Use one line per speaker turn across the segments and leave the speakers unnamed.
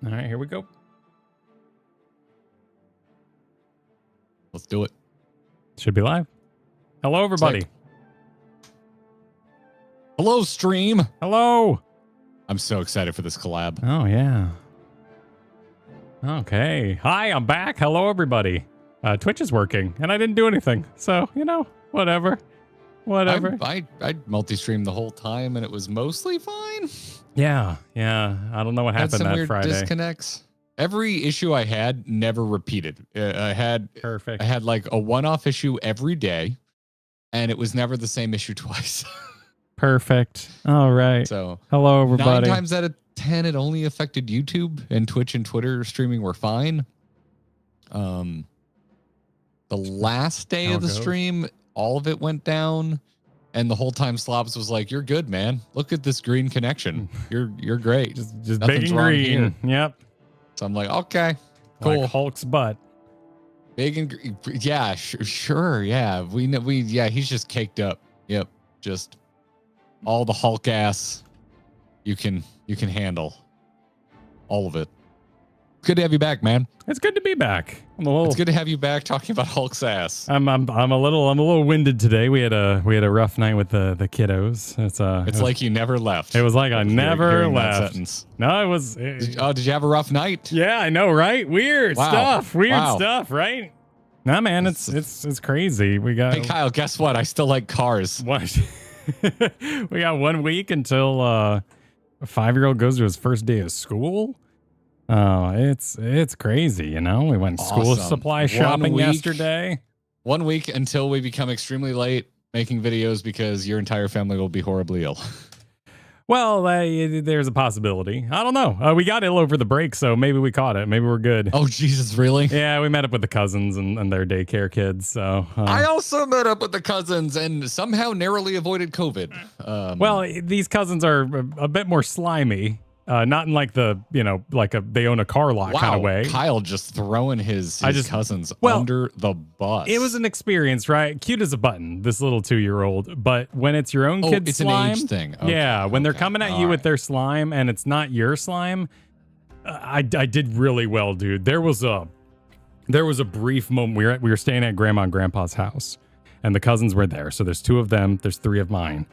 All right, here we go.
Let's do it.
Should be live. Hello, everybody.
Sick. Hello, stream.
Hello.
I'm so excited for this collab.
Oh, yeah. Okay. Hi, I'm back. Hello, everybody. Twitch is working, and I didn't do anything. So, you know, whatever. Whatever.
I multi-streamed the whole time, and it was mostly fine.
Yeah. I don't know what happened
some
that
weird
Friday.
Disconnects. Every issue I had never repeated. I had like a one-off issue every day, and it was never the same issue twice.
Perfect. All right.
So
hello, everybody.
9 times out of 10, it only affected YouTube, and Twitch and Twitter streaming were fine. The last day of the stream, all of it went down, and the whole time Slobs was like, "You're good, man. Look at this green connection. You're great.
Just big and green. Here." Yep.
So I'm like, okay, cool.
Like Hulk's butt.
Big and yeah, sure, yeah. He's just caked up. Yep, just all the Hulk ass you can handle, all of it. Good to have you back, man.
It's good to be back.
It's good to have you back talking about Hulk's ass.
I'm a little winded today. We had a rough night with the kiddos.
It's like you never left.
It was like I never left.
That sentence.
No, it was.
Did you have a rough night?
Yeah, I know, right? Weird stuff, right? Nah, man, it's crazy. We got.
Hey, Kyle, guess what? I still like cars.
What? We got 1 week until a 5-year-old goes to his first day of school. Oh, it's crazy, you know. We went school supply shopping yesterday.
1 week until we become extremely late making videos because your entire family will be horribly ill.
Well, there's a possibility. I don't know. We got ill over the break, so maybe we caught it. Maybe we're good.
Oh, Jesus, really?
Yeah, we met up with the cousins and their daycare kids. So
I also met up with the cousins and somehow narrowly avoided COVID.
Well, these cousins are a bit more slimy. Not in like the, they own a car lot kind of way.
Kyle just throwing his cousins under the bus.
It was an experience, right? Cute as a button, this little 2-year-old. But when it's your own kid's slime.
It's an age thing. Okay.
Yeah, when they're coming at you with their slime and it's not your slime, I did really well, dude. There was a brief moment. We were staying at Grandma and Grandpa's house, and the cousins were there. So there's 2 of them. There's 3 of mine.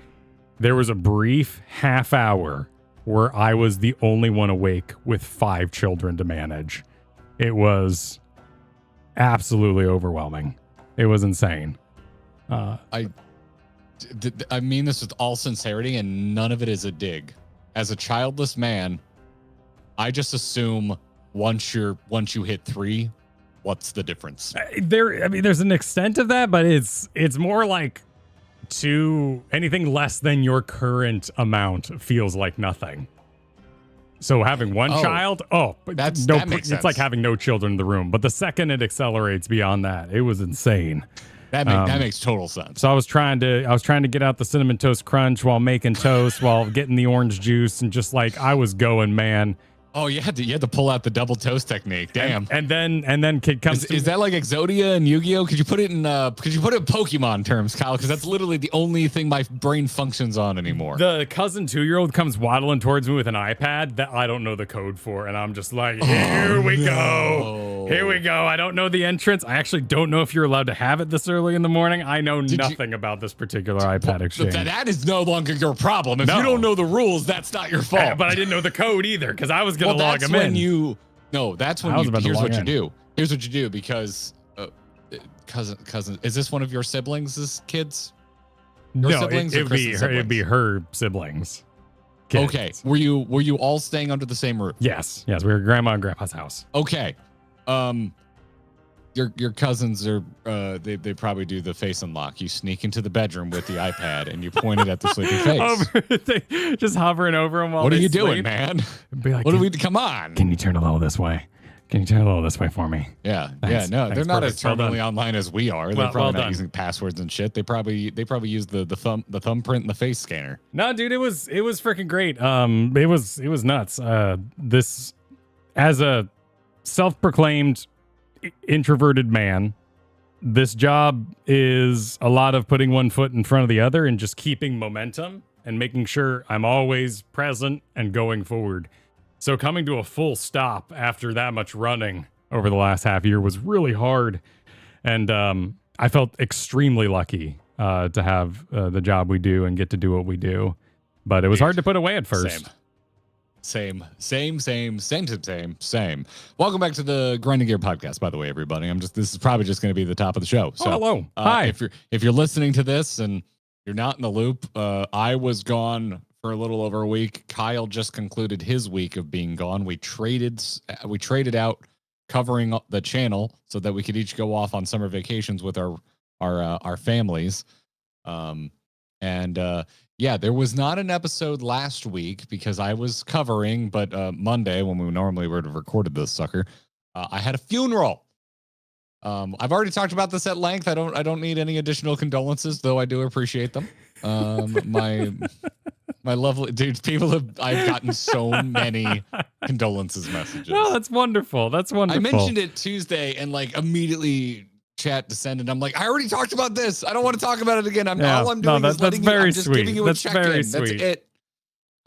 There was a brief half hour where I was the only one awake with 5 children to manage. It was absolutely overwhelming. It was insane.
I mean this with all sincerity, and none of it is a dig. As a childless man, I just assume once you hit 3, what's the difference?
There's an extent of that, but it's more like anything less than your current amount feels like nothing. So having one child, that makes sense. It's like having no children in the room. But the second it accelerates beyond that, it was insane.
That makes total sense.
So I was trying to get out the Cinnamon Toast Crunch while making toast, while getting the orange juice, and just like I was going, man.
Oh, you had to pull out the double toast technique. Damn.
And then kid comes.
Is that like Exodia and Yu-Gi-Oh? Could you put it in Pokemon terms, Kyle? Because that's literally the only thing my brain functions on anymore.
The cousin 2-year-old comes waddling towards me with an iPad that I don't know the code for, and I'm just like, here we go. I don't know the entrance. I actually don't know if you're allowed to have it this early in the morning. I know nothing about this particular iPad exchange.
That is no longer your problem. If you don't know the rules, that's not your fault.
But I didn't know the code either because I was going to log them in.
Here's what you do because cousin, is this one of your siblings? This kids?
It'd be her siblings. Kids.
Okay. Were you all staying under the same roof?
Yes. We were at Grandma and Grandpa's house.
Okay. Your cousins are they probably do the face unlock. You sneak into the bedroom with the iPad and you point it at the sleeping face.
Just hovering over them while
what are you
sleep.
doing, man?
Be like, come on. Can you turn a little this way? Can you turn a little this way for me?
Yeah.
Thanks.
No, they're not as terminally online as we are. They're probably not using passwords and shit. They probably use the thumbprint and the face scanner.
No, dude, it was freaking great. It was nuts. This, as a self-proclaimed introverted man, this job is a lot of putting one foot in front of the other and just keeping momentum and making sure I'm always present and going forward. So coming to a full stop after that much running over the last half year was really hard. And I felt extremely lucky to have the job we do and get to do what we do. But it was hard to put away at first.
Same. Welcome back to the Grinding Gear podcast, by the way, everybody. This is probably just going to be the top of the show. So,
hello. Hi.
If you're listening to this and you're not in the loop, I was gone for a little over a week. Kyle just concluded his week of being gone. We traded out covering the channel so that we could each go off on summer vacations with our families. Yeah, there was not an episode last week because I was covering, but Monday, when we normally would have recorded this sucker, I had a funeral. I've already talked about this at length. I don't need any additional condolences, though I do appreciate them. My lovely dudes, I've gotten so many condolences messages.
No, that's wonderful. That's wonderful.
I mentioned it Tuesday and immediately chat descended. I'm like, I already talked about this. I don't want to talk about it again. All I'm doing is letting you. I'm just giving you a check-in. That's it.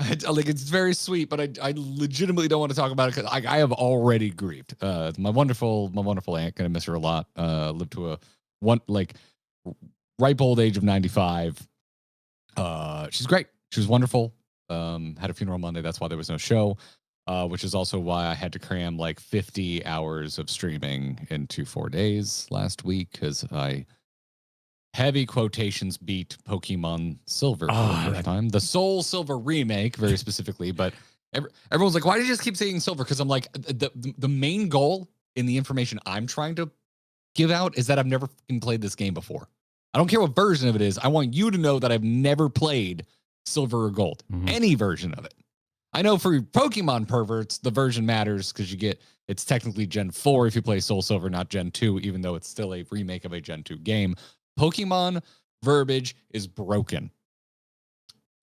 It's very sweet, but I legitimately don't want to talk about it because I have already grieved. My wonderful aunt, gonna miss her a lot. Lived to a ripe old age of 95. She's great. She was wonderful. Had a funeral Monday. That's why there was no show. Which is also why I had to cram like 50 hours of streaming into 4 days last week because I heavy quotations beat Pokemon Silver for the first time. The Soul Silver remake, very specifically, but everyone's like, why do you just keep saying Silver? Because I'm like, the main goal in the information I'm trying to give out is that I've never played this game before. I don't care what version of it is. I want you to know that I've never played Silver or Gold, any version of it. I know for Pokemon perverts, the version matters because it's technically Gen 4 if you play Soul Silver, not Gen 2, even though it's still a remake of a Gen 2 game. Pokemon verbiage is broken.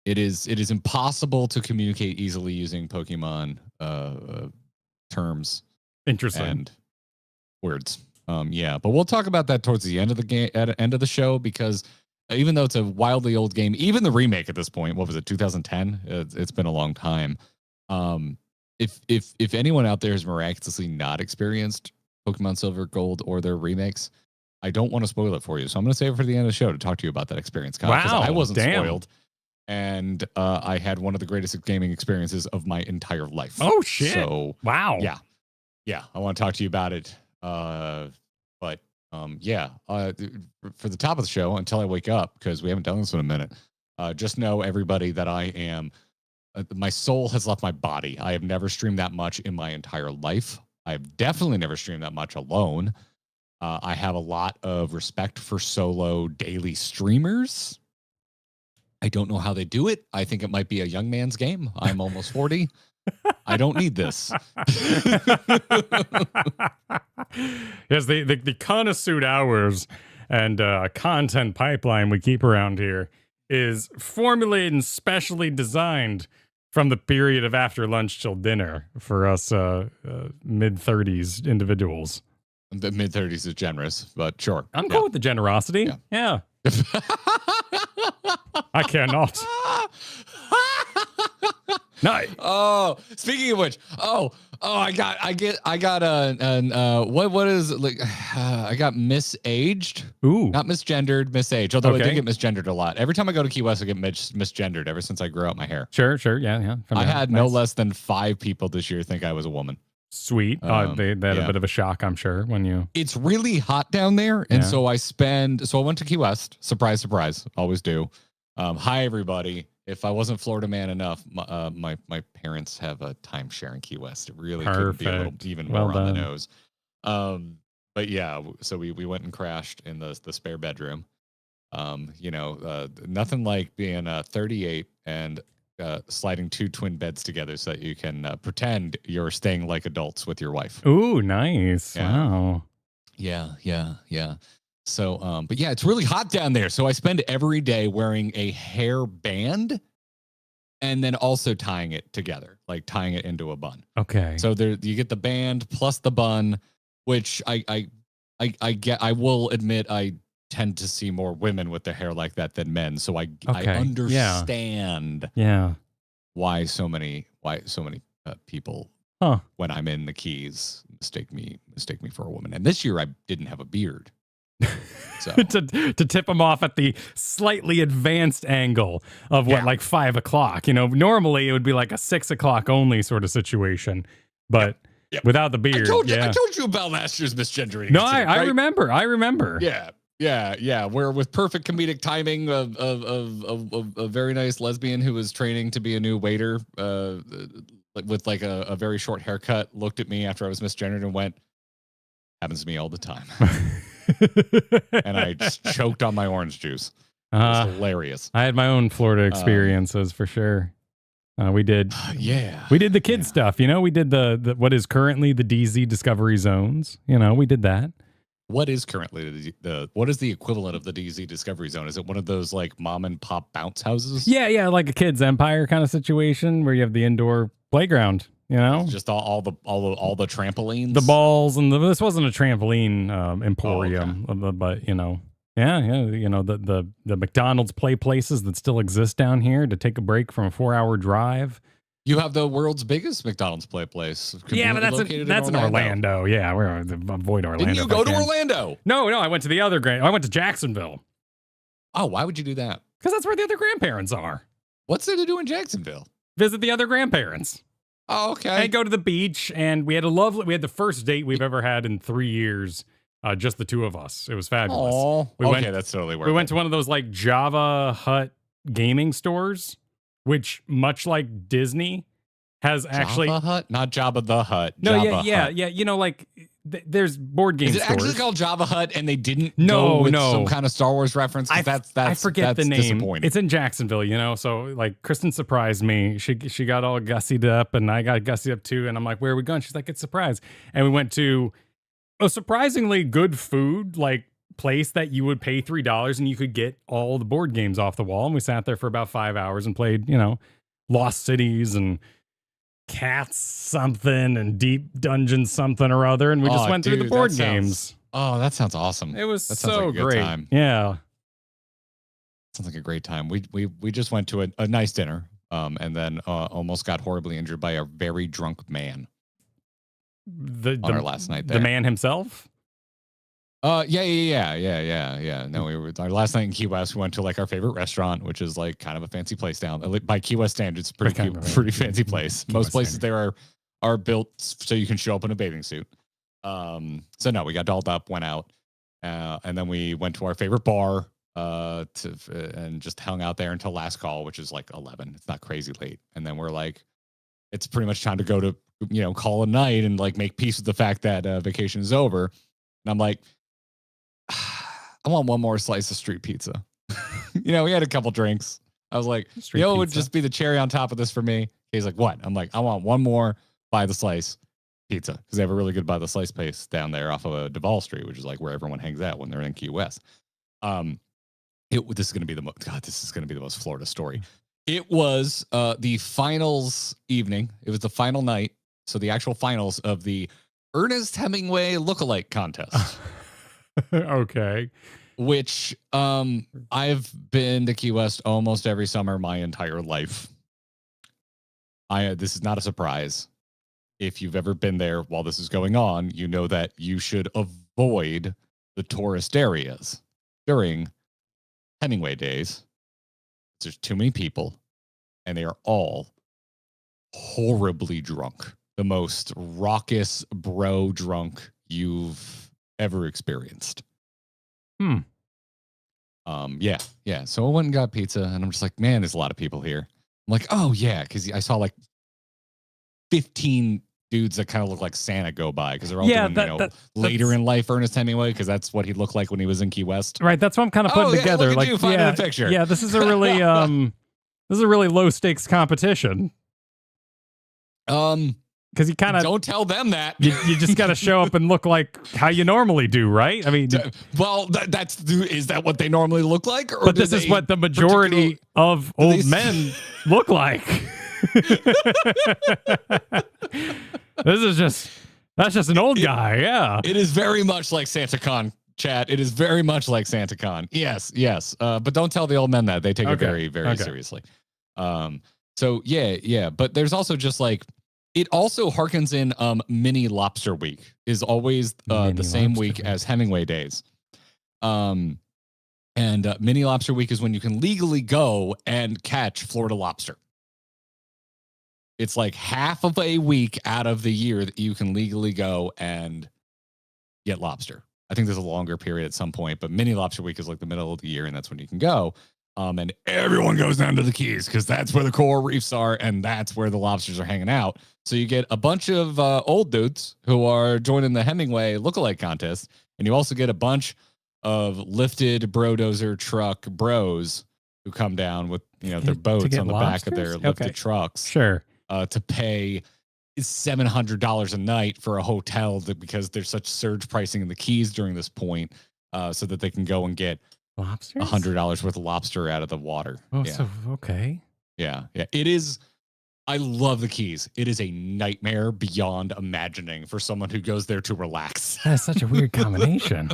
It is impossible to communicate easily using Pokemon terms.
Interesting.
And words. Yeah, but we'll talk about that towards the end of the game, at end of the show, because even though it's a wildly old game, even the remake at this point, what was it, 2010? It's been a long time. If anyone out there has miraculously not experienced Pokemon Silver, Gold, or their remakes, I don't want to spoil it for you. So I'm going to save it for the end of the show to talk to you about that experience, Kyle.
Wow,
I wasn't spoiled. And I had one of the greatest gaming experiences of my entire life.
Oh, shit.
So,
wow.
Yeah. I want to talk to you about it. For the top of the show, until I wake up, because we haven't done this in a minute, just know, everybody, that I am, my soul has left my body. I have never streamed that much in my entire life. I've definitely never streamed that much alone. I have a lot of respect for solo daily streamers. I don't know how they do it. I think it might be a young man's game. I'm almost 40. I don't need this.
Yes, the connoisseur hours and content pipeline we keep around here is formulated and specially designed from the period of after lunch till dinner for us mid-30s individuals.
The mid-30s is generous, but sure.
I'm cool with the generosity. Yeah. I cannot. No.
Oh, speaking of which, I got what is it, like? I got misaged.
Ooh,
not misgendered, misaged. Although I did get misgendered a lot. Every time I go to Key West, I get misgendered. Ever since I grew out my hair.
Sure, yeah.
I had no less than 5 people this year think I was a woman.
Sweet. They had a bit of a shock, I'm sure, when you.
It's really hot down there, and so I went to Key West. Surprise, surprise. Always do. Hi, everybody. If I wasn't Florida man enough, my parents have a timeshare in Key West. It really could be a little even more on the nose. But yeah, so we went and crashed in the spare bedroom. Nothing like being 38 and sliding 2 twin beds together so that you can pretend you're staying like adults with your wife.
Ooh, nice.
Yeah.
Wow.
Yeah. So, but yeah, it's really hot down there. So I spend every day wearing a hair band and then also tying it together, like tying it into a bun.
Okay.
So you get the band plus the bun, which I will admit I tend to see more women with their hair like that than men. So I understand why so many people
Huh.
when I'm in the Keys mistake me for a woman. And this year I didn't have a beard. So
to tip them off at the slightly advanced angle of what, like 5 o'clock. Normally it would be like a 6 o'clock only sort of situation, but without the beard.
I told you about last year's misgendering.
No, I remember.
Yeah. Where with perfect comedic timing of a very nice lesbian who was training to be a new waiter, with like a very short haircut, looked at me after I was misgendered and went, "Happens to me all the time." And I just choked on my orange juice. It was hilarious.
I had my own Florida experiences for sure. We did the kid stuff. We did the what is currently the DZ Discovery Zones. We did that.
What is currently what is the equivalent of the DZ Discovery Zone? Is it one of those like mom and pop bounce houses?
Yeah, like a Kids Empire kind of situation where you have the indoor playground.
Just all the trampolines,
the balls, and this wasn't a trampoline emporium, but the McDonald's play places that still exist down here to take a break from a 4-hour drive.
You have the world's biggest McDonald's play place.
Yeah, but that's in Orlando. Yeah, we're going to avoid Orlando.
Didn't you go to Orlando?
No, I went to the other I went to Jacksonville.
Oh, why would you do that?
Because that's where the other grandparents are.
What's there to do in Jacksonville?
Visit the other grandparents.
Oh, okay.
And go to the beach, and we had the first date we've ever had in 3 years. Just the two of us. It was fabulous.
Oh, that's totally worth it.
We went to one of those like Java Hut gaming stores, which much like Disney has actually
Java Hut, not Jabba the Hutt.
No,
Hut.
like there's board game stores.
Is it actually called Java Hut, and they didn't
go
with some kind of Star Wars reference?
I forget the name. It's in Jacksonville, so like Kristen surprised me. She got all gussied up, and I got gussied up too. And I'm like, "Where are we going?" She's like, "It's a surprise." And we went to a surprisingly good food like place that you would pay $3 and you could get all the board games off the wall. And we sat there for about 5 hours and played, Lost Cities and Cats something and Deep Dungeon something or other. And we just went through the board games.
That sounds awesome.
It was
that
so
like
great.
Time.
Yeah.
Sounds like a great time. We just went to a nice dinner and then almost got horribly injured by a very drunk man. On our last night there.
The man himself?
Yeah. No, we were our last night in Key West. We went to like our favorite restaurant, which is like kind of a fancy place down by Key West standards. Pretty fancy place. Most places there are built so you can show up in a bathing suit. So no, we got dolled up, went out, and then we went to our favorite bar and just hung out there until last call, which is like 11. It's not crazy late, and then we're like, it's pretty much time to go to call a night and like make peace with the fact that vacation is over. And I'm like, I want one more slice of street pizza. We had a couple drinks. I was like, it would just be the cherry on top of this for me. He's like, what? I'm like, I want one more by the slice pizza because they have a really good by the slice place down there off of Duval Street, which is like where everyone hangs out when they're in Key West. This is going to be the most Florida story. It was the finals evening. It was the final night. So the actual finals of the Ernest Hemingway lookalike contest.
Okay.
Which I've been to Key West almost every summer my entire life. This is not a surprise. If you've ever been there while this is going on, you know that you should avoid the tourist areas during Hemingway days. There's too many people, and they are all horribly drunk. The most raucous bro drunk you've ever experienced. Yeah. So I went and got pizza, and I'm just like, man, there's a lot of people here. I'm like, oh yeah, because I saw like 15 dudes that kind of look like Santa go by because they're all doing, later in life Ernest Hemingway because that's what he looked like when he was in Key West.
Right. That's what I'm kind of putting together.
Look at you finding a picture.
Yeah. This is a really low stakes competition. Because you kind of
don't tell them that
you just got to show up and look like how you normally do, right? I mean,
well, is that what they normally look like? Or
but this is what the majority of old men look like. That's just an old guy. Yeah,
it is very much like SantaCon. Chat. It is very much like SantaCon. Yes. But don't tell the old men that they take it very, very seriously. So yeah. But there's also just like It also harkens in Mini Lobster Week is always the same week as Hemingway Days. And Mini Lobster Week is when you can legally go and catch Florida lobster. It's like half of a week out of the year that you can legally go and get lobster. I think there's a longer period at some point, but Mini Lobster Week is like the middle of the year, and that's when you can go. And everyone goes down to the Keys because that's where the coral reefs are, and that's where the lobsters are hanging out. So you get a bunch of old dudes who are joining the Hemingway lookalike contest, and you also get a bunch of lifted brodozer truck bros who come down with their boats on the back of their lifted trucks.
Sure.
To pay $700 a night for a hotel because there's such surge pricing in the Keys during this point, so that they can go and get
lobsters,
$100 worth of lobster out of the water.
Oh, yeah. So okay.
Yeah. It is. I love the Keys. It is a nightmare beyond imagining for someone who goes there to relax.
That's such a weird combination.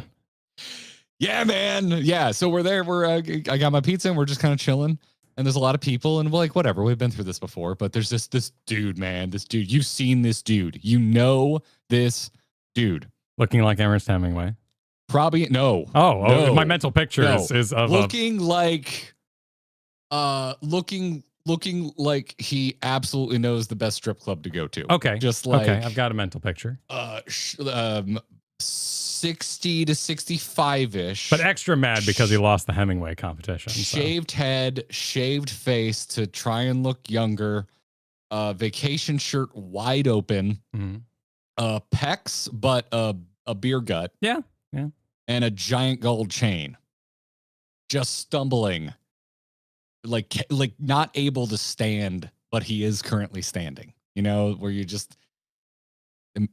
Yeah, man. Yeah. So we're there. I got my pizza and we're just kind of chilling. And there's a lot of people and we're like, whatever. We've been through this before. But there's this dude, man. This dude. You've seen this dude. You know this dude.
Looking like Ernest Hemingway.
Probably no.
No. My mental picture is of
looking like looking like he absolutely knows the best strip club to go to.
Okay. Just like I've got a mental picture.
60 to 65-ish.
But extra mad because he lost the Hemingway competition.
Shaved head, shaved face to try and look younger. Vacation shirt wide open.
Mm-hmm.
Pecs, but a beer gut.
Yeah.
And a giant gold chain. Just stumbling. Like not able to stand, but he is currently standing. Where you just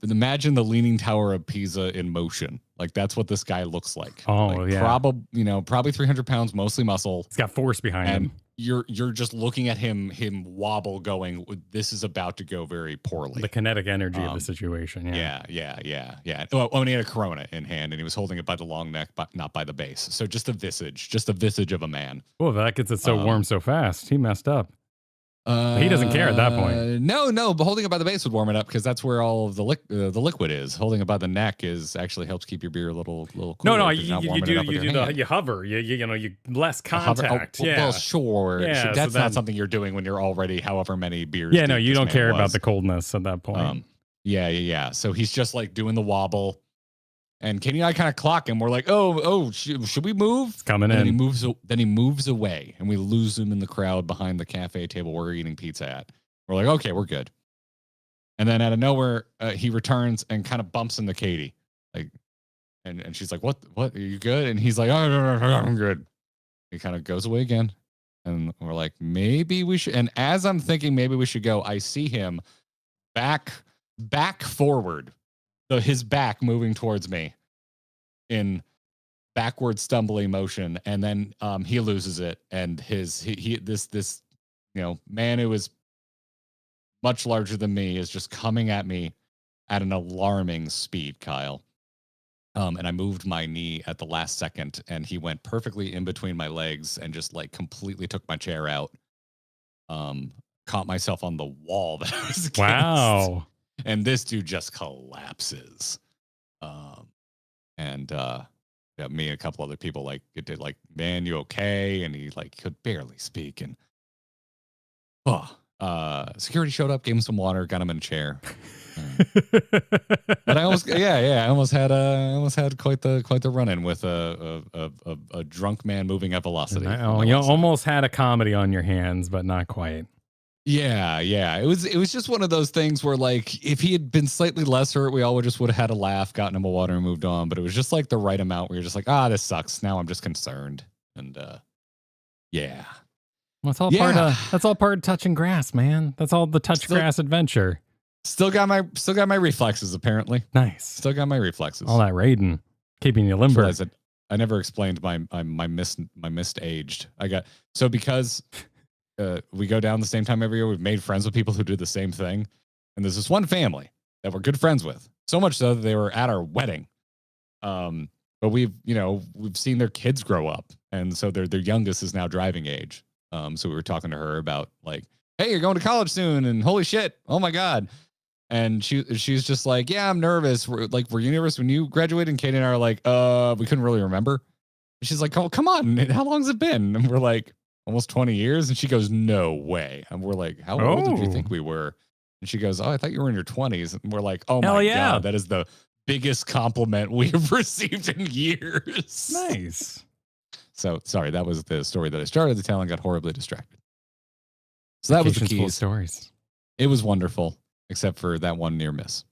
imagine the Leaning Tower of Pisa in motion. Like that's what this guy looks like.
Oh,
like,
yeah.
Probably 300 pounds, mostly muscle.
He's got force behind him.
You're just looking at him wobble, going, this is about to go very poorly.
The kinetic energy of the situation.
Yeah. Oh, and he had a Corona in hand, and he was holding it by the long neck, but not by the base. So just a visage of a man.
Oh, that gets it so warm so fast. He messed up. He doesn't care at that point.
No, but holding it by the base would warm it up because that's where all of the liquid is. Holding it by the neck actually helps keep your beer a little cooler. No, you
hover. You less contact.
Well, sure.
Yeah,
that's not something you're doing when you're already however many beers.
Yeah, no, you don't care about the coldness at that point.
Yeah. So he's just like doing the wobble. And Kenny and I kind of clock him. We're like, should we move?
It's coming in.
Then he moves away, and we lose him in the crowd behind the cafe table we're eating pizza at. We're like, okay, we're good. And then out of nowhere, he returns and kind of bumps into Katie, like, and she's like, "What? Are you good?" And he's like, "Oh, no, I'm good." He kind of goes away again, and we're like, maybe we should. And as I'm thinking, maybe we should go, I see him back forward. So his back moving towards me in backward stumbling motion, and then he loses it, and this man who is much larger than me is just coming at me at an alarming speed, Kyle. And I moved my knee at the last second, and he went perfectly in between my legs and just like completely took my chair out. Caught myself on the wall that I was against.
Wow.
And this dude just collapses. Me and a couple other people like it did like, man, you okay? And he like could barely speak. And security showed up, gave him some water, got him in a chair. But I almost had quite the run-in with a drunk man moving at velocity.
You almost had a comedy on your hands, but not quite.
Yeah. It was just one of those things where like if he had been slightly less hurt, we all would have had a laugh, gotten him a water, and moved on. But it was just like the right amount where you're just like, this sucks. Now I'm just concerned. And yeah.
Well, that's all part of touching grass, man. That's all the grass adventure.
Still got my reflexes, apparently.
Nice.
Still got my reflexes.
All that raiding, keeping you limber.
I never explained my missed aged. Because we go down the same time every year. We've made friends with people who do the same thing. And there's this one family that we're good friends with. So much so that they were at our wedding. But we've seen their kids grow up. And so their youngest is now driving age. So we were talking to her about like, hey, you're going to college soon. And holy shit. Oh my God. And she's just like, yeah, I'm nervous. Were you nervous when you graduated? And Katie and I are like, we couldn't really remember. And she's like, oh, come on. How long's it been? And we're like, almost 20 years. And she goes, no way. And we're like, how old did you think we were? And she goes, oh, I thought you were in your 20s. And we're like, oh my God, that is the biggest compliment we have received in years.
Nice.
So sorry, that was the story that I started to tell and got horribly distracted. So that was the key.
Stories.
It was wonderful, except for that one near miss.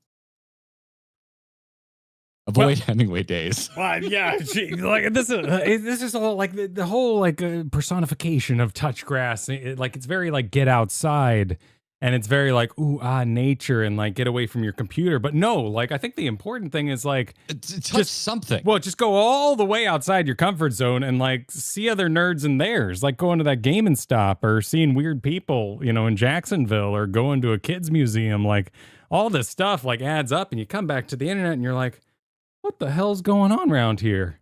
Avoid Hemingway days.
Well, yeah, like this is all like the whole like personification of touch grass. Like it's very like get outside, and it's very like nature and like get away from your computer. But no, like I think the important thing is like
touch something.
Well, just go all the way outside your comfort zone and like see other nerds in theirs, like going to that Game and Stop or seeing weird people, in Jacksonville, or going to a kids museum. Like all this stuff like adds up, and you come back to the internet and you're like, what the hell's going on around here?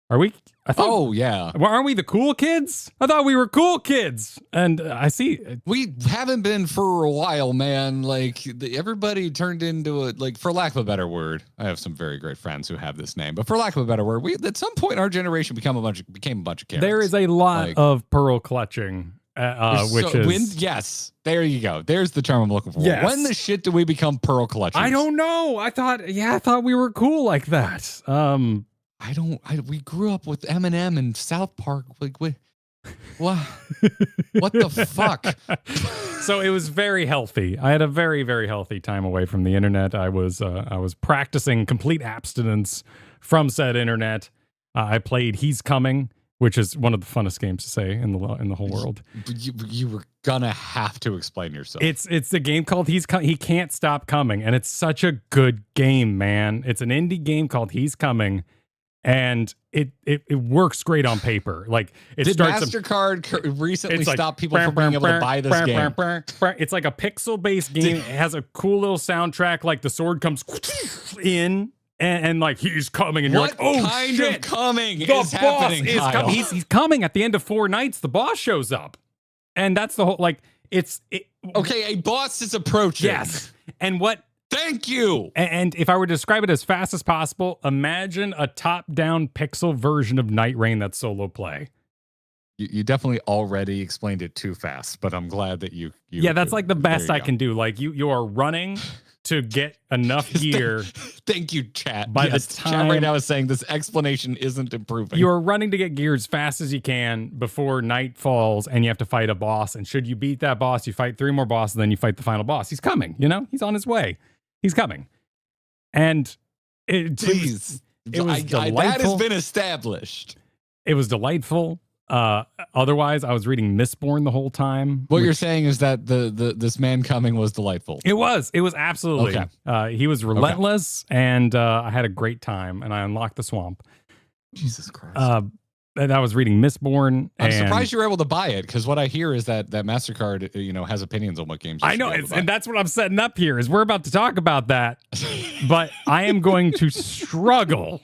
Are we? Aren't we the cool kids? I thought we were cool kids. And I see.
We haven't been for a while, man. Like everybody turned into a, like, for lack of a better word, I have some very great friends who have this name, but for lack of a better word, at some point our generation became a bunch of Karens.
There is a lot of pearl clutching.
Yes, there you go. There's the term I'm looking for.
Yes.
When the shit do we become pearl clutchers?
I don't know. I thought we were cool like that.
We grew up with Eminem and South Park. Like, what the fuck?
So it was very healthy. I had a very, very healthy time away from the internet. I was practicing complete abstinence from said internet. I played He's Coming, which is one of the funnest games to say in the whole world.
You were gonna have to explain yourself.
It's a game called He Can't Stop Coming, and it's such a good game, man. It's an indie game called He's Coming, and it works great on paper. Like
did MasterCard recently stop people from being able to buy this game?
It's like a pixel-based game. It has a cool little soundtrack. Like the sword comes in. And like he's coming, and you're like, oh
kind
shit,
of coming
the
is
boss
happening,
is coming. He's coming at the end of 4 nights. The boss shows up, and that's the whole like
okay. A boss is approaching.
Yes, and what?
Thank you.
And if I were to describe it as fast as possible, imagine a top-down pixel version of Night Rain that's solo play.
You definitely already explained it too fast, but I'm glad that you
yeah, that's like the best I can do. Like you are running to get enough gear.
Thank you, chat.
By the time
chat right now is saying this explanation isn't improving.
You're running to get gear as fast as you can before night falls, and you have to fight a boss. And should you beat that boss, you fight 3 more bosses, and then you fight the final boss. He's coming. He's on his way. He's coming. And it was delightful.
That has been established.
It was delightful. Otherwise, I was reading Mistborn the whole time.
What you're saying is that this man coming was delightful.
It was absolutely. Okay. He was relentless, and I had a great time, and I unlocked the swamp.
Jesus Christ.
And I was reading Mistborn.
I'm surprised you were able to buy it, because what I hear is that MasterCard, has opinions on what games.
I know, and that's what I'm setting up here. Is we're about to talk about that, but I am going to struggle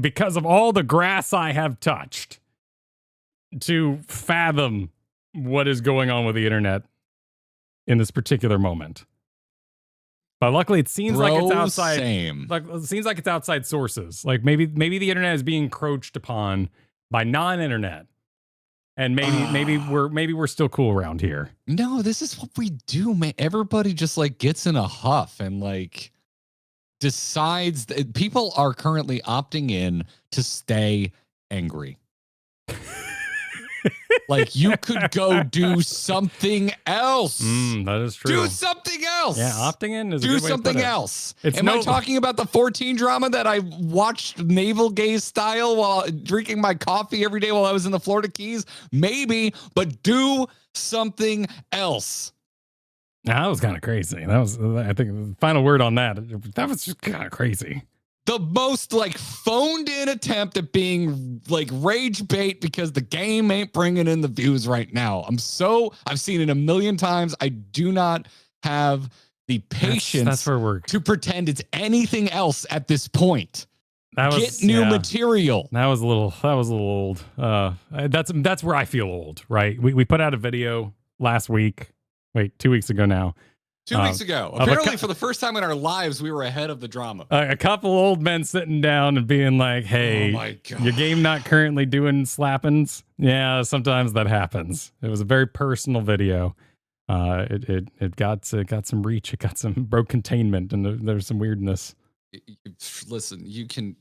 because of all the grass I have touched to fathom what is going on with the internet in this particular moment. But luckily, it seems like it's outside. Like it seems like it's outside sources. Like maybe the internet is being encroached upon by non-internet, and maybe we're still cool around here.
No, this is what we do, man. Everybody just like gets in a huff and like decides that people are currently opting in to stay angry. Like you could go do something else.
That is true.
Do something else.
Yeah, opting in is a
do
good way
something
to put it.
else. Am I talking about the 14 drama that I watched navel gaze style while drinking my coffee every day while I was in the Florida Keys? Maybe, but do something else.
That was kind of crazy. That was, I think, the final word on that. That was just kind of crazy.
The most like phoned in attempt at being like rage bait because the game ain't bringing in the views right now. I've seen it a million times. I do not have the patience to pretend it's anything else at this point. Get new material.
That was a little old. That's where I feel old, right? We put out a video last week. Wait, 2 weeks ago now.
2 weeks ago. Apparently, for the first time in our lives, we were ahead of the drama.
A couple old men sitting down and being like, hey,
oh my God.
Your game not currently doing slappings? Yeah, sometimes that happens. It was a very personal video. It got some reach. It got some broke containment, and there's some weirdness.
Listen, you can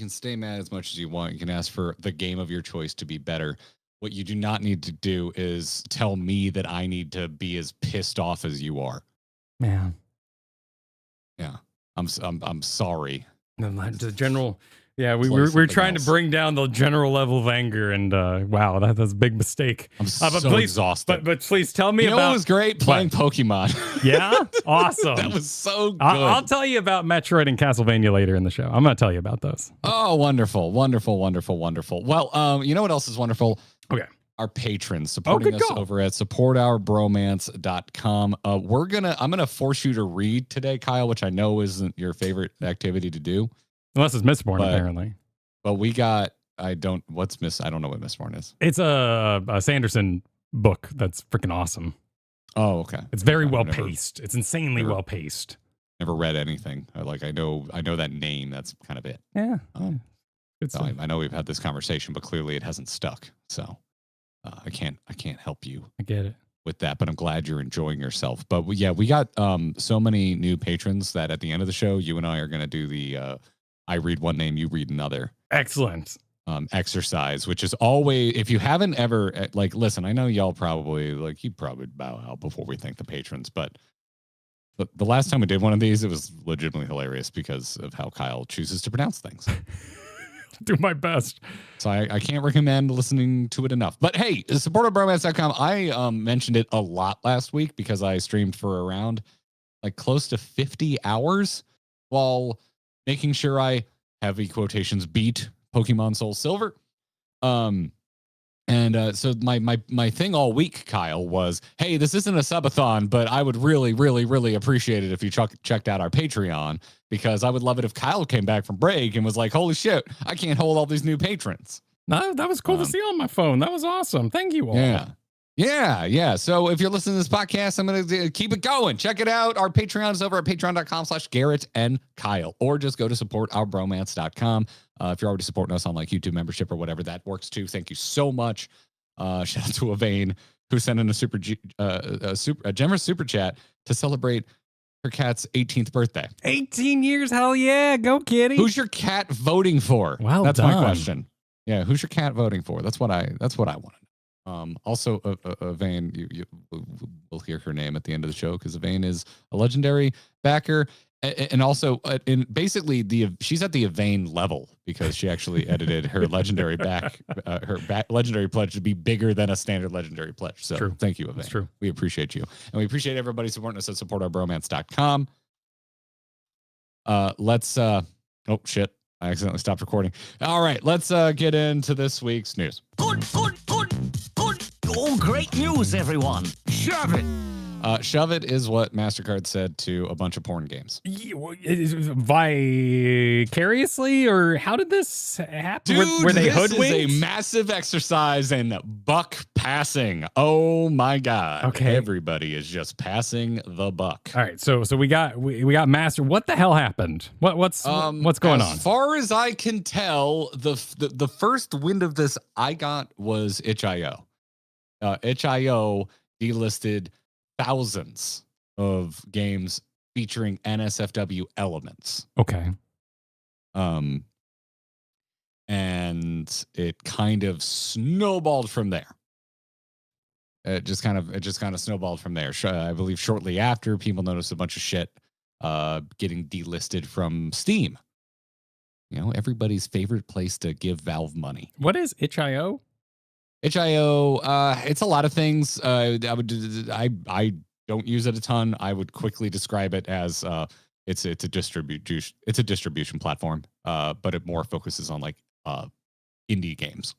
stay mad as much as you want. You can ask for the game of your choice to be better. What you do not need to do is tell me that I need to be as pissed off as you are.
Man.
Yeah. I'm sorry.
The general, yeah, we're trying to bring down the general level of anger, and wow, that's a big mistake.
I'm so exhausted.
But please tell me
about. What was great playing Pokemon.
Yeah, awesome.
That was so good.
I'll tell you about Metroid and Castlevania later in the show. I'm going to tell you about those.
Oh, wonderful, wonderful, wonderful, wonderful. Well, you know what else is wonderful?
Okay.
Our patrons supporting us over at supportourbromance.com. I'm gonna force you to read today, Kyle, which I know isn't your favorite activity to do.
Unless it's Mistborn, apparently.
But we got I don't know what Mistborn is.
It's a Sanderson book that's freaking awesome.
Oh, okay.
It's very well paced. It's insanely well paced.
Never read anything. I know that name. That's kind of it.
Yeah.
So I know we've had this conversation, but clearly it hasn't stuck. So I can't help you.
I get it
with that, but I'm glad you're enjoying yourself. But we got so many new patrons that at the end of the show, you and I are going to do the I read one name, you read another.
Excellent.
Exercise, which is always, if you haven't ever listen, I know y'all probably you probably bow out before we thank the patrons, but the last time we did one of these, it was legitimately hilarious because of how Kyle chooses to pronounce things.
Do my best.
So I can't recommend listening to it enough. But hey, supportourbromance.com. I mentioned it a lot last week because I streamed for around close to 50 hours while making sure I, heavy quotations, beat Pokemon Soul Silver. So my thing all week, Kyle, was, hey, this isn't a subathon, but I would really, really, really appreciate it if you checked out our Patreon, because I would love it if Kyle came back from break and was like, holy shit, I can't hold all these new patrons.
No, that was cool to see on my phone. That was awesome. Thank you all.
Yeah. So if you're listening to this podcast, I'm going to keep it going. Check it out. Our Patreon is over at patreon.com/Garrett and Kyle, or just go to supportourbromance.com. If you're already supporting us on YouTube membership or whatever, that works too. Thank you so much. Shout out to Evane, who sent in a generous super chat to celebrate her cat's 18th birthday.
18 years. Hell yeah. Go kitty.
Who's your cat voting for?
Well,
that's
done.
my question. Yeah. Who's your cat voting for? That's what I wanted. Also, Evane, we'll hear her name at the end of the show because Evane is a legendary backer, and also she's at the Evane level because she actually edited her legendary legendary pledge to be bigger than a standard legendary pledge. So
true.
Thank you, Evane.
That's true.
We appreciate you, and we appreciate everybody supporting us at supportourbromance.com. Let's oh shit, I accidentally stopped recording. All right, let's get into this week's news.
Good. Oh, great news, everyone. Shove it.
Shove it is what MasterCard said to a bunch of porn games.
Vicariously, or how did this happen?
Dude,
were they
this
hoodwinked?
is a massive exercise in buck passing. Oh my God.
Okay.
Everybody is just passing the buck.
All right. So we got Master. What the hell happened? What's going on?
As far as I can tell, the first wind of this I got was itch.io. itch.io delisted thousands of games featuring NSFW elements.
Okay.
And it kind of snowballed from there. It just kind of snowballed from there. I believe shortly after, people noticed a bunch of shit getting delisted from Steam. Everybody's favorite place to give Valve money.
What is itch.io?
itch.io, it's a lot of things. I don't use it a ton. I would quickly describe it as it's a distribution platform, but it more focuses on indie games.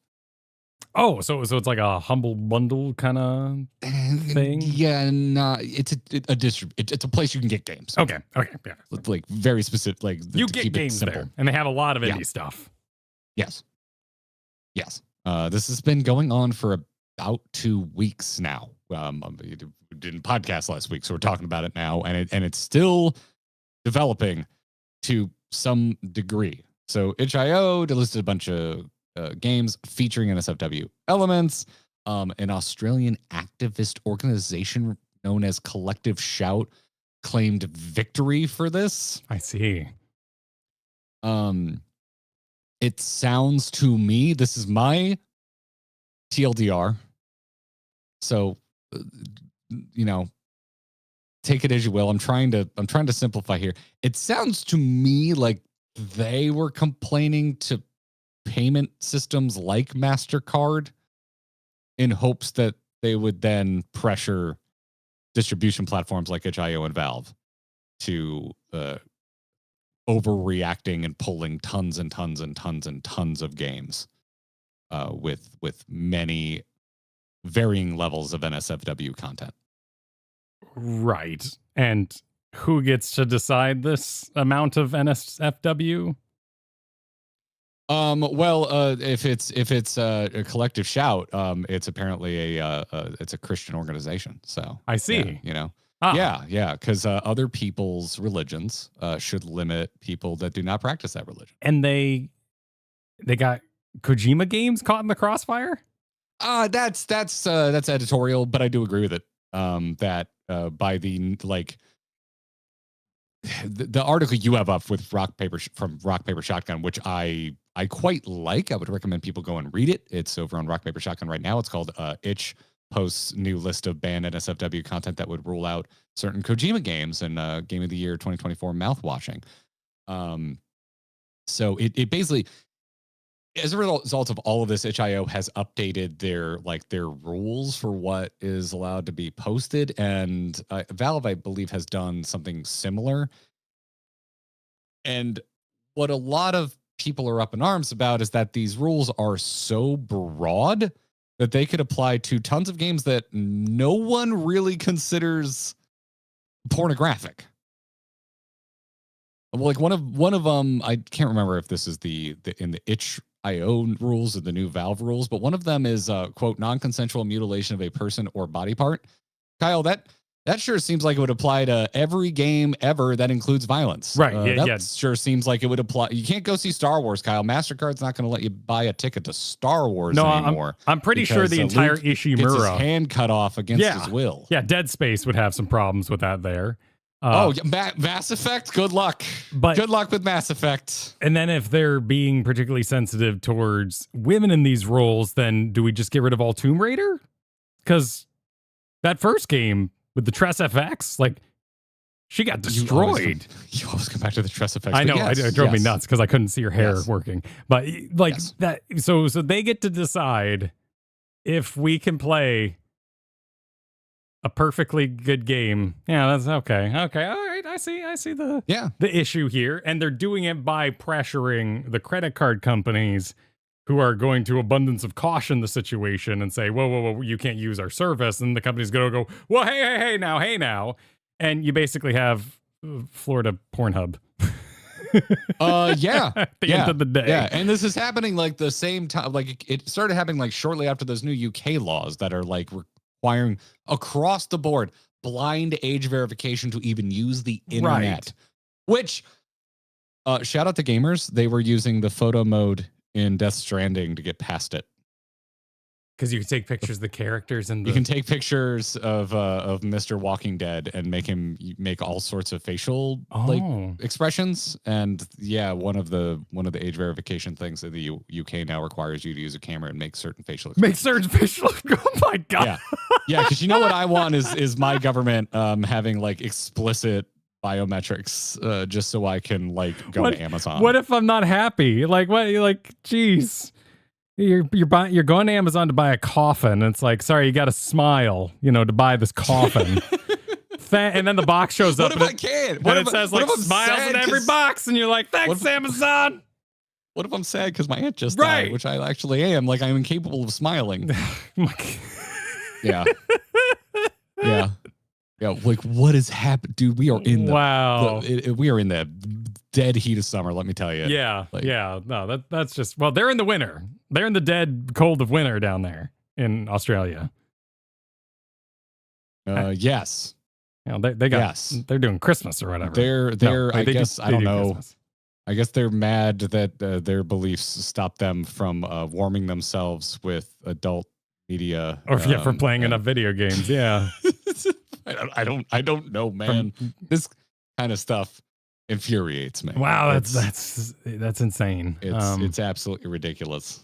Oh, so it's like a humble bundle kind of thing.
Yeah, no, it's a place you can get games.
Okay, yeah,
very specific.
You get games there, and they have a lot of indie stuff.
Yes. This has been going on for about 2 weeks now. didn't podcast last week, so we're talking about it now, and it's still developing to some degree. So itch.io listed a bunch of games featuring NSFW elements. An Australian activist organization known as Collective Shout claimed victory for this.
I see.
It sounds to me, this is my TLDR. So, take it as you will. I'm trying to simplify here. It sounds to me like they were complaining to payment systems like MasterCard in hopes that they would then pressure distribution platforms like itch.io and Valve to overreacting and pulling tons and tons and tons and tons of games with many varying levels of NSFW content.
Right. And who gets to decide this amount of NSFW?
If it's a Collective Shout, it's apparently it's a Christian organization. So
I see.
Yeah, yeah, because other people's religions should limit people that do not practice that religion.
And they got Kojima games caught in the crossfire?
That's editorial, but I do agree with it. That by the the article you have up with Rock Paper Shotgun, which I quite like. I would recommend people go and read it. It's over on Rock Paper Shotgun right now. It's called Itch posts new list of banned NSFW content that would rule out certain Kojima games and Game of the Year 2024 mouthwashing. So it basically, as a result of all of this, itch.io has updated their rules for what is allowed to be posted, and Valve, I believe, has done something similar. And what a lot of people are up in arms about is that these rules are so broad that they could apply to tons of games that no one really considers pornographic. Like one of them, I can't remember if this is in the itch.io rules or the new Valve rules, but one of them is quote, non-consensual mutilation of a person or body part. Kyle, that sure seems like it would apply to every game ever that includes violence.
Right.
That sure seems like it would apply. You can't go see Star Wars, Kyle. MasterCard's not going to let you buy a ticket to Star Wars anymore.
I'm pretty sure the entire
Luke gets
Ishimura
his hand cut off against his will.
Yeah, Dead Space would have some problems with that there.
Mass Effect, good luck. Good luck with Mass Effect.
And then if they're being particularly sensitive towards women in these roles, then do we just get rid of all Tomb Raider? Because that first game with the Tress FX, like, she got destroyed.
You always come back to the Tress FX.
I know, it drove me nuts because I couldn't see her hair working. But that, so they get to decide if we can play a perfectly good game. Yeah, that's okay. Okay, all right. I see the issue here, and they're doing it by pressuring the credit card companies who are going to abundance of caution the situation and say, whoa, you can't use our service. And the company's going to go, well, hey now. And you basically have Florida Pornhub.
At
the end of the day.
Yeah, and this is happening like the same time. Like it started happening like shortly after those new UK laws that are like requiring across the board blind age verification to even use the internet. Right. Which, shout out to gamers. They were using the photo mode in Death Stranding to get past it.
Because you can take pictures of the characters and
you can take pictures of Mr. Walking Dead and make all sorts of facial expressions. And yeah, one of the age verification things that the UK now requires you to use a camera and make certain facial expressions.
Oh my god.
Yeah, because you know what I want is my government having like explicit biometrics just so I can like go to Amazon.
What if I'm not happy? Like what? You're like, geez. You're going to Amazon to buy a coffin. And it's like, sorry, you got to smile, to buy this coffin. And then the box shows up.
What if I can't?
And it says like smiles in every box, and you're like, thanks, Amazon.
What if I'm sad because my aunt just died, which I actually am? Like I'm incapable of smiling. Yeah. Like what has happened, dude? We are in we are in the dead heat of summer. Let me tell you.
No, that's just they're in the winter. They're in the dead cold of winter down there in Australia.
Yes.
You know, they got
Yes.
they're doing Christmas or whatever.
They're I guess I don't know.
Christmas.
I guess they're mad that their beliefs stop them from warming themselves with adult media.
Or for playing enough video games. Yeah.
I don't know, man. This kind of stuff infuriates me.
Wow, that's insane.
It's absolutely ridiculous.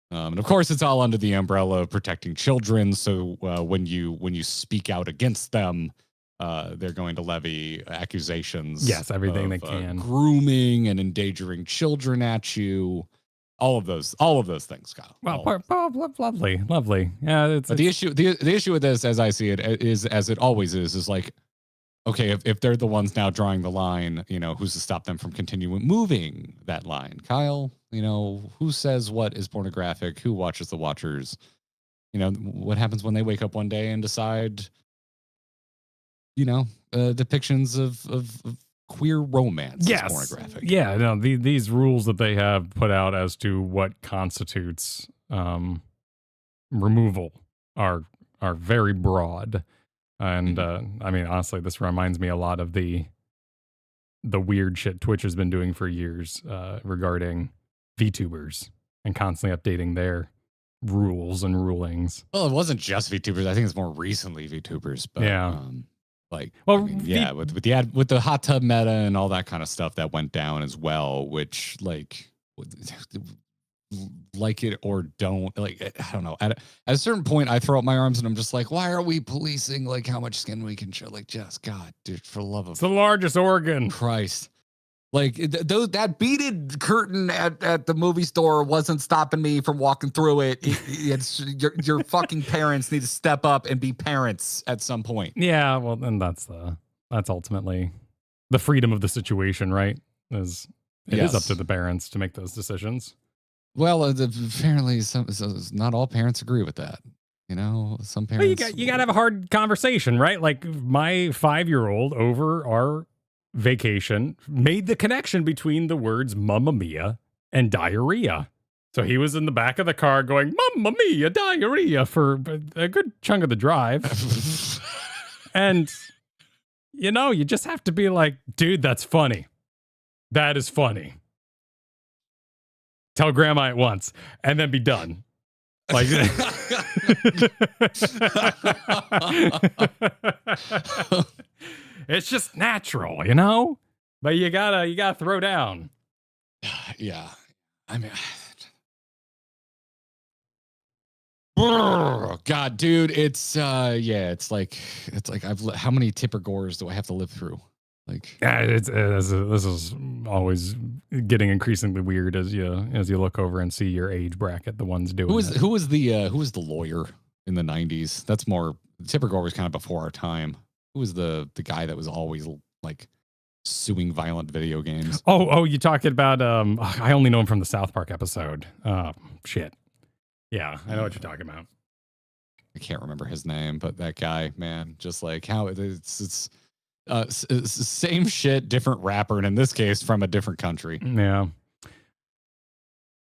And of course, it's all under the umbrella of protecting children. So when you speak out against them, they're going to levy accusations.
Yes, everything they can.
Grooming and endangering children at you. All of those things, Kyle.
Well, lovely. Yeah,
but the issue with this, as I see it, is as it always is like, okay, if they're the ones now drawing the line, who's to stop them from continuing moving that line? Kyle, who says what is pornographic? Who watches the watchers? What happens when they wake up one day and decide, depictions of queer romance is pornographic?
Yeah, no, these rules that they have put out as to what constitutes removal are very broad. And I mean, honestly, this reminds me a lot of the weird shit Twitch has been doing for years regarding VTubers and constantly updating their rules and rulings.
Well, it wasn't just VTubers. I think it's more recently VTubers. But,
yeah.
With the hot tub meta and all that kind of stuff that went down as well, which like it or don't, I don't know. At a certain point, I throw up my arms and I'm just like, why are we policing how much skin we can show? Just God, dude, for the love of
it's the largest organ,
Christ. That beaded curtain at the movie store wasn't stopping me from walking through it. It's your fucking parents need to step up and be parents at some point.
Yeah, well, and that's ultimately the freedom of the situation, right? It is up to the parents to make those decisions.
Well, apparently, not all parents agree with that. Some parents.
Well, you got to have a hard conversation, right? Like my 5-year-old over our vacation made the connection between the words "Mamma Mia" and diarrhea. So he was in the back of the car going "Mamma Mia, diarrhea" for a good chunk of the drive, and you just have to be like, dude, that's funny. That is funny. Tell grandma at once and then be done. It's just natural, but you gotta throw down.
Yeah. I mean, God, dude, it's like how many Tipper Gores do I have to live through?
This is always getting increasingly weird as you look over and see your age bracket, the ones doing
who was the lawyer in the 90s? That's more Tipper Gore was kind of before our time. Who was the guy that was always suing violent video games?
Oh, you talking about I only know him from the South Park episode. Shit. Yeah, I know what you're talking about.
I can't remember his name, but that guy, man, just how it's same shit, different rapper, and in this case from a different country.
Yeah.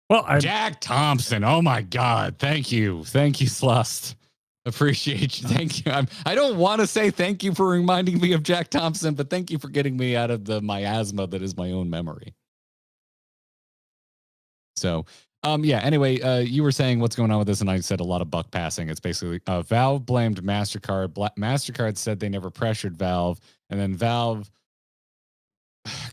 Well,
Jack Thompson. Oh my God. Thank you, Slust. Appreciate you. Thank you. I don't want to say thank you for reminding me of Jack Thompson, but thank you for getting me out of the miasma that is my own memory. So, anyway, you were saying what's going on with this, and I said a lot of buck passing. It's basically Valve blamed MasterCard. MasterCard said they never pressured Valve, and then Valve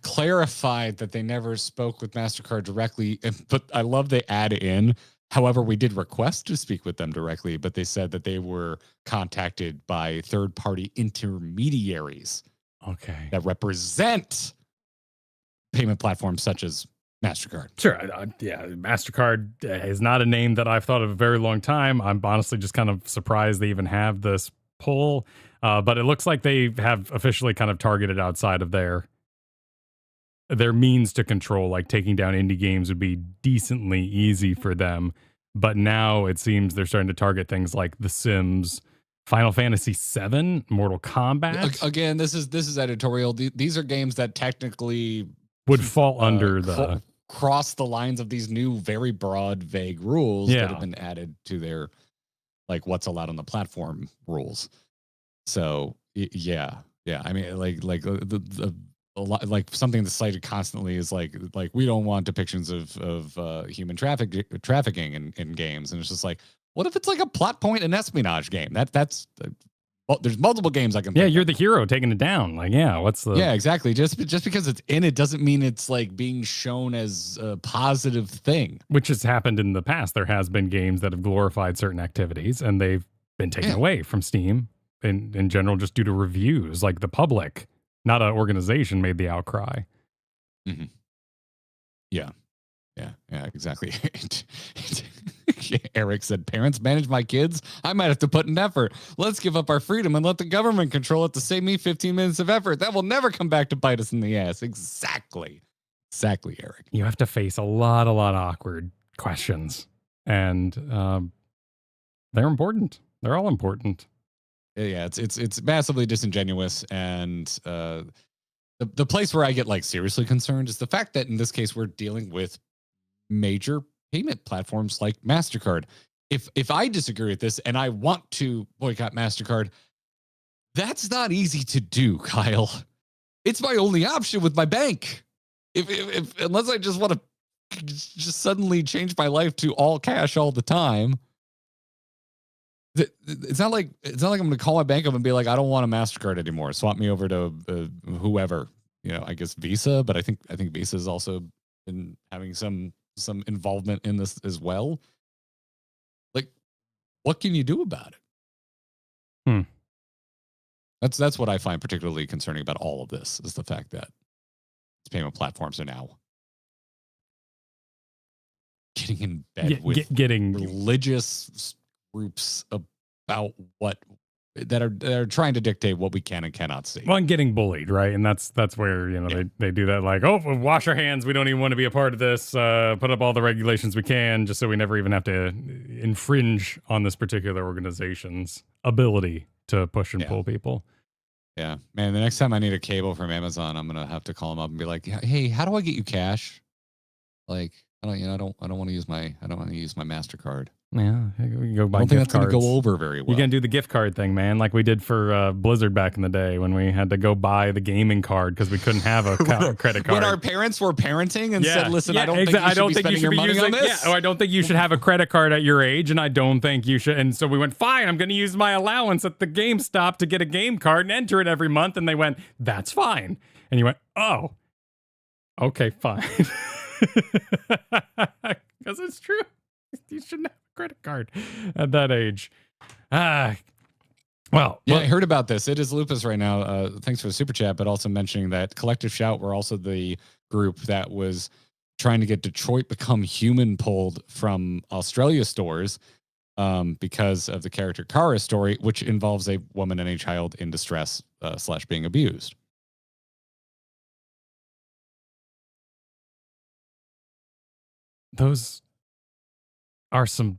clarified that they never spoke with MasterCard directly. But I love they add in, however, we did request to speak with them directly, but they said that they were contacted by third-party intermediaries.
Okay.
That represent payment platforms such as MasterCard.
Sure. MasterCard is not a name that I've thought of a very long time. I'm honestly just kind of surprised they even have this pull. But it looks like they have officially kind of targeted outside of their means to control, like taking down indie games would be decently easy for them. But now it seems they're starting to target things like The Sims, Final Fantasy VII, Mortal Kombat.
Again, this is editorial. These are games that technically
would fall under the
cross the lines of these new, very broad, vague rules that have been added to their what's allowed on the platform rules. So yeah. I mean, a lot, like something that's cited constantly is like we don't want depictions of human trafficking in games, and it's just like, what if it's like a plot point in espionage game? That's well, there's multiple games I can.
Yeah,
think
you're
of.
the hero taking it down. Like, yeah, what's the?
Yeah, exactly. Just because it's in it doesn't mean it's like being shown as a positive thing.
Which has happened in the past. There has been games that have glorified certain activities, and they've been taken away from Steam in general, just due to reviews. Like the public, not an organization, made the outcry.
Mm-hmm. Yeah, exactly. Eric said, "Parents manage my kids. I might have to put in effort. Let's give up our freedom and let the government control it to save me 15 minutes of effort. That will never come back to bite us in the ass." Exactly, Eric.
You have to face a lot of awkward questions, and they're important. They're all important.
Yeah, it's massively disingenuous, and the place where I get like seriously concerned is the fact that in this case we're dealing with major payment platforms like MasterCard. If I disagree with this and I want to boycott MasterCard, that's not easy to do, Kyle. It's my only option with my bank. If unless I just want to just suddenly change my life to all cash all the time. It's not like I'm going to call my bank up and be like, I don't want a MasterCard anymore. Swap me over to whoever, I guess Visa, but I think Visa has also been having some involvement in this as well. Like, what can you do about it? That's what I find particularly concerning about all of this, is the fact that payment platforms are now getting in bed with
getting
religious groups about that are trying to dictate what we can and cannot see.
Well, and getting bullied, right? And that's where they do that. Like, oh, wash our hands. We don't even want to be a part of this. Put up all the regulations we can, just so we never even have to infringe on this particular organization's ability to push and pull people.
Yeah, man. The next time I need a cable from Amazon, I'm gonna have to call them up and be like, "Hey, how do I get you cash? Like, I don't want to use my MasterCard."
Yeah, you go buy
I don't think
gift
that's going to
cards.
go over very well.
You're going to do the gift card thing, man, like we did for Blizzard back in the day when we had to go buy the gaming card because we couldn't have a credit card.
When our parents were parenting and said, listen, I don't think you should be spending your money on this.
Yeah, or I don't think you should have a credit card at your age, and I don't think you should. And so we went, fine, I'm going to use my allowance at the GameStop to get a game card and enter it every month. And they went, that's fine. And you went, oh, okay, fine. Because it's true. You shouldn't have a credit card at that age. Well,
I heard about this. It is Lupus right now. Thanks for the super chat, but also mentioning that Collective Shout were also the group that was trying to get Detroit Become Human pulled from Australia stores because of the character Kara's story, which involves a woman and a child in distress / being abused.
Those are some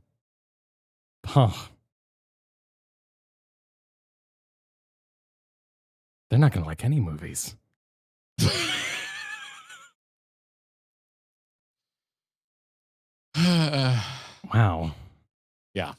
they're not gonna like any movies. Wow.
Yeah.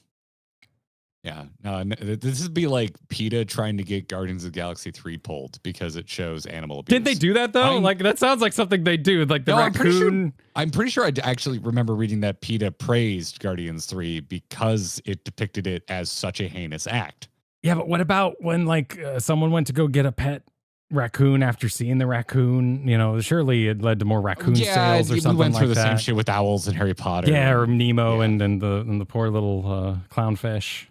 No, this would be like PETA trying to get Guardians of the Galaxy 3 pulled because it shows animal abuse.
Did they do that though? Like that sounds like something they do. Like the raccoon.
I'm pretty sure I actually remember reading that PETA praised Guardians 3 because it depicted it as such a heinous act.
Yeah, but what about when like someone went to go get a pet raccoon after seeing the raccoon? Surely it led to more raccoon sales or something like that. We
went through the same shit with owls and Harry Potter.
Yeah, or Nemo and the poor little clownfish.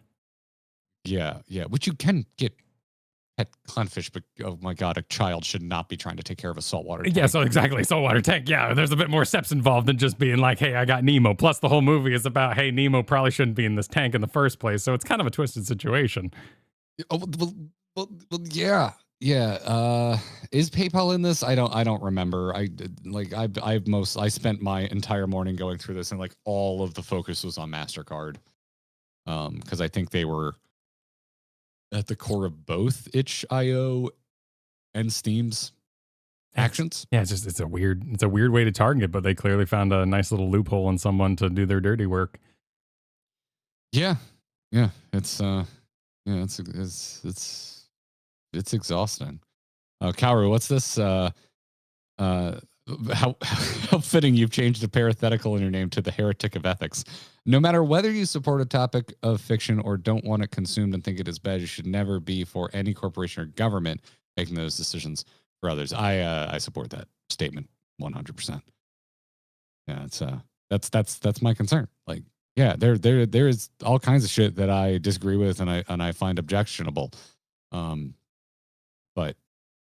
Yeah. Which you can get pet clownfish, but oh my god, a child should not be trying to take care of a saltwater tank.
Yeah, so exactly, saltwater tank. Yeah, there's a bit more steps involved than just being like, hey, I got Nemo. Plus, the whole movie is about, hey, Nemo probably shouldn't be in this tank in the first place. So it's kind of a twisted situation.
Oh, well, yeah. Is PayPal in this? I don't remember. I spent my entire morning going through this, and like all of the focus was on MasterCard, because I think they were at the core of both itch.io and Steam's actions.
Yeah, it's a weird way to target it, but they clearly found a nice little loophole in someone to do their dirty work.
Yeah. It's it's exhausting. Kaoru, what's this? How fitting you've changed the parenthetical in your name to the heretic of ethics. No matter whether you support a topic of fiction or don't want it consumed and think it is bad, you should never be for any corporation or government making those decisions for others. I support that statement 100%. Yeah, that's my concern. Like, yeah, there is all kinds of shit that I disagree with and I find objectionable. But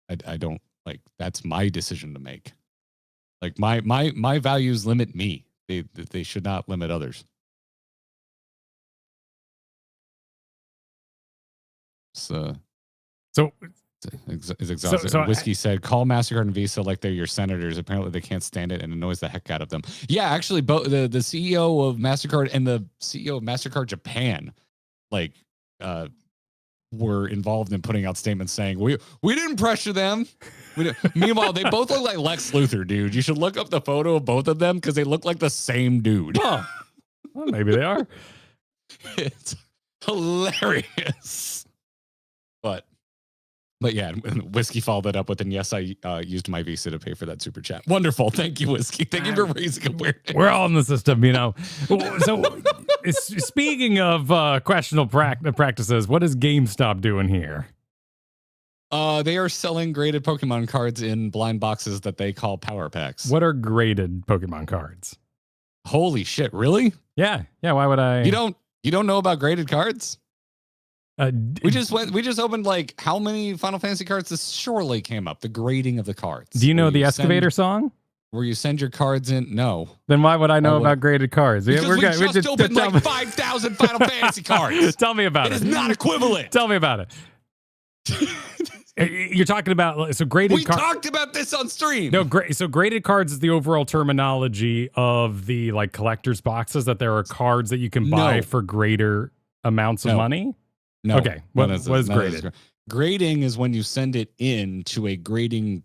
I don't like, that's my decision to make. Like my values limit me. They should not limit others. So it's exhausting.
So
Whiskey said, "Call Mastercard and Visa like they're your senators. Apparently, they can't stand it and annoys the heck out of them." Yeah, actually, both the CEO of Mastercard and the CEO of Mastercard Japan, like, were involved in putting out statements saying we didn't pressure them. Meanwhile, they both look like Lex Luthor, dude. You should look up the photo of both of them because they look like the same dude.
Huh. Well, maybe they are.
It's hilarious. But yeah, Whiskey followed that up with, and yes, I used my Visa to pay for that super chat. Wonderful. Thank you, Whiskey. Thank you for raising awareness.
We're all in the system, you know. So speaking of questionable practices, what is GameStop doing here?
They are selling graded Pokemon cards in blind boxes that they call power packs.
What are graded Pokemon cards?
Holy shit, really?
Yeah. Why would I?
You don't know about graded cards? We just opened like how many Final Fantasy cards? This surely came up. The grading of the cards.
Do you know the Excavator song?
Where you send your cards in? No.
Then why would I know about graded cards?
Because we just opened like 5,000 Final Fantasy cards.
Tell me about it.
It is not equivalent.
Tell me about it. You're talking about graded.
We talked about this on stream.
No, so graded cards is the overall terminology of the like collector's boxes, that there are cards that you can buy for greater amounts of money.
No.
Okay. What is graded?
Grading is when you send it in to a grading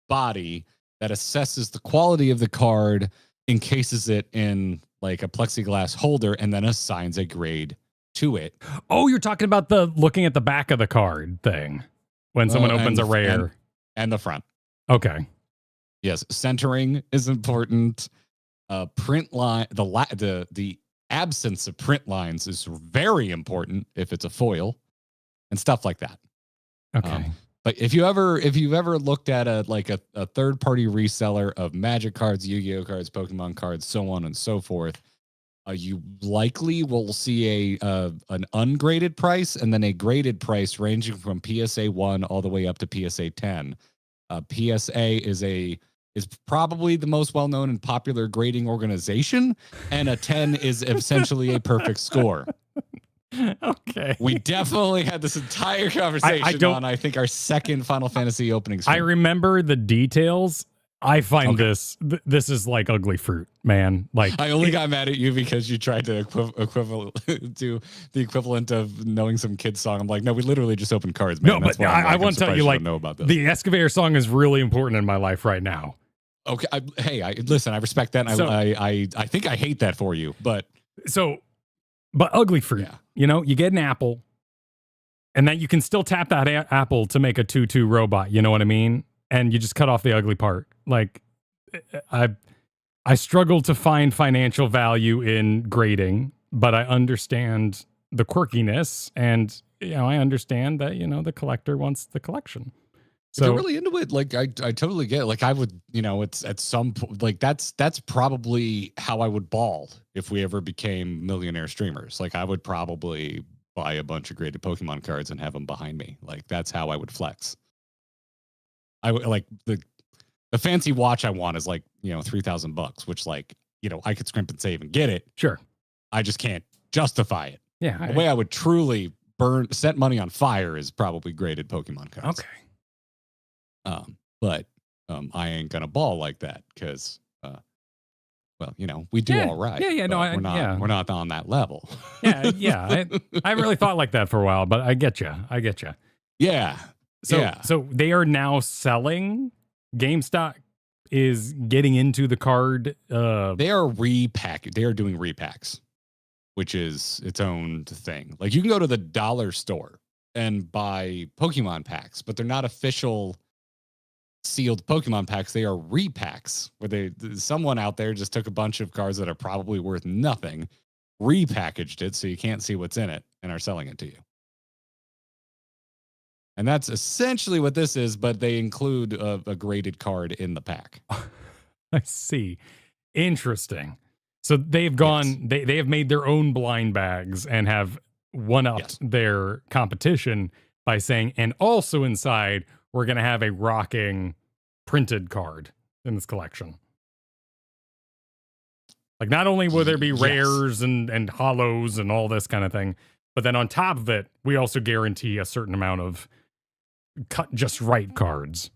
body that assesses the quality of the card, encases it in like a plexiglass holder, and then assigns a grade to it.
Oh, you're talking about the looking at the back of the card thing when someone opens a rare
and the front.
Okay.
Yes, centering is important. Print line, the absence of print lines is very important if it's a foil, and stuff like that.
Okay.
But if you've ever looked at a third party reseller of Magic cards, Yu-Gi-Oh cards, Pokemon cards, so on and so forth, you likely will see an ungraded price and then a graded price ranging from PSA 1 all the way up to PSA 10. PSA is probably the most well-known and popular grading organization, and a 10 is essentially a perfect score.
Okay.
We definitely had this entire conversation on, I think, our second Final Fantasy opening stream.
I remember the details. I find this is like ugly fruit, man. Like,
I only got mad at you because you tried to do the equivalent of knowing some kid's song. I'm like, no, we literally just opened cards, man.
No, but I want to tell you, like,
know about this.
The Excavator song is really important in my life right now.
Okay, listen, I respect that. And I think I hate that for you, but
ugly fruit. Yeah. You know, you get an apple, and then you can still tap that apple to make a 2/2 robot. You know what I mean? And you just cut off the ugly part. Like, I struggle to find financial value in grading, but I understand the quirkiness, and I understand that the collector wants the collection.
So if you're really into it, like I totally get it. Like I would, it's at some point, like that's probably how I would ball if we ever became millionaire streamers. Like I would probably buy a bunch of graded Pokemon cards and have them behind me. Like that's how I would flex. I would like the fancy watch I want is like, $3,000, which like, I could scrimp and save and get it.
Sure.
I just can't justify it.
Yeah.
The way I would truly set money on fire is probably graded Pokemon cards.
Okay.
But I ain't gonna ball like that because, we do all right.
Yeah. No,
we're not on that level.
Yeah. I haven't really thought like that for a while, but I get you.
Yeah.
So they are now selling. GameStop is getting into the card.
They are They are doing repacks, which is its own thing. Like you can go to the dollar store and buy Pokemon packs, but they're not official sealed Pokemon packs. They are repacks where someone out there just took a bunch of cards that are probably worth nothing, repackaged it so you can't see what's in it, and are selling it to you. And that's essentially what this is, but they include a graded card in the pack.
I see. Interesting. So they've gone,
Yes.
they have made their own blind bags and have one-upped their competition by saying, and also inside, we're going to have a rocking printed card in this collection. Like, not only will there be rares and hollows and all this kind of thing, but then on top of it, we also guarantee a certain amount of cut just right cards.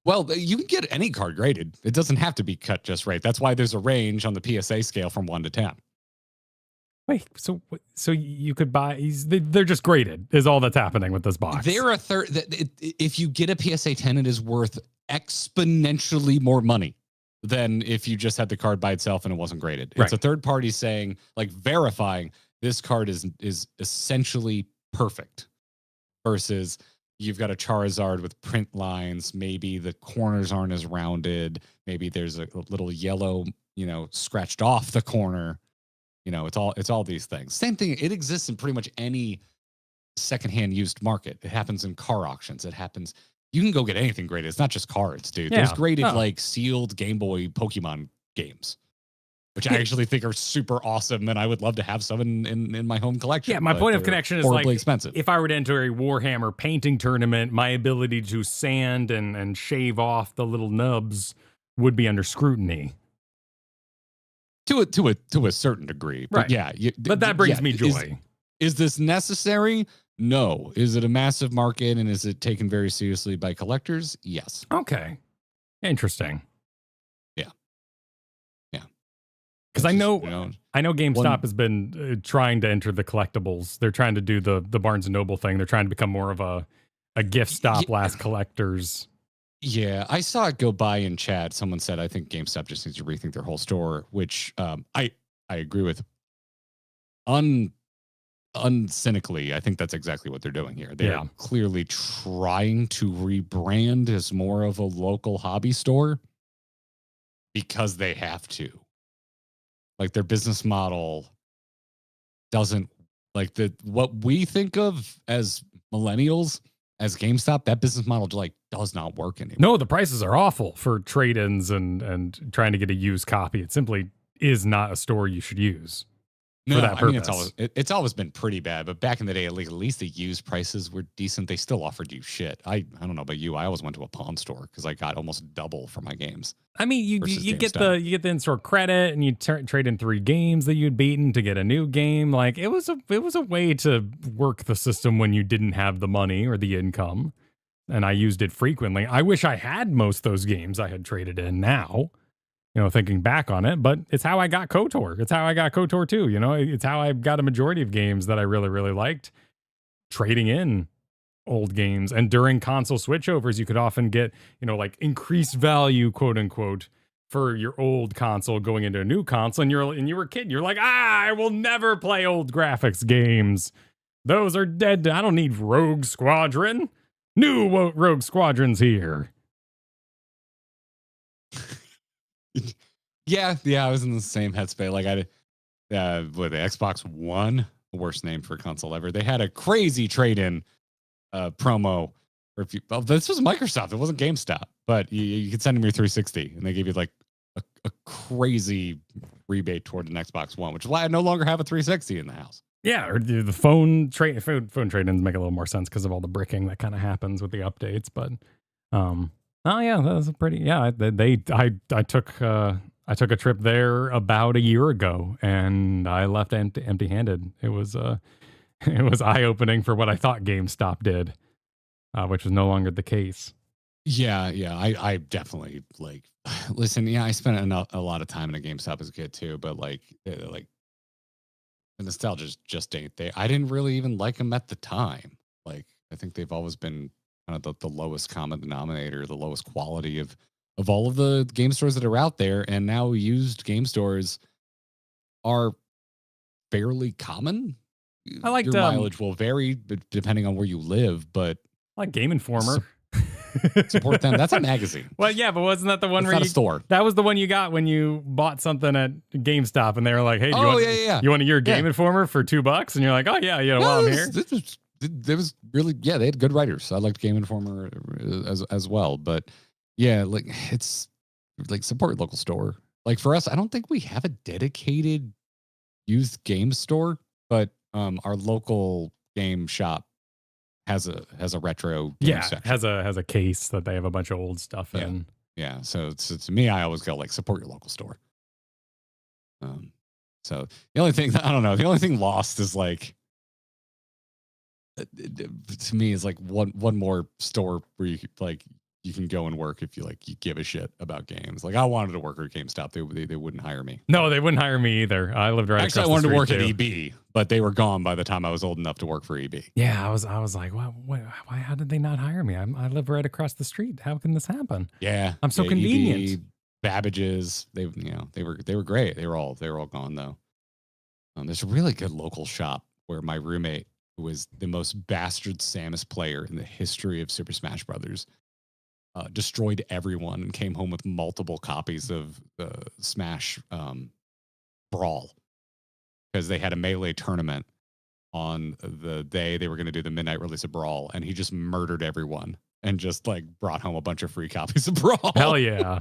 Well, you can get any card graded. It doesn't have to be cut just right. That's why there's a range on the PSA scale from 1 to 10.
Wait, so you could buy? They're just graded. Is all that's happening with this box?
They're a third. If you get a PSA 10, it is worth exponentially more money than if you just had the card by itself and it wasn't graded. It's a third party saying, like, verifying this card is essentially perfect. Versus you've got a Charizard with print lines. Maybe the corners aren't as rounded. Maybe there's a little yellow, scratched off the corner. It's all these things. Same thing. It exists in pretty much any secondhand used market. It happens in car auctions. It happens. You can go get anything graded. It's not just cards, dude.
Yeah.
There's graded like sealed Game Boy Pokemon games, which I actually think are super awesome, and I would love to have some in my home collection.
Yeah, my point of connection is like
expensive.
If I were to enter a Warhammer painting tournament, my ability to sand and shave off the little nubs would be under scrutiny.
To a certain degree, but
but that brings me joy.
Is this necessary? No. Is it a massive market, and is it taken very seriously by collectors? Yes.
Okay, interesting.
Yeah.
Because I know GameStop has been trying to enter the collectibles. They're trying to do the Barnes and Noble thing. They're trying to become more of a gift stop, last collectors.
Yeah, I saw it go by in chat. Someone said, I think GameStop just needs to rethink their whole store, which I agree with. Uncynically, I think that's exactly what they're doing here. They're clearly trying to rebrand as more of a local hobby store because they have to. Like, their business model doesn't, like, what we think of as millennials as GameStop, that business model does not work anymore.
No, the prices are awful for trade-ins and trying to get a used copy. It simply is not a store you should use.
No, I mean, it's always been pretty bad. But back in the day, at least the used prices were decent. They still offered you shit. I don't know about you. I always went to a pawn store because I got almost double for my games.
I mean, you get the in-store credit, and you trade in 3 games that you'd beaten to get a new game. Like, it was a way to work the system when you didn't have the money or the income, and I used it frequently. I wish I had most of those games I had traded in now, thinking back on it, but it's how I got KOTOR. It's how I got KOTOR 2. It's how I got a majority of games that I really, really liked, trading in old games. And during console switchovers, you could often get, like increased value, quote unquote, for your old console going into a new console. And you were a kid. You're like, I will never play old graphics games. Those are dead. I don't need Rogue Squadron. New Rogue Squadron's here.
Yeah, I was in the same headspace. Like, with the Xbox One, the worst name for a console ever. They had a crazy trade-in promo. This was Microsoft. It wasn't GameStop, but you could send them your 360, and they gave you like a crazy rebate toward an Xbox One, which is why I no longer have a 360 in the house.
Yeah, or the phone trade-ins make a little more sense because of all the bricking that kind of happens with the updates. But oh yeah, that was I took a trip there about a year ago, and I left empty-handed. It was eye-opening for what I thought GameStop did, which was no longer the case.
Yeah, I definitely listen. Yeah, I spent a lot of time in a GameStop as a kid too, but the nostalgia just ain't there. I didn't really even like them at the time. Like, I think they've always been kind of the lowest common denominator, the lowest quality of all of the game stores that are out there. And now used game stores are fairly common.
I liked,
your mileage will vary depending on where you live, but
like Game Informer.
Support them. That's a magazine.
Well, yeah, but wasn't that the one
It's
where
not
you
a store?
That was the one you got when you bought something at GameStop, and they were like, "Hey, do you want you want a year Game Informer for $2?" And you're like, "Oh yeah, while I'm here."
There was really, they had good writers. I liked Game Informer as well, but yeah, like it's like support your local store. Like for us, I don't think we have a dedicated used game store, but our local game shop has a retro game section.
has a case that they have a bunch of old stuff in.
Yeah, so to me, I always go like support your local store. So the only thing I don't know, the only thing lost is like to me is like one more store where you can go and work if you give a shit about games. Like I wanted to work at GameStop, they wouldn't hire me.
No, they wouldn't hire me either. I lived right
Actually, I wanted to work at EB, but they were gone by the time I was old enough to work for EB.
Yeah, I was like, why? How did they not hire me? I live right across the street. How can this happen?
Yeah,
I'm so convenient.
EB, Babbage's, they were great. They were all gone though. There's a really good local shop where my roommate, who was the most bastard Samus player in the history of Super Smash Brothers, destroyed everyone and came home with multiple copies of Smash Brawl because they had a Melee tournament on the day they were going to do the midnight release of Brawl, and he just murdered everyone and just like brought home a bunch of free copies of Brawl.
Hell yeah.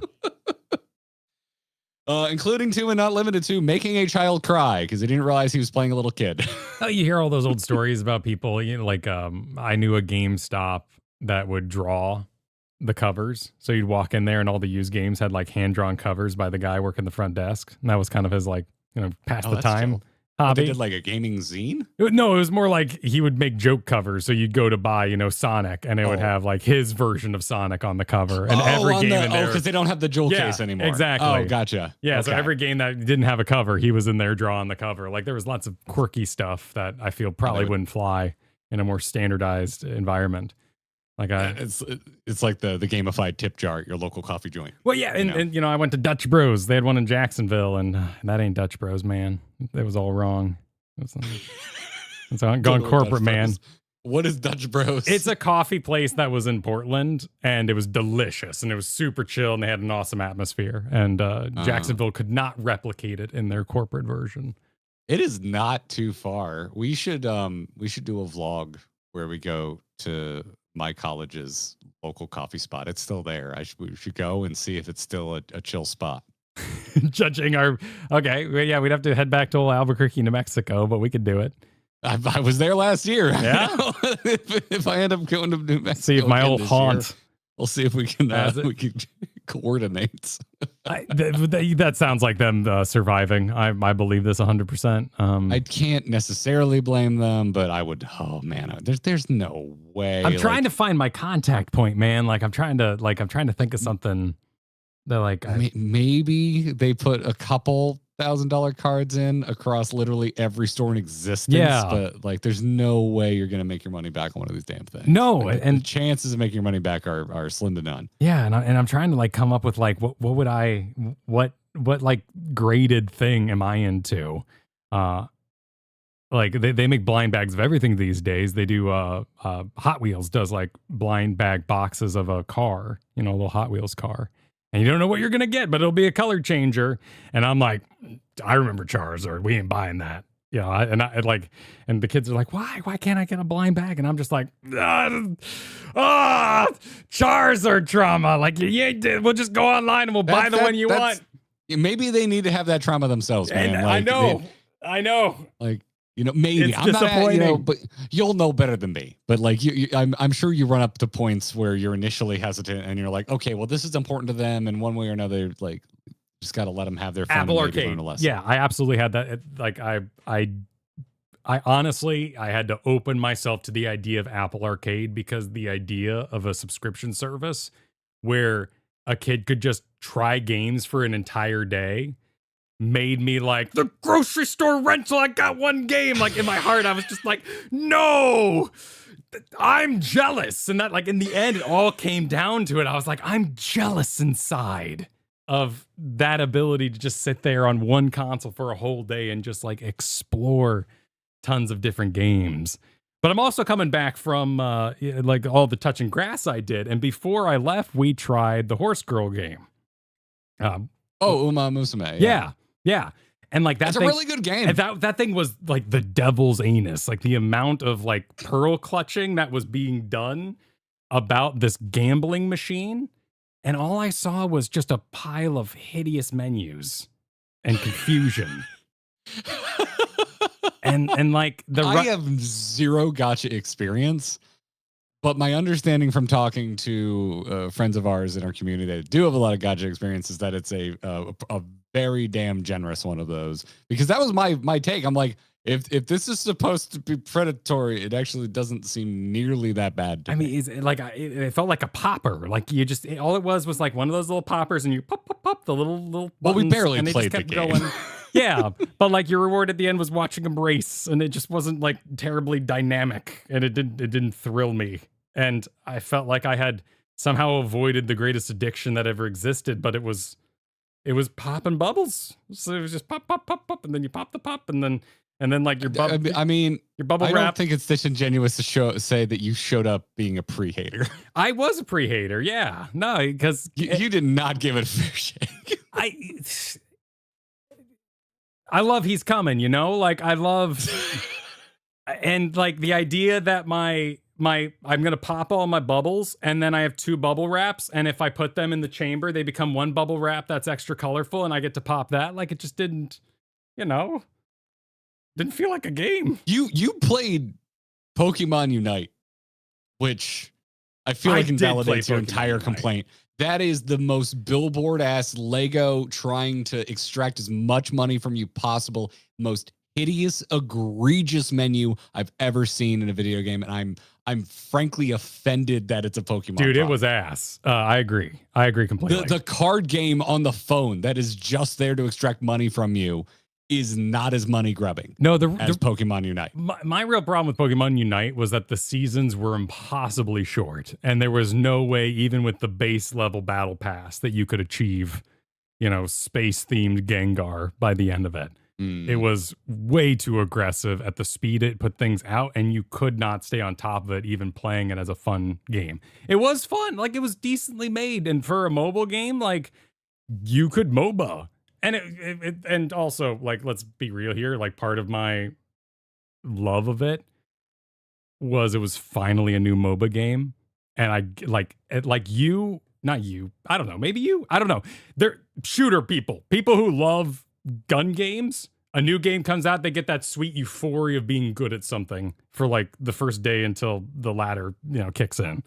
Including to and not limited to making a child cry because he didn't realize he was playing a little kid.
You hear all those old stories about people, like I knew a GameStop that would draw the covers. So you'd walk in there and all the used games had like hand-drawn covers by the guy working the front desk. And that was kind of his pass the time hobby.
They did like a gaming zine?
No, it was more like he would make joke covers. So you'd go to buy, Sonic, and it would have like his version of Sonic on the cover. And every game in there.
because they don't have the jewel case anymore.
Exactly.
Oh, gotcha.
Yeah,
okay.
So every game that didn't have a cover, he was in there drawing the cover. Like there was lots of quirky stuff that I feel probably wouldn't fly in a more standardized environment. Like
it's like the gamified tip jar at your local coffee joint.
Well, yeah, and I went to Dutch Bros. They had one in Jacksonville, and that ain't Dutch Bros, man. It was all wrong. It's gone corporate, man.
What is Dutch Bros?
It's a coffee place that was in Portland, and it was delicious, and it was super chill, and they had an awesome atmosphere. And Jacksonville could not replicate it in their corporate version.
It is not too far. We should do a vlog where we go to my college's local coffee spot. It's still there. We should go and see if it's still a chill spot.
Judging our yeah, we'd have to head back to old Albuquerque, New Mexico, but we could do it.
I was there last year.
Yeah.
if I end up going to New Mexico,
see if my old haunt.
We'll see if we can coordinate.
That sounds like them surviving. I believe this 100%.
I can't necessarily blame them, but I would. Oh man, there's no way.
I'm trying to find my contact point, man. Like I'm trying to think of something that
maybe they put a couple $1,000 cards in across literally every store in existence.
Yeah,
but there's no way you're gonna make your monty back on one of these damn things.
No,
and the chances of making your money back are slim to none.
Yeah, and I'm trying to come up with what would I what graded thing am I into? They make blind bags of everything these days. They do Hot Wheels does blind bag boxes of a car, a little Hot Wheels car. And you don't know what you're going to get, but it'll be a color changer. And I'm like, I remember Charizard. We ain't buying that. And the kids are like, why can't I get a blind bag? And I'm just like, Charizard trauma. We'll just go online and we'll buy the one you want.
Maybe they need to have that trauma themselves, man.
I know.
Maybe
it's
I'm
disappointing.
not, but you'll know better than me. But I'm sure you run up to points where you're initially hesitant and you're like, okay, well, this is important to them, and one way or another, just got to let them have their fun.
Apple Arcade. Yeah, I absolutely had that. I honestly, I had to open myself to the idea of Apple Arcade because the idea of a subscription service where a kid could just try games for an entire day made me the grocery store rental. I got one game. In my heart, I was just no, I'm jealous. And that in the end, it all came down to it. I was like, I'm jealous inside of that ability to just sit there on one console for a whole day and just explore tons of different games. But I'm also coming back from like all the touching grass I did. And before I left, we tried the Horse Girl game.
Uma Musume.
Yeah. And like
that's a really good game.
And that thing was like the devil's anus. Like the amount of like pearl clutching that was being done about this gambling machine. And all I saw was just a pile of hideous menus and confusion. and like
I have zero gacha experience, but my understanding from talking to friends of ours in our community that do have a lot of gacha experience is that it's a very damn generous one of those. Because that was my take. I'm like, if this is supposed to be predatory, it actually doesn't seem nearly that bad to me.
It's like it felt like a popper. Like you just all it was like one of those little poppers, and you pop the little buttons,
well, we barely
and they
played
just kept
the game.
going. Yeah, but like your reward at the end was watching them race, and it just wasn't like terribly dynamic, and it didn't thrill me. And I felt like I had somehow avoided the greatest addiction that ever existed, but it was popping bubbles. So it was just pop, and then you pop the pop, and then like your bubble.
I mean,
your bubble
I
wrap.
don't think it's disingenuous to say that you showed up being a pre-hater.
I was a pre-hater, yeah. No, because
you did not give it a fair shake.
I love He's Coming, you know? Like I love and like the idea that I'm gonna pop all my bubbles and then I have 2 bubble wraps, and if I put them in the chamber, they become 1 bubble wrap that's extra colorful and I get to pop that. Like it just didn't, didn't feel like a game.
You played Pokemon Unite, which I feel like invalidates your entire complaint. That is the most billboard ass Lego trying to extract as much money from you possible, most hideous, egregious menu I've ever seen in a video game, and I'm frankly offended that it's a Pokemon.
Dude, it was ass. I agree completely.
The card game on the phone that is just there to extract money from you is not as money grubbing.
No,
as Pokemon Unite.
My real problem with Pokemon Unite was that the seasons were impossibly short, and there was no way, even with the base level battle pass, that you could achieve, space themed Gengar by the end of it. It was way too aggressive at the speed it put things out, and you could not stay on top of it, even playing it as a fun game. It was fun, like it was decently made, and for a mobile game, like you could MOBA. And and also, like, let's be real here. Like, part of my love of it was finally a new MOBA game, and I not you. I don't know. Maybe you. I don't know. They're shooter people who love gun games. A new game comes out, they get that sweet euphoria of being good at something for like the first day until the latter, kicks in.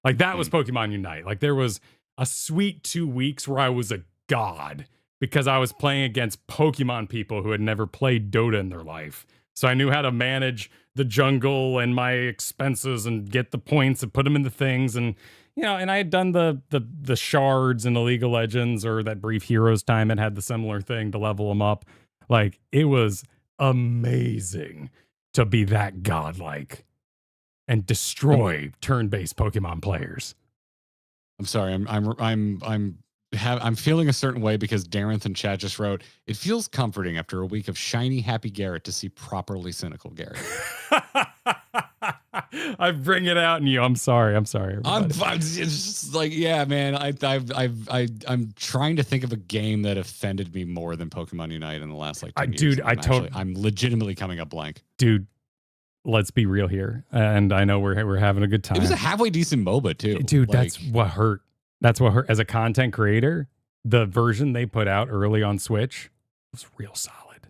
Like that was Pokemon Unite. Like there was a sweet 2 weeks where I was a god, because I was playing against Pokemon people who had never played Dota in their life. So I knew how to manage the jungle and my expenses and get the points and put them into things. And, and I had done the shards in the League of Legends, or that brief Heroes time. It had the similar thing to level them up. Like it was amazing to be that godlike and destroy turn-based Pokemon players.
I'm sorry. I'm feeling a certain way because Darrenth in chat just wrote, it feels comforting after a week of shiny, happy Garrett to see properly cynical Garrett.
I bring it out in you. I'm sorry.
It's just like, yeah, man. I'm trying to think of a game that offended me more than Pokemon Unite in the last like 2 years. I'm legitimately coming up blank.
Dude, let's be real here. And I know we're having a good time.
It was a halfway decent MOBA too.
Dude, that's what hurt. That's what hurt. As a content creator, the version they put out early on Switch was real solid.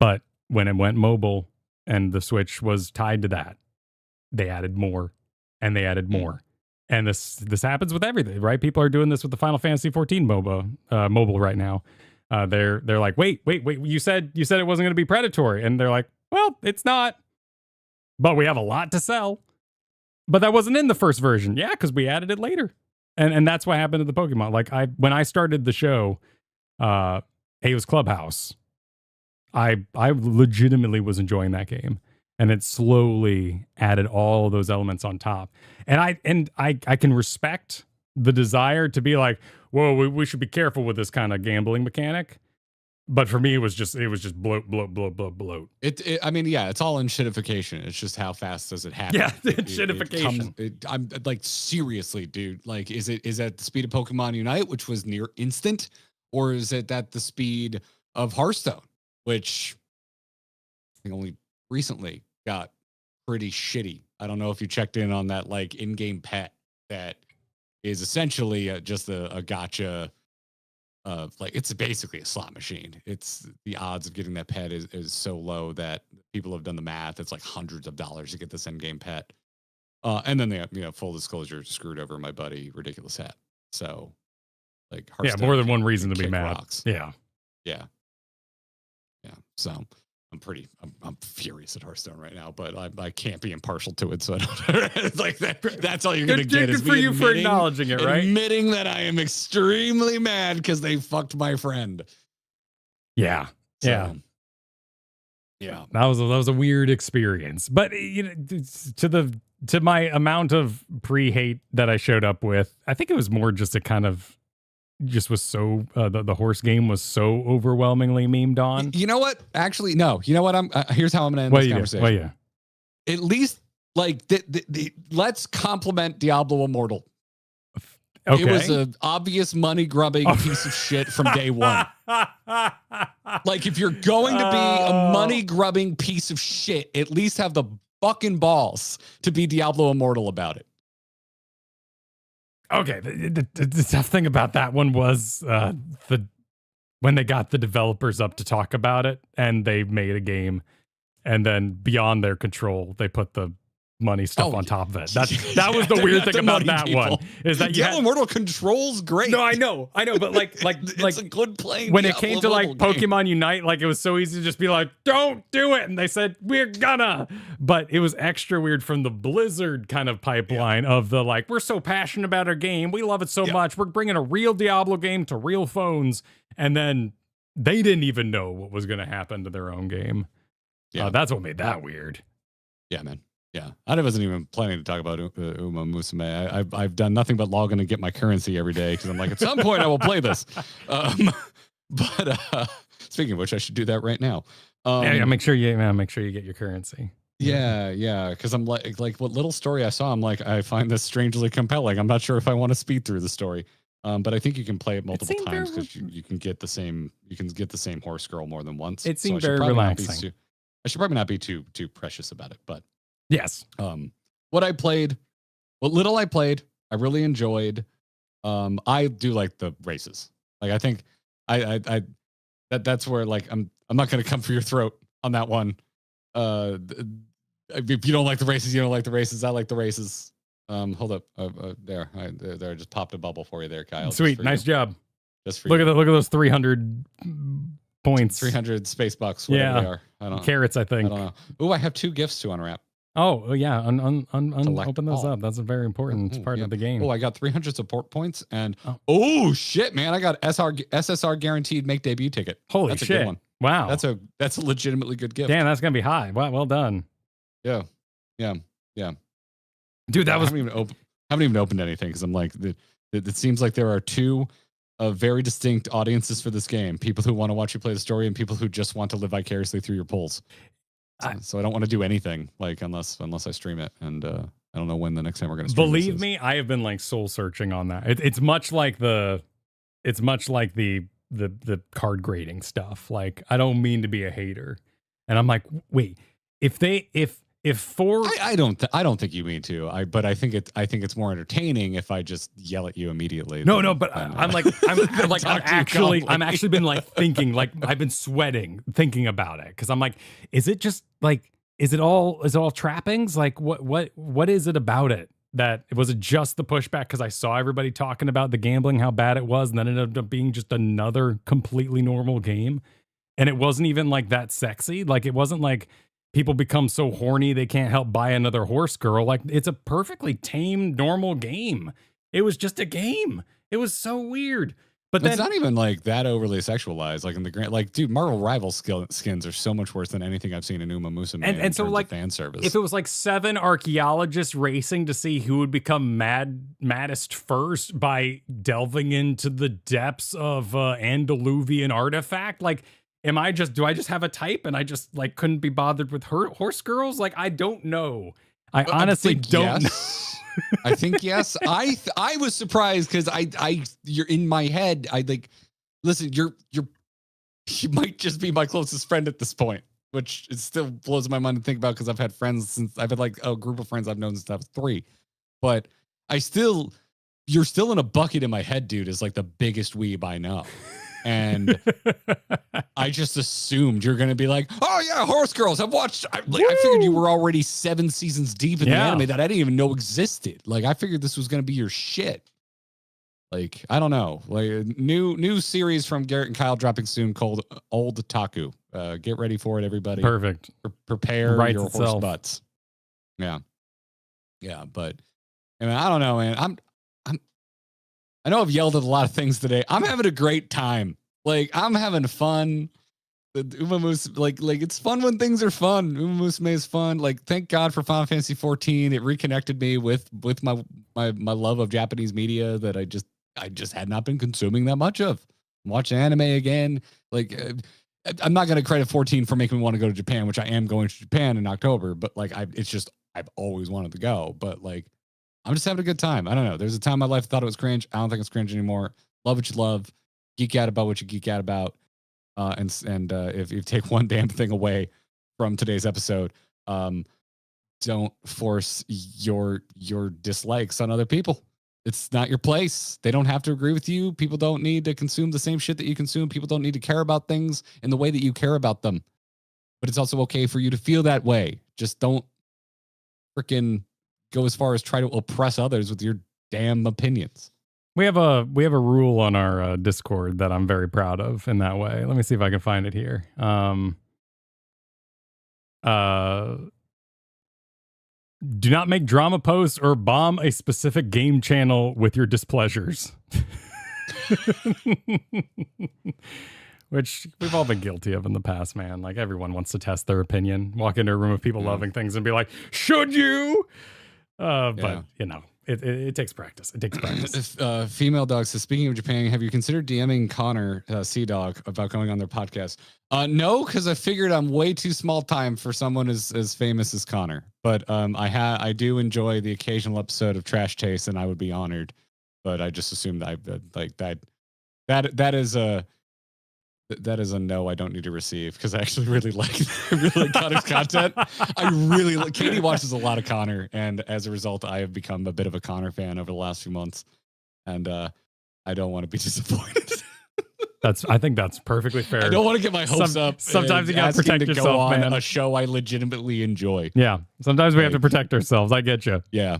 But when it went mobile and the Switch was tied to that, they added more and they added more. And this happens with everything, right? People are doing this with the Final Fantasy XIV mobile right now. They're like, wait, you said it wasn't going to be predatory, and they're like, well, it's not, but we have a lot to sell. But that wasn't in the first version, yeah, because we added it later. And that's what happened to the Pokemon. Like when I started the show, Halo's Clubhouse, I legitimately was enjoying that game, and it slowly added all those elements on top. And I can respect the desire to be like, whoa, we should be careful with this kind of gambling mechanic. But for me, it was just bloat.
I mean, yeah, it's all in shitification. It's just how fast does it happen?
Yeah, shitification.
I'm like, seriously, dude. Like, is it at the speed of Pokemon Unite, which was near instant, or is it at the speed of Hearthstone, which I think only recently got pretty shitty? I don't know if you checked in on that, like, in-game pet that is essentially just a gotcha. Like, it's basically a slot machine. It's the odds of getting that pet is so low that people have done the math. It's like hundreds of dollars to get this end game pet. And then they, full disclosure, screwed over my buddy Ridiculous Hat. So, like,
yeah, more than one reason to be mad.
Rocks.
Yeah.
So I'm furious at Hearthstone right now, but I can't be impartial to it. So I don't, like that's all you're going to get.
Good for you for acknowledging it, right?
Admitting that I am extremely mad because they fucked my friend.
Yeah.
So,
yeah. That was a weird experience, but to my amount of pre-hate that I showed up with, I think it was more just a kind of just was so the horse game was so overwhelmingly memed on.
You know what? Actually, no. You know what? Here's how I'm going to end this conversation.
Well, yeah.
At least, like, let's compliment Diablo Immortal.
Okay.
It was an obvious money grubbing piece of shit from day one. Like, if you're going to be a money grubbing piece of shit, at least have the fucking balls to be Diablo Immortal about it.
Okay, the tough thing about that one was when they got the developers up to talk about it, and they made a game, and then beyond their control, they put the money stuff on top of it. That was the weird thing about that one is that
Diablo Immortal controls great.
No, I know, but like
it's a good playing.
When
Diablo
it came to like Pokemon
game.
Unite, like it was so easy to just be like, don't do it, and they said we're gonna. But it was extra weird from the Blizzard kind of pipeline of the like, we're so passionate about our game, we love it so much, we're bringing a real Diablo game to real phones, and then they didn't even know what was going to happen to their own game. Yeah, that's what made that weird.
Yeah, man. Yeah, I wasn't even planning to talk about Uma Musume. I've done nothing but log in and get my currency every day because I'm like, at some point I will play this. But speaking of which, I should do that right now.
Yeah, make sure you get your currency.
Yeah, because I'm like what little story I saw, I'm like, I find this strangely compelling. I'm not sure if I want to speed through the story, but I think you can play it multiple times because you can get the same horse girl more than once.
It seemed very relaxing.
I should probably not be too precious about it, but.
Yes.
What little I played, I really enjoyed. I do like the races. Like, I think that's where, like, I'm not going to come for your throat on that one. If you don't like the races, you don't like the races. I like the races. Hold up. There, I just popped a bubble for you there, Kyle.
Sweet. Nice job.
Just for
look
you.
Look at those 300 points.
300 space bucks, whatever they are. I don't know.
Carrots, I think.
I don't know. Oh, I have 2 gifts to unwrap.
Oh yeah, open those up. That's a very important part of the game.
Oh, I got 300 support points, and shit, man, I got SSR guaranteed make debut ticket.
Holy
that's
shit!
A good one.
Wow,
that's a legitimately good gift.
Damn, that's gonna be high. Wow, well done.
Yeah.
Dude,
I haven't even opened anything because I'm like, it seems like there are 2 very distinct audiences for this game: people who want to watch you play the story and people who just want to live vicariously through your pulls. So I don't want to do anything like unless I stream it, and I don't know when the next time we're going to stream.
Believe me, I have been like soul searching on that. It's much like the card grading stuff. Like, I don't mean to be a hater, and I'm like, wait, I don't think you mean to. But I think it's more entertaining if I just yell at you immediately. No, but I'm actually been like thinking, like I've been sweating thinking about it because I'm like, is it just like, is it all trappings? Like what is it about it that was it just the pushback? Because I saw everybody talking about the gambling, how bad it was, and then it ended up being just another completely normal game, and it wasn't even like that sexy. Like, it wasn't like people become so horny they can't help buy another horse girl. Like, it's a perfectly tame, normal game. It was just a game. It was so weird. But
it's not even like that overly sexualized. Like, in the grand, like, dude, Marvel Rival skins are so much worse than anything I've seen in Uma Musume.
And so, like,
fan service.
If it was like 7 archaeologists racing to see who would become maddest first by delving into the depths of Andaluvian artifact, like, do I just have a type and I just like couldn't be bothered with horse girls? Like, I don't know. I honestly don't know.
I think yes. I was surprised because you're in my head. I like, listen, you might just be my closest friend at this point, which it still blows my mind to think about because I've had friends since I've had like a group of friends I've known since I was 3. But you're still in a bucket in my head, dude, is like the biggest weeb I know. And I just assumed you're going to be like, oh yeah, horse girls. I figured you were already 7 seasons deep in the anime that I didn't even know existed. Like, I figured this was going to be your shit. Like, I don't know. Like, new series from Garrett and Kyle dropping soon called Old Taku. Get ready for it, everybody.
Perfect.
Prepare your horse butts. Yeah. Yeah, but I mean, I don't know, man. I know I've yelled at a lot of things today. I'm having a great time. Like, I'm having fun. The Umamusume, like it's fun when things are fun. Umamusume is fun. Like, thank God for Final Fantasy XIV. It reconnected me with my love of Japanese media that I just had not been consuming that much of. Watch anime again. Like, I'm not gonna credit 14 for making me want to go to Japan, which I am going to Japan in October. But like, I've always wanted to go. But like, I'm just having a good time. I don't know. There's a time in my life I thought it was cringe. I don't think it's cringe anymore. Love what you love. Geek out about what you geek out about. And if you take one damn thing away from today's episode, don't force your dislikes on other people. It's not your place. They don't have to agree with you. People don't need to consume the same shit that you consume. People don't need to care about things in the way that you care about them. But it's also okay for you to feel that way. Just don't freaking go as far as try to oppress others with your damn opinions.
We have a rule on our Discord that I'm very proud of in that way. Let me see if I can find it here. Do not make drama posts or bomb a specific game channel with your displeasures. Which we've all been guilty of in the past, man. Like, everyone wants to test their opinion. Walk into a room of people loving things and be like, should you? But, you know, it takes practice. It takes practice.
Female Dog says, speaking of Japan, have you considered DMing Connor, Sea Dog, about going on their podcast? No, because I figured I'm way too small time for someone as famous as Connor. But I do enjoy the occasional episode of Trash Taste, and I would be honored. But I just assumed that is a no I don't need to receive, because I actually really like Connor's content. Katie watches a lot of Connor, and as a result, I have become a bit of a Connor fan over the last few months, and I don't want to be disappointed.
I think that's perfectly fair.
I don't want to get my hopes up.
Sometimes you gotta protect yourself, go on man.
A show I legitimately enjoy.
Yeah, sometimes we have to protect ourselves. I get you.
Yeah.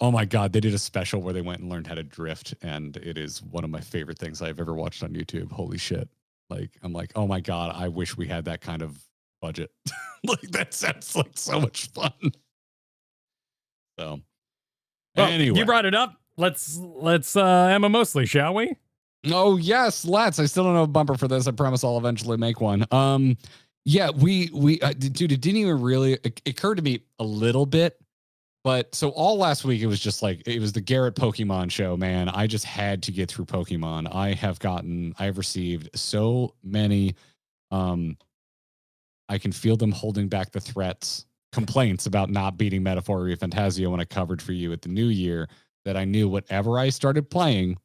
Oh my God. They did a special where they went and learned how to drift. And it is one of my favorite things I've ever watched on YouTube. Holy shit. Like, I'm like, oh my God, I wish we had that kind of budget. Like, that sounds like so much fun. So, well, anyway.
You brought it up. Let's Emma Mosley, shall we?
Oh, yes, let's. I still don't know a bumper for this. I promise I'll eventually make one. Yeah, we dude, it didn't even really, it occurred to me a little bit. But so all last week, it was just like, it was the Garrett Pokemon show, man. I just had to get through Pokemon. I have received so many, I can feel them holding back the complaints about not beating Metroid and Fantasio when I covered for you at the New Year, that I knew whatever I started playing,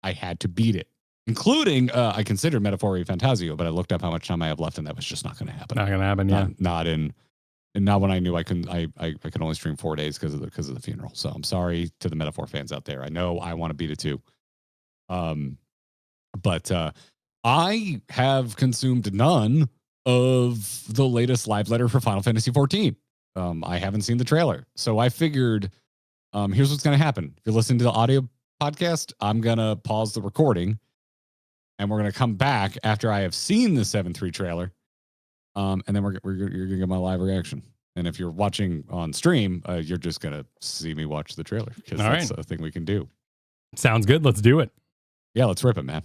I had to beat it, including, I considered Metroid and Fantasio, but I looked up how much time I have left, and that was just not going to happen.
Not going to happen, yeah.
And not when I knew I could only stream 4 days because of the funeral. So I'm sorry to the Metaphor fans out there. I know I want to beat it too. But I have consumed none of the latest live letter for Final Fantasy XIV. I haven't seen the trailer. So I figured, here's what's going to happen. If you're listening to the audio podcast, I'm going to pause the recording, and we're going to come back after I have seen the 7.3 trailer. And then you're gonna get my live reaction. And if you're watching on stream, you're just gonna see me watch the trailer, because that's a thing we can do.
Sounds good. Let's do it.
Yeah, let's rip it, man.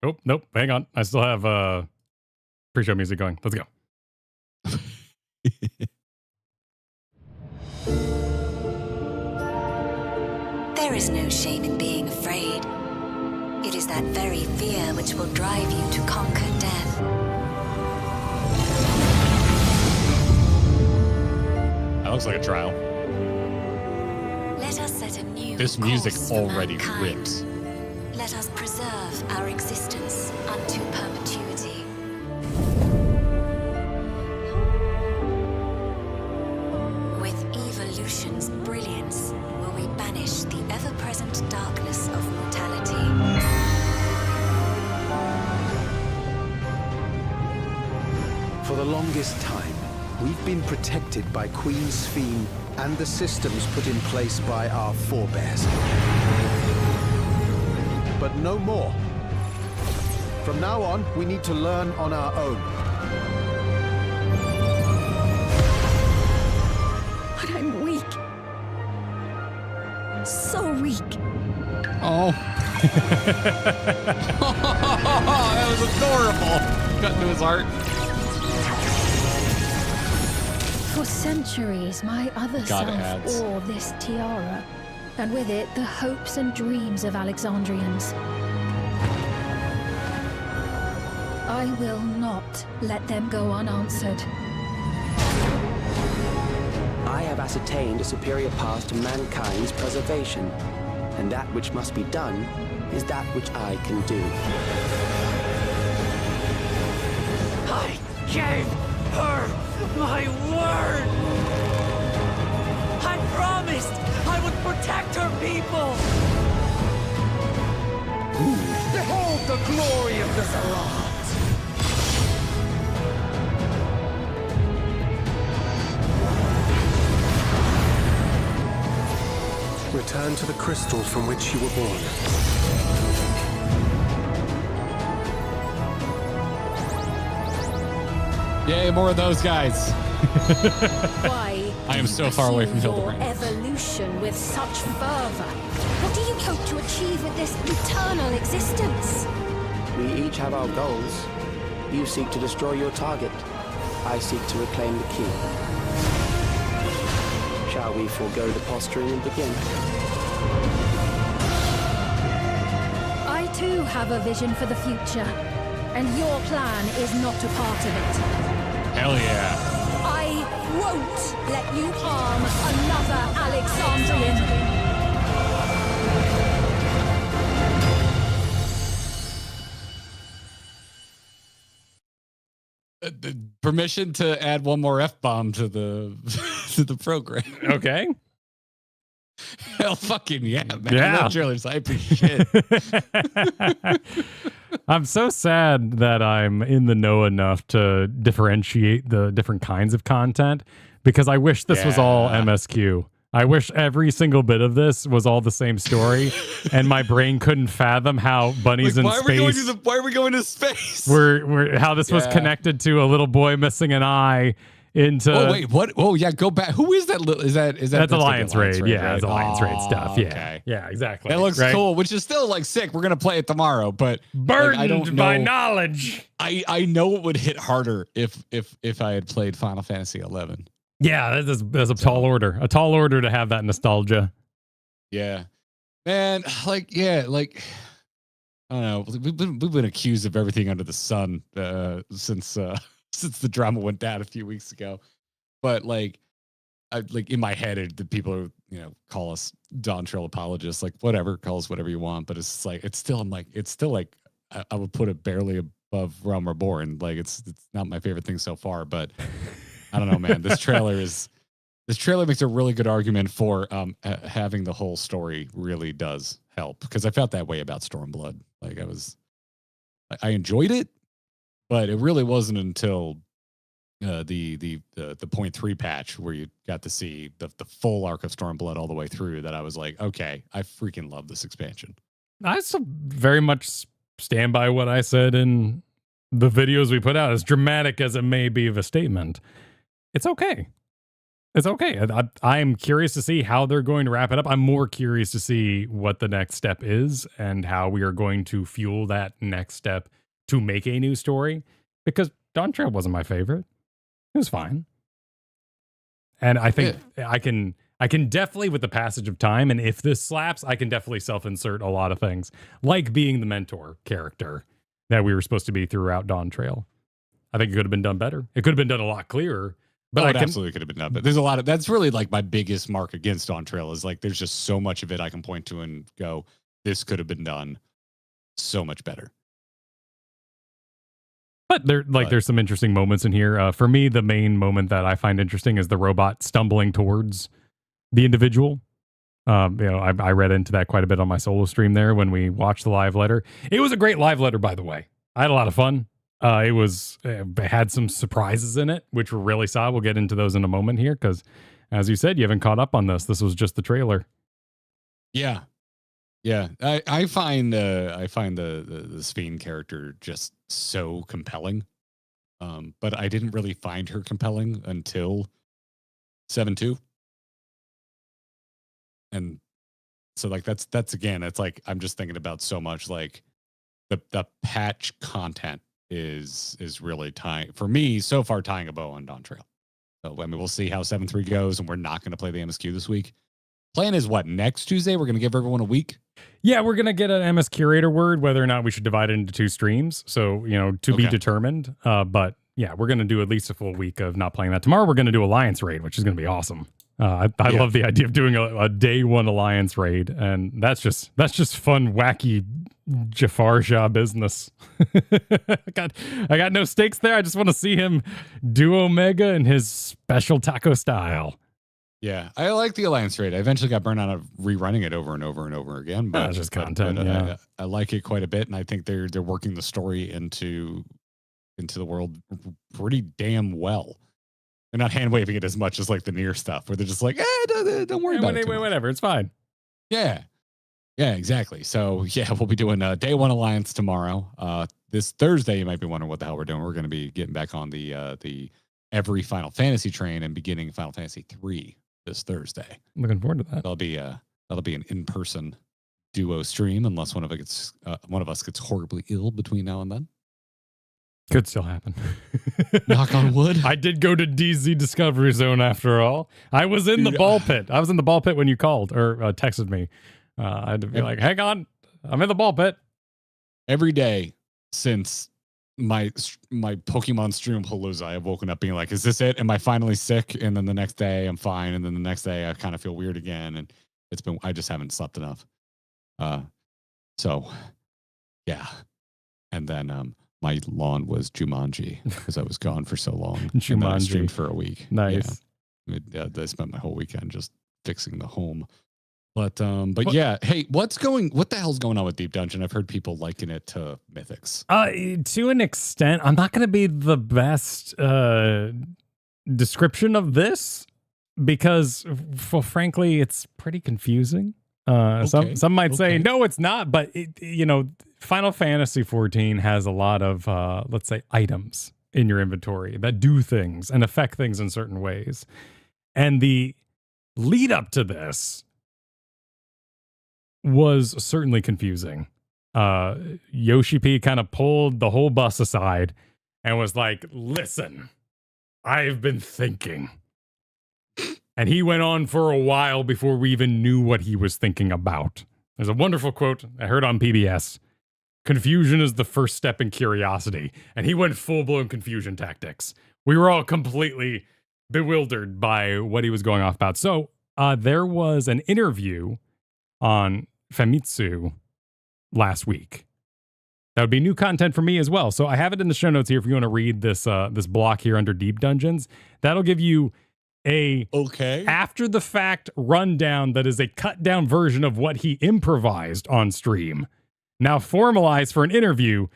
Oh, nope. Hang on. I still have pre-show music going. Let's go.
There is no shame in being afraid. It is that very fear which will drive you to conquer death.
That looks like a trial.
Let us set a new
This music
course for
already
mankind.
rips.
Let us preserve our existence unto perpetuity. With evolution's brilliance, will we banish the ever-present darkness of mortality.
For the longest time, we've been protected by Queen Sphene and the systems put in place by our forebears. But no more. From now on, we need to learn on our own.
But I'm weak. So weak.
Oh. That was adorable. Cut into his heart.
For centuries, my other
God,
self
ads.
wore this tiara, and with it, the hopes and dreams of Alexandrians. I will not let them go unanswered.
I have ascertained a superior path to mankind's preservation, and that which must be done is that which I can do.
I gave her my word! I promised I would protect her people! Behold the glory of the Zalat!
Return to the crystal from which you were born.
Yay, more of those guys.
Why?
I am so far away from
pursue your
Hildebrand.
evolution with such fervor? What do you hope to achieve with this eternal existence?
We each have our goals. You seek to destroy your target. I seek to reclaim the key. Shall we forego the posturing and begin?
I too have a vision for the future, and your plan is not a part of it.
Hell yeah.
I won't let you harm another Alexandrian.
The permission to add one more F-bomb to the to the program.
Okay.
Hell fucking yeah, man.
Yeah.
That trailer's hype as shit.
I'm so sad that I'm in the know enough to differentiate the different kinds of content because I wish this was all
Yeah.
MSQ. I wish every single bit of this was all the same story, and my brain couldn't fathom how bunnies in
why
space.
are we going to space?
Were how this was
Yeah.
connected to a little boy missing an eye into.
Oh wait, what? Oh yeah, go back. Who is that? Is that?
That's Alliance Raid. Yeah,
right?
it's Alliance Raid stuff. Yeah,
Okay.
yeah, exactly.
That looks
right?
cool, which is still like sick. We're gonna play it tomorrow, but
Burdened
I don't
by
know.
knowledge.
I know it would hit harder if I had played Final Fantasy XI.
Yeah, that's a tall order. A tall order to have that nostalgia.
Yeah, man. Like I don't know. We've been accused of everything under the sun since the drama went down a few weeks ago. But like in my head, the people who call us Don Trill apologists, like whatever, call us whatever you want. But it's like it's still like I would put it barely above Realm Reborn. Like it's not my favorite thing so far, but. I don't know, man. This trailer makes a really good argument for having the whole story really does help, because I felt that way about Stormblood. Like I enjoyed it, but it really wasn't until the 0.3 patch where you got to see the full arc of Stormblood all the way through that I was like, okay, I freaking love this expansion.
I still very much stand by what I said in the videos we put out, as dramatic as it may be of a statement. It's okay. It's okay. I'm curious to see how they're going to wrap it up. I'm more curious to see what the next step is and how we are going to fuel that next step to make a new story. Because Dawn Trail wasn't my favorite. It was fine. And I think I can I can definitely, with the passage of time, and if this slaps, I can definitely self-insert a lot of things, like being the mentor character that we were supposed to be throughout Dawn Trail. I think it could have been done better. It could have been done a lot clearer. But
it absolutely could have been done. But there's a lot of, that's really like my biggest mark against Dawn Trail is like, there's just so much of it I can point to and go, this could have been done so much better.
But there's some interesting moments in here. For me, the main moment that I find interesting is the robot stumbling towards the individual. I read into that quite a bit on my solo stream there when we watched the live letter. It was a great live letter, by the way. I had a lot of fun. It had some surprises in it, which were really solid. We'll get into those in a moment here, because as you said, you haven't caught up on this. This was just the trailer.
Yeah. I find the Sphene character just so compelling. But I didn't really find her compelling until 7.2. And so like that's again, it's like I'm just thinking about so much like the patch content is really tying for me so far, tying a bow on Dawn Trail. So I mean, we'll see how 7.3 goes, and we're not going to play the MSQ this week. Plan is what, next Tuesday? We're going to give everyone a week.
Yeah, we're going to get an MS curator word, whether or not we should divide it into 2 streams. So, to be determined. But yeah, we're going to do at least a full week of not playing that. Tomorrow, we're going to do Alliance Raid, which is going to be awesome. I love the idea of doing a day 1 Alliance Raid. And that's just fun, wacky Jafar Shah business. I got no stakes there. I just want to see him do Omega in his special taco style.
Yeah, I like the Alliance Raid. I eventually got burned out of rerunning it over and over and over again. But
just content.
I like it quite a bit, and I think they're working the story into the world pretty damn well. They're not hand waving it as much as like the Nier stuff, where they're just like, don't worry about it.
Whatever, it's fine.
Yeah, exactly. So yeah, we'll be doing day 1 Alliance tomorrow. This Thursday, you might be wondering what the hell we're doing. We're going to be getting back on the every Final Fantasy train and beginning Final Fantasy 3 this Thursday.
Looking forward to that.
That'll be an in-person duo stream, unless one of us gets horribly ill between now and then.
Could still happen.
Knock on wood.
I did go to DZ Discovery Zone after all. I was in the ball pit. I was in the ball pit when you called or texted me. I had to be like, hang on, I'm in the ball pit.
Every day since my Pokemon Stream Palooza, I've woken up being like, is this it? Am I finally sick? And then the next day I'm fine. And then the next day I kind of feel weird again. And I just haven't slept enough. So yeah. And then, my lawn was Jumanji because I was gone for so long.
Jumanji.
And then I streamed for a week.
Nice.
Yeah. I spent my whole weekend just fixing the home. But yeah, hey, what the hell's going on with Deep Dungeon? I've heard people liken it to Mythics.
To an extent, I'm not going to be the best description of this because, frankly, it's pretty confusing. Some might say, no, it's not, but Final Fantasy XIV has a lot of, let's say, items in your inventory that do things and affect things in certain ways. And the lead up to this was certainly confusing. Yoshi-P kind of pulled the whole bus aside and was like, listen, I've been thinking. And he went on for a while before we even knew what he was thinking about. There's a wonderful quote I heard on PBS. Confusion is the first step in curiosity. And he went full-blown confusion tactics. We were all completely bewildered by what he was going off about. So there was an interview on Famitsu last week. That would be new content for me as well. So I have it in the show notes here if you want to read this block here under Deep Dungeons. That'll give you a after the fact rundown that is a cut down version of what he improvised on stream. Now formalized for an interview,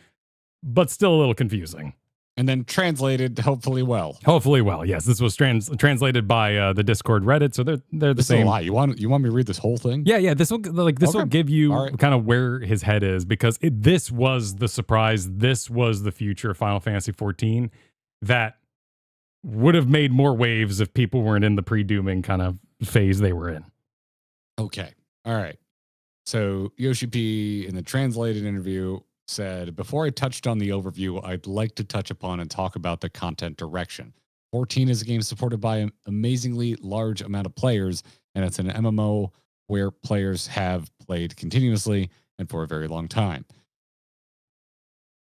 but still a little confusing.
And then translated hopefully well.
Hopefully well, yes. This was translated by the Discord Reddit, so they're the same.
A lot. You want me to read this whole thing?
Yeah. This will give you kind of where his head is because this was the surprise. This was the future of Final Fantasy XIV that would have made more waves if people weren't in the pre-dooming kind of phase they were in.
Okay. All right. So Yoshi-P in the translated interview said, before I touched on the overview, I'd like to touch upon and talk about the content direction. 14 is a game supported by an amazingly large amount of players and it's an MMO where players have played continuously and for a very long time.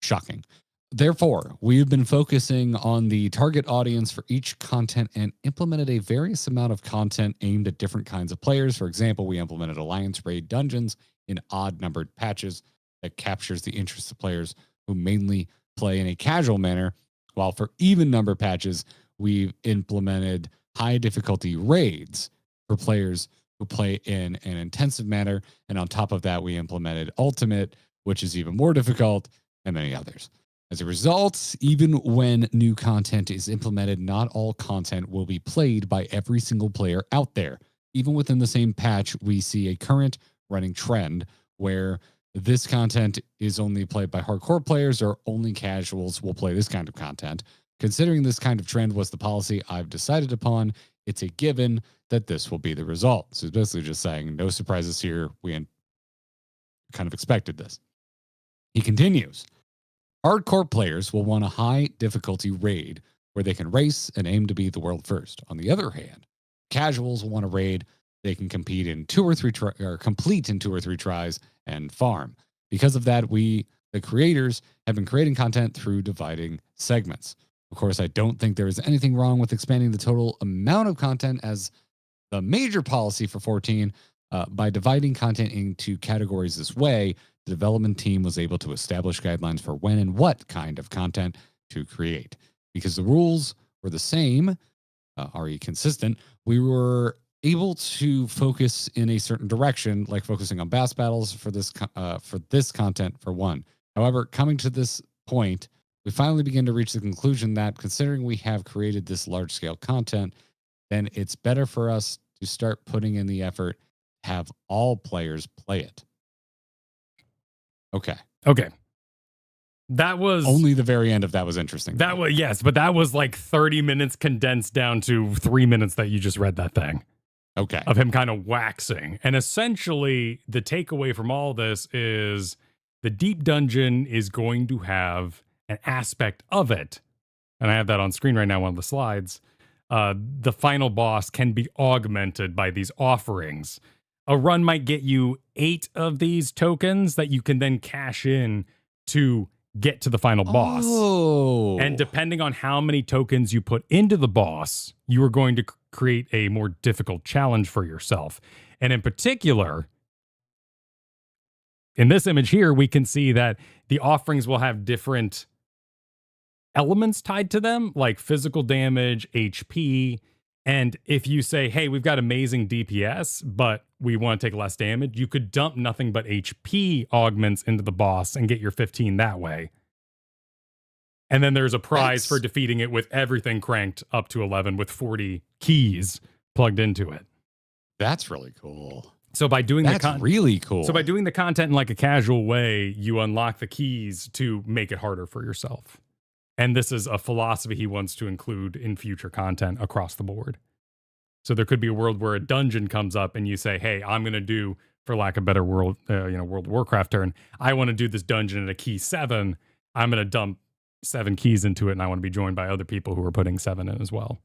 Shocking. Therefore, we've been focusing on the target audience for each content and implemented a various amount of content aimed at different kinds of players. For example, we implemented Alliance Raid dungeons in odd-numbered patches that captures the interest of players who mainly play in a casual manner, while for even-number patches, we've implemented high-difficulty raids for players who play in an intensive manner, and on top of that, we implemented Ultimate, which is even more difficult, and many others. As a result, even when new content is implemented, not all content will be played by every single player out there. Even within the same patch, we see a current running trend where this content is only played by hardcore players or only casuals will play this kind of content. Considering this kind of trend was the policy I've decided upon, it's a given that this will be the result. So it's basically just saying no surprises here. We kind of expected this. He continues. Hardcore players will want a high difficulty raid where they can race and aim to be the world first. On the other hand, casuals will want a raid they can compete in complete in 2 or 3 tries and farm. Because of that, we, the creators, have been creating content through dividing segments. Of course, I don't think there is anything wrong with expanding the total amount of content as the major policy for 14. By dividing content into categories this way, the development team was able to establish guidelines for when and what kind of content to create. Because the rules were the same, re consistent, we were able to focus in a certain direction, like focusing on boss battles for this content for one. However, coming to this point, we finally begin to reach the conclusion that considering we have created this large-scale content, then it's better for us to start putting in the effort to have all players play it. Okay.
That was
only the very end of that was interesting.
That was, yes, but that was like 30 minutes condensed down to 3 minutes that you just read that thing.
Okay.
Of him kind of waxing. And essentially, the takeaway from all this is the deep dungeon is going to have an aspect of it. And I have that on screen right now, one of the slides. The final boss can be augmented by these offerings. A run might get you 8 of these tokens that you can then cash in to get to the final boss.
Oh.
And depending on how many tokens you put into the boss, you are going to create a more difficult challenge for yourself. And in particular, in this image here, we can see that the offerings will have different elements tied to them, like physical damage, HP. And if you say, hey, we've got amazing DPS, but we want to take less damage, you could dump nothing but HP augments into the boss and get your 15 that way. And then there's a prize for defeating it with everything cranked up to 11 with 40 keys plugged into it.
That's really cool.
So by doing
really cool.
So by doing the content in like a casual way, you unlock the keys to make it harder for yourself. And this is a philosophy he wants to include in future content across the board. So there could be a world where a dungeon comes up and you say, hey, I'm going to do, for lack of a better World of Warcraft turn, I want to do this dungeon at a key 7. I'm going to dump 7 keys into it, and I want to be joined by other people who are putting 7 in as well.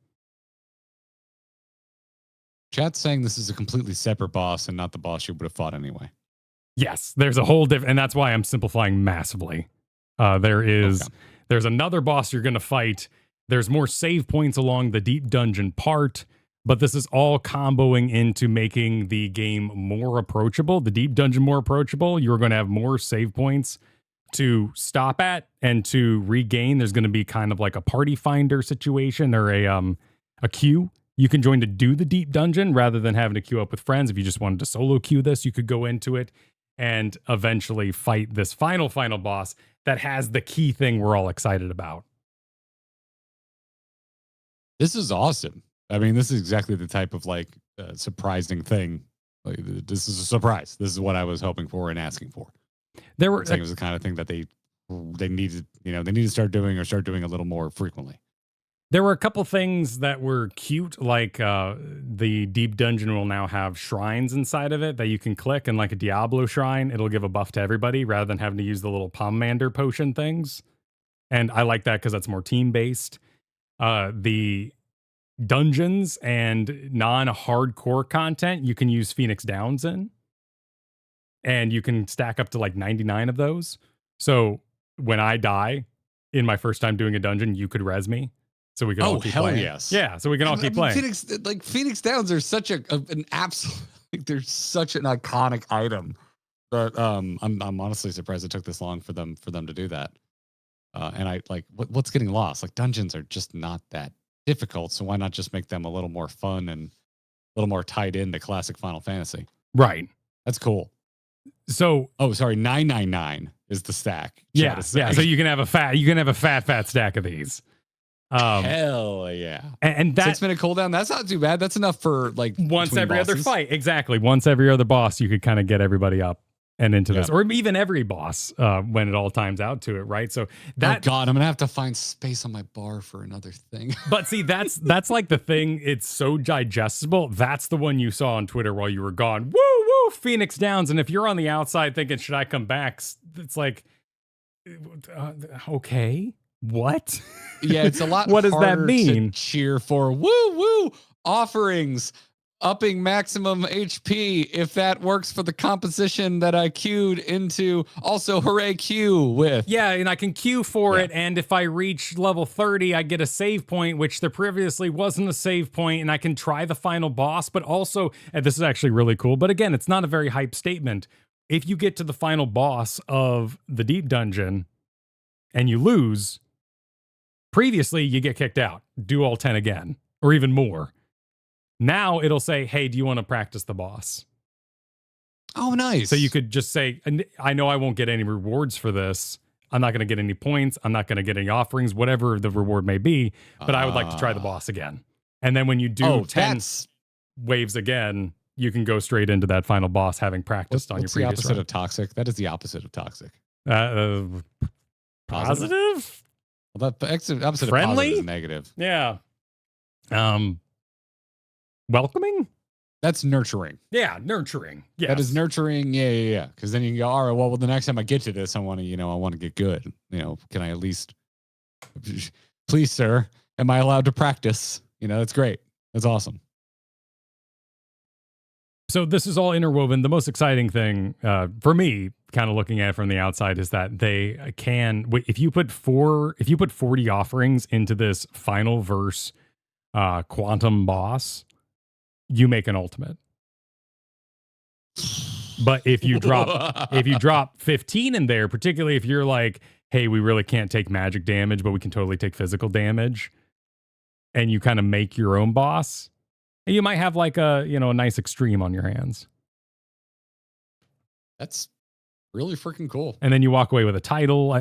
Chat's saying this is a completely separate boss and not the boss you would have fought anyway.
Yes, there's a whole different, and that's why I'm simplifying massively. There's another boss you're going to fight. There's more save points along the deep dungeon part, but this is all comboing into making the game more approachable, the deep dungeon more approachable. You're going to have more save points to stop at and to regain. There's going to be kind of like a party finder situation or a queue you can join to do the deep dungeon rather than having to queue up with friends. If you just wanted to solo queue this, you could go into it and eventually fight this final boss that has the key thing we're all excited about.
This is awesome. I mean, this is exactly the type of like surprising thing. Like, this is a surprise. This is what I was hoping for and asking for.
There were
it was the kind of thing that they needed, they need to start doing a little more frequently.
There were a couple things that were cute, like the deep dungeon will now have shrines inside of it that you can click, and like a Diablo shrine, it'll give a buff to everybody rather than having to use the little Pomander potion things. And I like that because that's more team-based. The dungeons and non-hardcore content, you can use Phoenix Downs in. And you can stack up to like 99 of those. So when I die in my first time doing a dungeon, you could res me. So we can all keep playing.
Yes.
Yeah, so we can all keep playing.
Phoenix Downs are such an absolute, they're such an iconic item. But I'm honestly surprised it took this long for them to do that. And I like what's getting lost. Like dungeons are just not that difficult, so why not just make them a little more fun and a little more tied into classic Final Fantasy?
Right.
That's cool.
So
999 is the stack.
Yeah. So you can have a fat stack of these.
Hell yeah.
And that
6-minute cooldown, that's not too bad. That's enough for like
once every
bosses.
other fight. Exactly. Once every other boss, you could kind of get everybody up and into this, or even every boss when it all times out to it, right? So that,
oh God, I'm gonna have to find space on my bar for another thing.
But see, that's like the thing. It's so digestible. That's the one you saw on Twitter while you were gone. Woo woo, Phoenix Downs. And if you're on the outside thinking, should I come back? It's like, okay, what?
Yeah, it's a lot.
What does that mean?
To cheer for woo woo offerings. Upping maximum HP if that works for the composition that I queued into. Also, hooray queue with.
Yeah, and I can queue for it, and if I reach level 30, I get a save point, which there previously wasn't a save point, and I can try the final boss, but also, and this is actually really cool, but again, it's not a very hype statement. If you get to the final boss of the deep dungeon and you lose, previously you get kicked out. Do all 10 again, or even more. Now it'll say, hey, do you want to practice the boss?
Oh, nice.
So you could just say, I know I won't get any rewards for this. I'm not going to get any points. I'm not going to get any offerings, whatever the reward may be, but I would like to try the boss again. And then when you do 10 waves again, you can go straight into that final boss having practiced on your previous
What's the opposite of toxic? That is the opposite of toxic.
Positive?
Well, the opposite of
friendly?
positive is negative.
Yeah. Welcoming?
That's nurturing.
Yeah, nurturing. Yeah,
that is nurturing. Yeah. Because then you can go, all right, well, the next time I get to this, I want to get good. Can I at least, please, sir, am I allowed to practice? That's great. That's awesome.
So this is all interwoven. The most exciting thing for me, kind of looking at it from the outside, is that they can, if you put 40 offerings into this final verse quantum boss, you make an ultimate. But if you drop 15 in there, particularly if you're like, hey, we really can't take magic damage, but we can totally take physical damage, and you kind of make your own boss, you might have like a nice extreme on your hands.
That's really freaking cool.
And then you walk away with a title.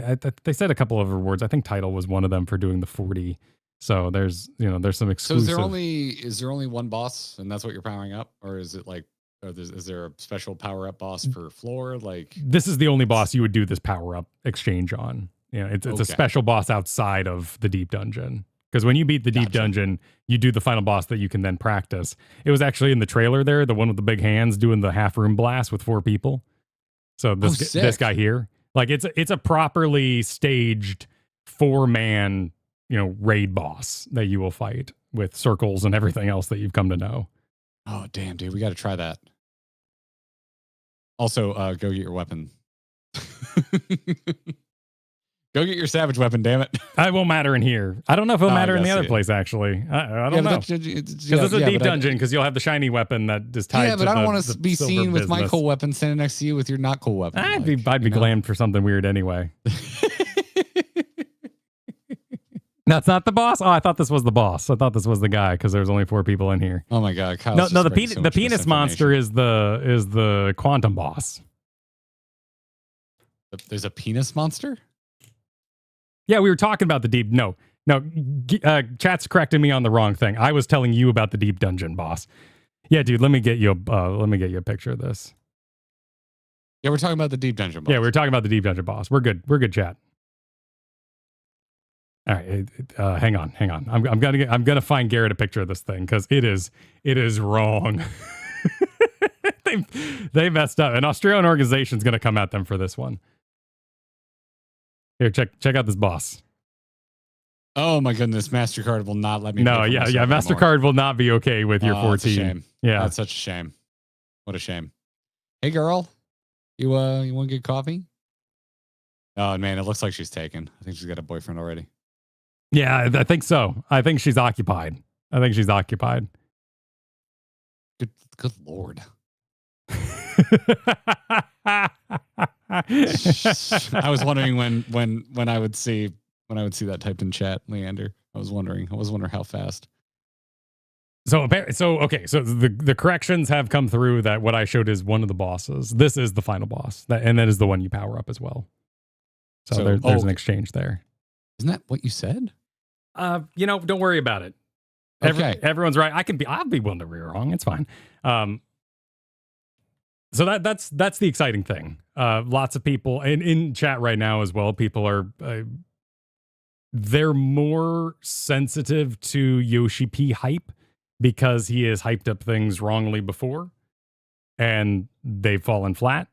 They said a couple of rewards. I think title was one of them for doing the 40. So there's some exclusive.
So is there only one boss, and that's what you're powering up, or is it like, is there a special power up boss per floor? Like,
this is the only boss you would do this power up exchange on. It's a special boss outside of the deep dungeon. Because when you beat the deep dungeon, you do the final boss that you can then practice. It was actually in the trailer there, the one with the big hands doing the half room blast with 4 people. So this guy here, like it's a properly staged 4-man raid boss that you will fight with circles and everything else that you've come to know.
Oh, damn, dude. We got to try that. Also, go get your weapon. Go get your savage weapon, damn it.
It won't matter in here. I don't know if it'll matter in the other place, actually. I don't know. Because it's a deep dungeon, because you'll have the shiny weapon that is tied to the. Yeah, but
I don't want to be seen with my cool weapon standing next to you with your not cool weapon.
I'd be glammed for something weird anyway. That's not the boss? Oh, I thought this was the boss. I thought this was the guy because there's only 4 people in here.
Oh my God.
No, the penis monster is the quantum boss.
There's a penis monster?
Yeah, we were talking about the deep. No, chat's correcting me on the wrong thing. I was telling you about the deep dungeon boss. Yeah, dude, let me get you a picture of this.
Yeah, we're talking about the deep dungeon boss.
Yeah, we were talking about the deep dungeon boss. We're good, chat. All right, hang on. I'm gonna find Garrett a picture of this thing because it is wrong. they messed up. An Australian organization's gonna come at them for this one. Here, check out this boss.
Oh my goodness, MasterCard will not let me.
No, yeah. MasterCard will not be okay with your 14.
That's a shame.
Yeah,
that's such a shame. What a shame. Hey, girl, you want to get coffee? Oh man, it looks like she's taken. I think she's got a boyfriend already.
Yeah, I think so. I think she's occupied.
Good Lord. I was wondering when I would see that typed in chat, Leander. I was wondering how fast.
So the corrections have come through that what I showed is one of the bosses. This is the final boss, and that is the one you power up as well. So there's an exchange there.
Isn't that what you said?
Don't worry about it.
Okay.
Everyone's right. I'll be willing to be wrong. It's fine. So that's the exciting thing. Lots of people in chat right now as well. People are they're more sensitive to Yoshi-P hype because he has hyped up things wrongly before, and they've fallen flat.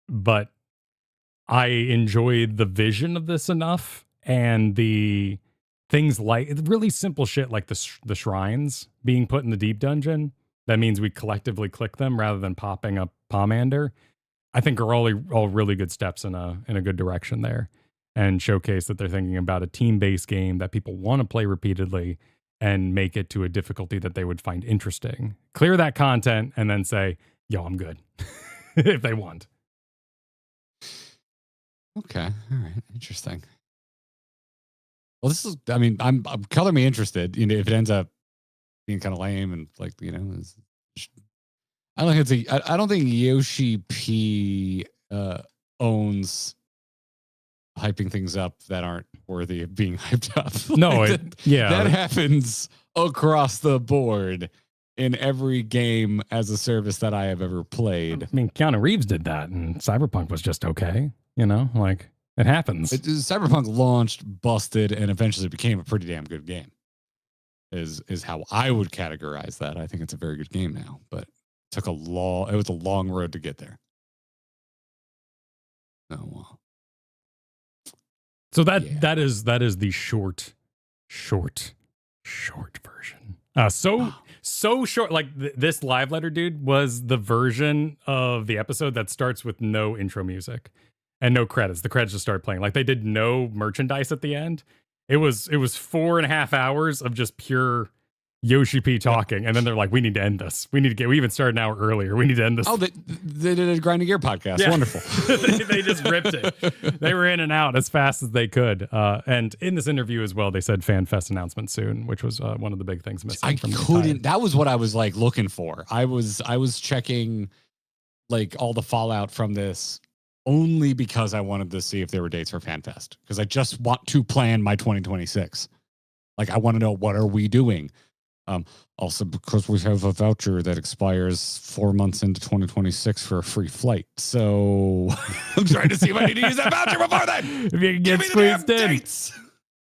But I enjoyed the vision of this enough, and the things like really simple shit like the shrines being put in the deep dungeon. That means we collectively click them rather than popping up Pomander. I think are all really good steps in a good direction there, and showcase that they're thinking about a team-based game that people want to play repeatedly and make it to a difficulty that they would find interesting. Clear that content and then say, yo, I'm good if they want.
Okay. All right. Interesting. Well, this is, I'm color me interested. If it ends up being kind of lame and I don't think Yoshi-P owns hyping things up that aren't worthy of being hyped up.
No,
that happens across the board in every game as a service that I have ever played.
Keanu Reeves did that, and Cyberpunk was just okay. It happens.
Cyberpunk launched, busted, and eventually became a pretty damn good game. Is how I would categorize that. I think it's a very good game now, but it was a long road to get there. Oh well.
So that is the short version. So short. Like this live letter, dude, was the version of the episode that starts with no intro music and no credits. The credits just start playing. Like they did no merchandise at the end. It was 4.5 hours of just pure Yoshi-P talking, and then they're like, "We need to end this. We even started an hour earlier. We need to end this."
Oh, they did a Grinding Gear podcast. Yeah. Wonderful.
they just ripped it. They were in and out as fast as they could. And in this interview as well, they said FanFest announcement soon, which was one of the big things missing.
That was what I was looking for. I was checking all the fallout from this only because I wanted to see if there were dates for FanFest, because I just want to plan my 2026. I want to know, what are we doing? Also, because we have a voucher that expires 4 months into 2026 for a free flight. So I'm trying to see if I need to use that voucher before then.
If you can get squeezed in.
Dates.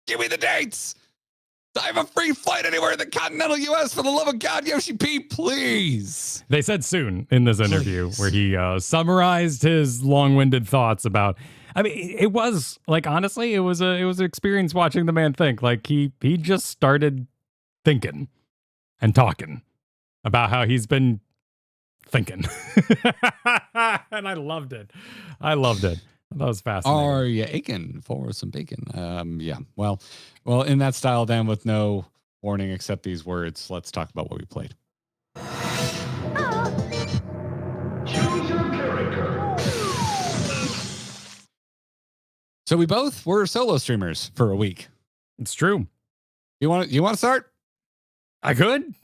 Give me the dates. I have a free flight anywhere in the continental U.S. For the love of God, Yoshi-P, please.
They said soon in this interview where he summarized his long-winded thoughts about. It was honestly, it was an experience watching the man think. He just started thinking and talking about how he's been thinking. And I loved it. That was fascinating.
Are you aching for some bacon? Yeah. Well, in that style, then, with no warning except these words, let's talk about what we played. Choose your character. So we both were solo streamers for a week.
It's true.
You want to start?
I could.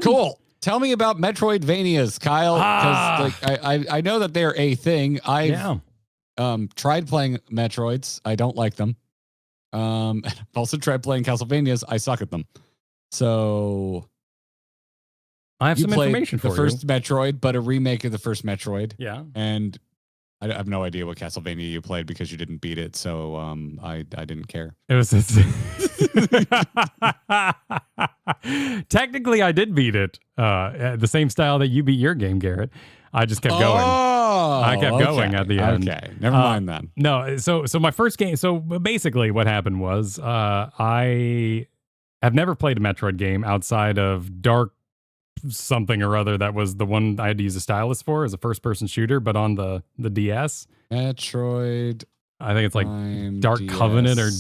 Cool. Tell me about Metroidvanias, Kyle. Because I know that they're a thing. I've tried playing Metroids. I don't like them. I've also tried playing Castlevanias. I suck at them. So
I have some information for you.
The first Metroid, but a remake of the first Metroid.
Yeah. And
I have no idea what Castlevania you played because you didn't beat it. So I didn't care.
It was technically I did beat it. The same style that you beat your game, Garrett. I just kept going. I kept going at the end.
Okay, never mind then.
No, so my first game. So basically, what happened was I have never played a Metroid game outside of Dark something or other. That was the one I had to use a stylus for as a first-person shooter, but on the DS.
Metroid.
I think it's like
Prime
Dark
DS
Covenant or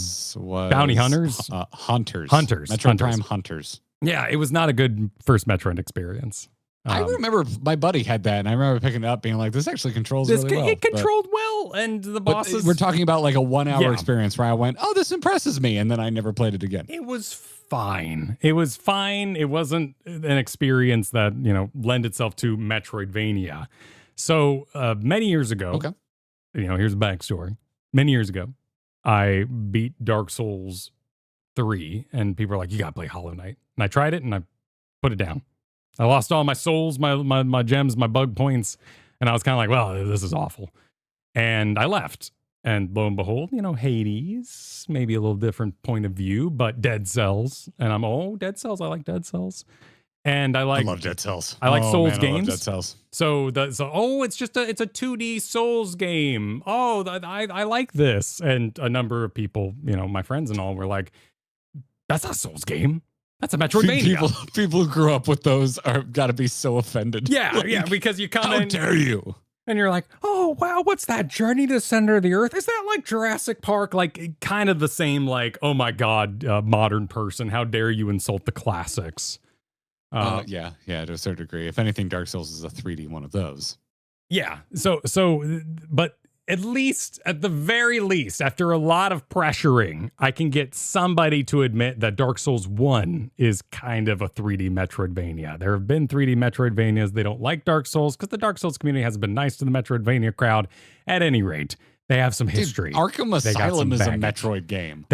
Bounty Hunters.
Hunters.
Hunters.
Prime Hunters.
Yeah, it was not a good first Metroid experience.
I remember my buddy had that, and I remember picking it up, being like, "This actually controls really well."
It controlled well, and the bosses.
We're talking about like a 1 hour experience where I went, "Oh, this impresses me," and then I never played it again.
It was fine. It was fine. It wasn't an experience that lend itself to Metroidvania. So many years ago, here's a backstory. Many years ago, I beat Dark Souls 3, and people were like, "You gotta play Hollow Knight," and I tried it, and I put it down. I lost all my souls, my gems, my bug points, and I was kind of like, well, this is awful. And I left. And lo and behold, Hades, maybe a little different point of view, but Dead Cells. And Dead Cells. I like Dead Cells. And I
love Dead Cells.
I like Souls games.
I love Dead Cells.
It's a 2D Souls game. I like this. And a number of people, my friends and all were like, that's not a Souls game. That's a Metroidvania.
People who grew up with those are got to be so offended.
Yeah, because you come in.
How dare you?
And you're like, oh, wow, what's that? Journey to the Center of the Earth? Is that like Jurassic Park? Like kind of the same, like, oh my God, modern person. How dare you insult the classics?
Yeah, to a certain degree. If anything, Dark Souls is a 3D one of those.
Yeah. But at the very least, after a lot of pressuring, I can get somebody to admit that Dark Souls 1 is kind of a 3D Metroidvania. There have been 3D Metroidvanias. They don't like Dark Souls because the Dark Souls community hasn't been nice to the Metroidvania crowd. At any rate, they have some history.
Dude, Arkham Asylum is a Metroid game.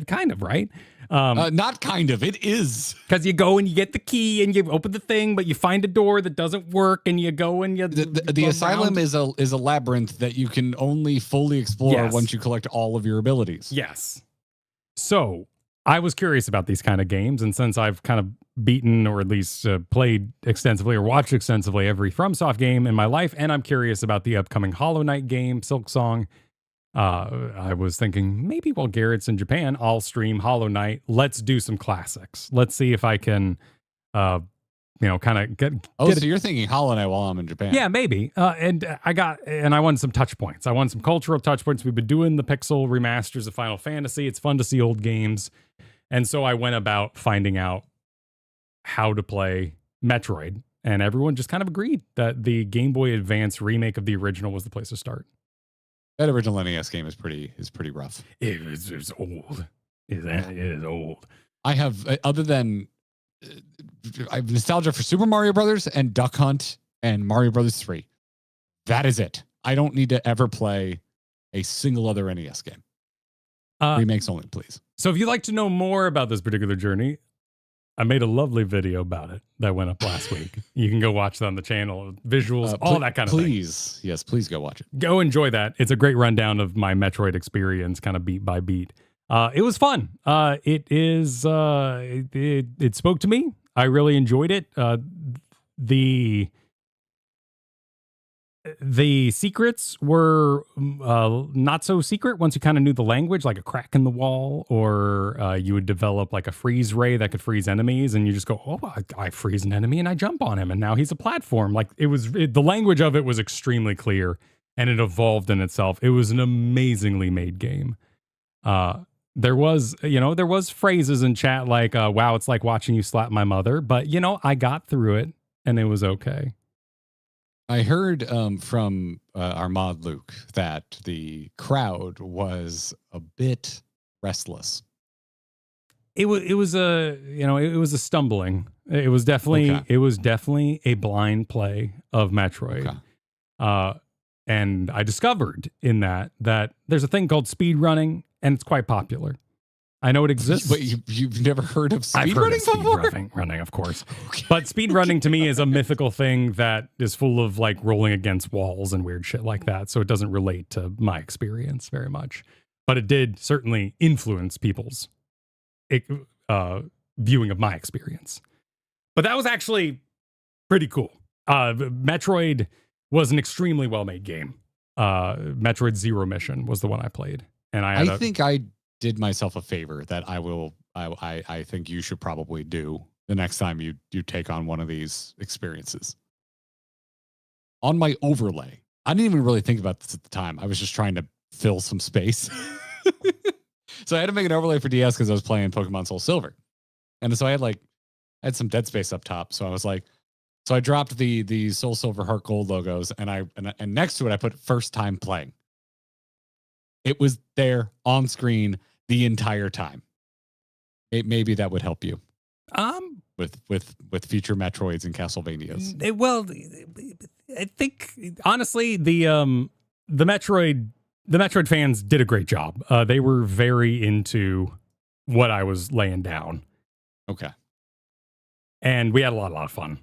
Kind of, right?
Not kind of, it is.
Because you go and you get the key and you open the thing, but you find a door that doesn't work, and you go and you.
The asylum is a labyrinth that you can only fully explore once you collect all of your abilities.
Yes. So I was curious about these kind of games, and since I've kind of beaten or at least played extensively or watched extensively every FromSoft game in my life, and I'm curious about the upcoming Hollow Knight game, Silksong. I was thinking maybe while Garrett's in Japan, I'll stream Hollow Knight. Let's do some classics. Let's see if I can, kind of get.
So you're thinking Hollow Knight while I'm in Japan?
Yeah, maybe. And I wanted some touch points. I want some cultural touch points. We've been doing the Pixel remasters of Final Fantasy. It's fun to see old games, and so I went about finding out how to play Metroid, and everyone just kind of agreed that the Game Boy Advance remake of the original was the place to start.
That original NES game is pretty rough.
It's old. It is old.
I have, other than, I have nostalgia for Super Mario Brothers and Duck Hunt and Mario Brothers 3. That is it. I don't need to ever play a single other NES game. Remakes only, please.
So if you'd like to know more about this particular journey, I made a lovely video about it that went up last week. You can go watch that on the channel, visuals, all that kind of thing.
Please go watch it.
Go enjoy that. It's a great rundown of my Metroid experience, kind of beat by beat. It was fun. It spoke to me. I really enjoyed it. The secrets were not so secret once you kind of knew the language, like a crack in the wall, or you would develop like a freeze ray that could freeze enemies, and you just go, oh, I freeze an enemy and I jump on him, and now he's a platform. Like the language of it was extremely clear, and it evolved in itself. It was an amazingly made game. There was phrases in chat like, wow, it's like watching you slap my mother, but I got through it and it was okay.
I heard from our mod Luke that the crowd was a bit restless.
It was a stumbling. It was definitely a blind play of Metroid.
Okay.
And I discovered in that there's a thing called speed running, and it's quite popular. I know it exists.
But you've never heard of speed running before?
Running, of course.
Okay.
But speed running to me is a mythical thing that is full of like rolling against walls and weird shit like that. So it doesn't relate to my experience very much. But it did certainly influence people's viewing of my experience. But that was actually pretty cool. Metroid was an extremely well-made game. Metroid Zero Mission was the one I played. And I
think I did myself a favor that I think you should probably do the next time you take on one of these experiences. On my overlay, I didn't even really think about this at the time. I was just trying to fill some space. So I had to make an overlay for DS because I was playing Pokemon Soul Silver. And so I had some dead space up top. So I was like, so I dropped the Soul Silver Heart Gold logos and next to it I put first time playing. It was there on screen the entire time. Maybe that would help you. With future Metroids and Castlevanias.
Well, I think honestly the Metroid fans did a great job. They were very into what I was laying down.
Okay.
And we had a lot of fun.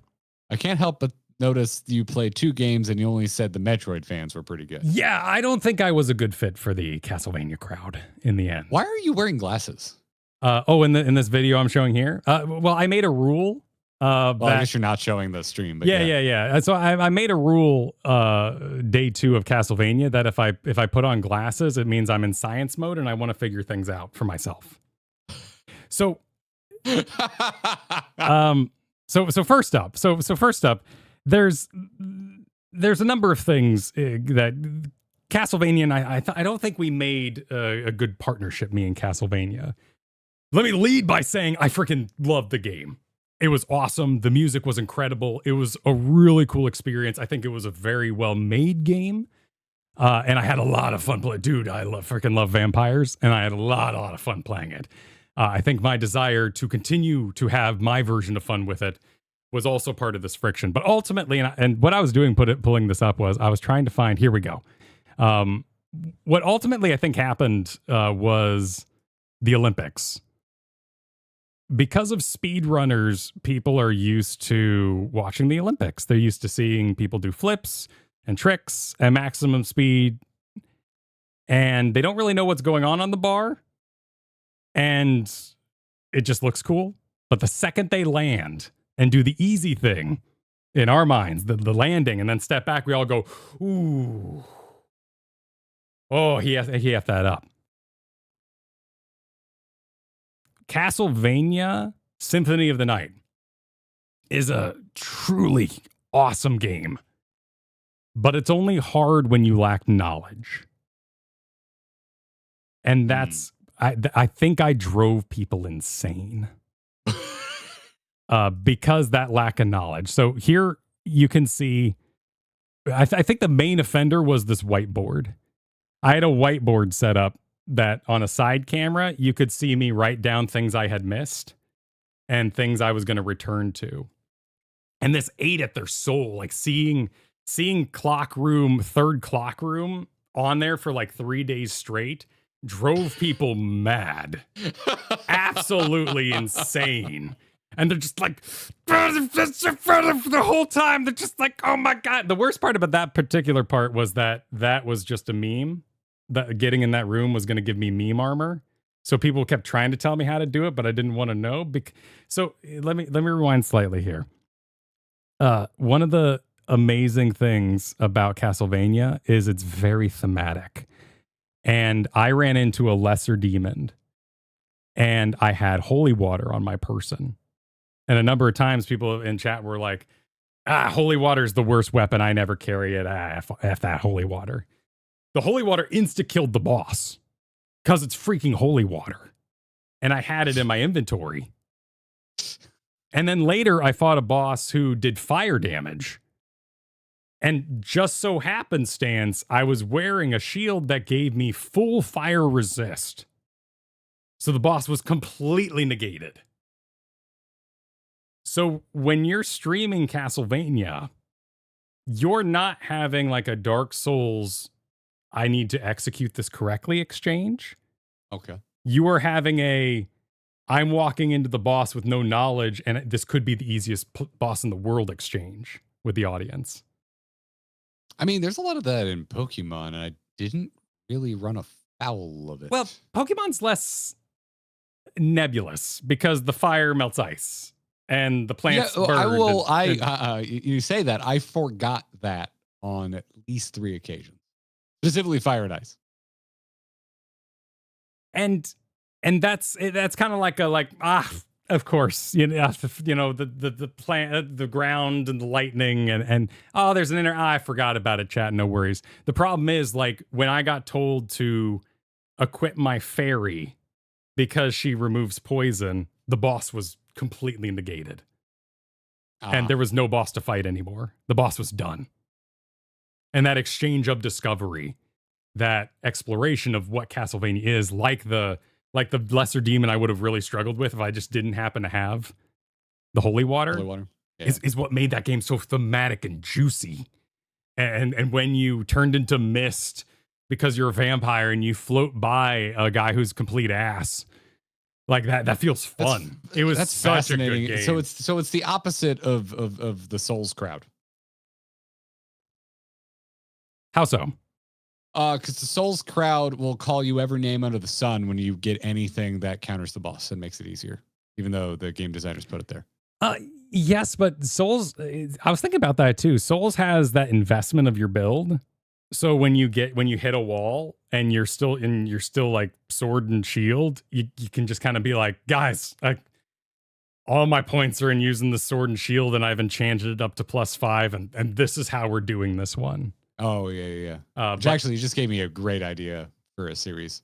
I can't help but notice you played 2 games and you only said the Metroid fans were pretty good.
Yeah, I don't think I was a good fit for the Castlevania crowd in the end.
Why are you wearing glasses?
In this video I'm showing here. Well, I made a rule.
I guess you're not showing the stream. But
yeah. So I made a rule day 2 of Castlevania that if I put on glasses, it means I'm in science mode and I want to figure things out for myself. So, so first up, there's a number of things that Castlevania and I don't think we made a good partnership, me and Castlevania. Let me lead by saying I freaking loved the game. It was awesome. The music was incredible. It was a really cool experience. I think it was a very well-made game. And I had a lot of fun playing. Dude, I freaking love vampires. And I had a lot of fun playing it. I think my desire to continue to have my version of fun with it was also part of this friction. But ultimately, and what I was doing pulling this up was I was trying to find, here we go. What ultimately I think happened was the Olympics. Because of speedrunners, people are used to watching the Olympics. They're used to seeing people do flips and tricks at maximum speed. And they don't really know what's going on the bar. And it just looks cool. But the second they land and do the easy thing, in our minds, the landing, and then step back, we all go, ooh. Oh, he effed that up. Castlevania Symphony of the Night is a truly awesome game, but it's only hard when you lack knowledge. And that's, I think I drove people insane because that lack of knowledge. So here you can see, I think the main offender was this whiteboard. I had a whiteboard set up that on a side camera, you could see me write down things I had missed and things I was going to return to. And this ate at their soul, like seeing third clock room on there for like 3 days straight drove people mad. Absolutely insane. And they're just like, the whole time, they're just like, oh my God. The worst part about that particular part was that was just a meme. That getting in that room was going to give me meme armor. So people kept trying to tell me how to do it, but I didn't want to know. So let me rewind slightly here. One of the amazing things about Castlevania is it's very thematic. And I ran into a lesser demon and I had holy water on my person. And a number of times people in chat were like, holy water is the worst weapon. I never carry it. F that holy water. The holy water insta-killed the boss because it's freaking holy water. And I had it in my inventory. And then later I fought a boss who did fire damage. And just so happenstance, I was wearing a shield that gave me full fire resist. So the boss was completely negated. So when you're streaming Castlevania, you're not having like a Dark Souls I need to execute this correctly exchange.
Okay.
You are having I'm walking into the boss with no knowledge and this could be the easiest boss in the world exchange with the audience.
I mean, there's a lot of that in Pokemon and I didn't really run afoul of it.
Well, Pokemon's less nebulous because the fire melts ice and the plants burn.
You say that. I forgot that on at least 3 occasions, specifically Fire and Ice.
And that's kind of like of course, the plant, the ground and the lightning and oh, there's an I forgot about it, chat, no worries. The problem is, like, when I got told to equip my fairy because she removes poison, the boss was completely negated. And there was no boss to fight anymore. The boss was done. And that exchange of discovery, that exploration of what Castlevania is, like the lesser demon I would have really struggled with if I just didn't happen to have the holy water,
Yeah.
is what made that game so thematic and juicy. And when you turned into mist because you're a vampire and you float by a guy who's complete ass, like that feels fun. It was such a good game.
So it's the opposite of the Souls crowd.
How so?
Because the Souls crowd will call you every name under the sun when you get anything that counters the boss and makes it easier, even though the game designers put it there.
Yes, but Souls, I was thinking about that too. Souls has that investment of your build. So when you hit a wall and you're still like sword and shield, you can just kind of be like, guys, all my points are in using the sword and shield, and I've enchanted it up to +5, and this is how we're doing this one.
Oh yeah. Which actually just gave me a great idea for a series.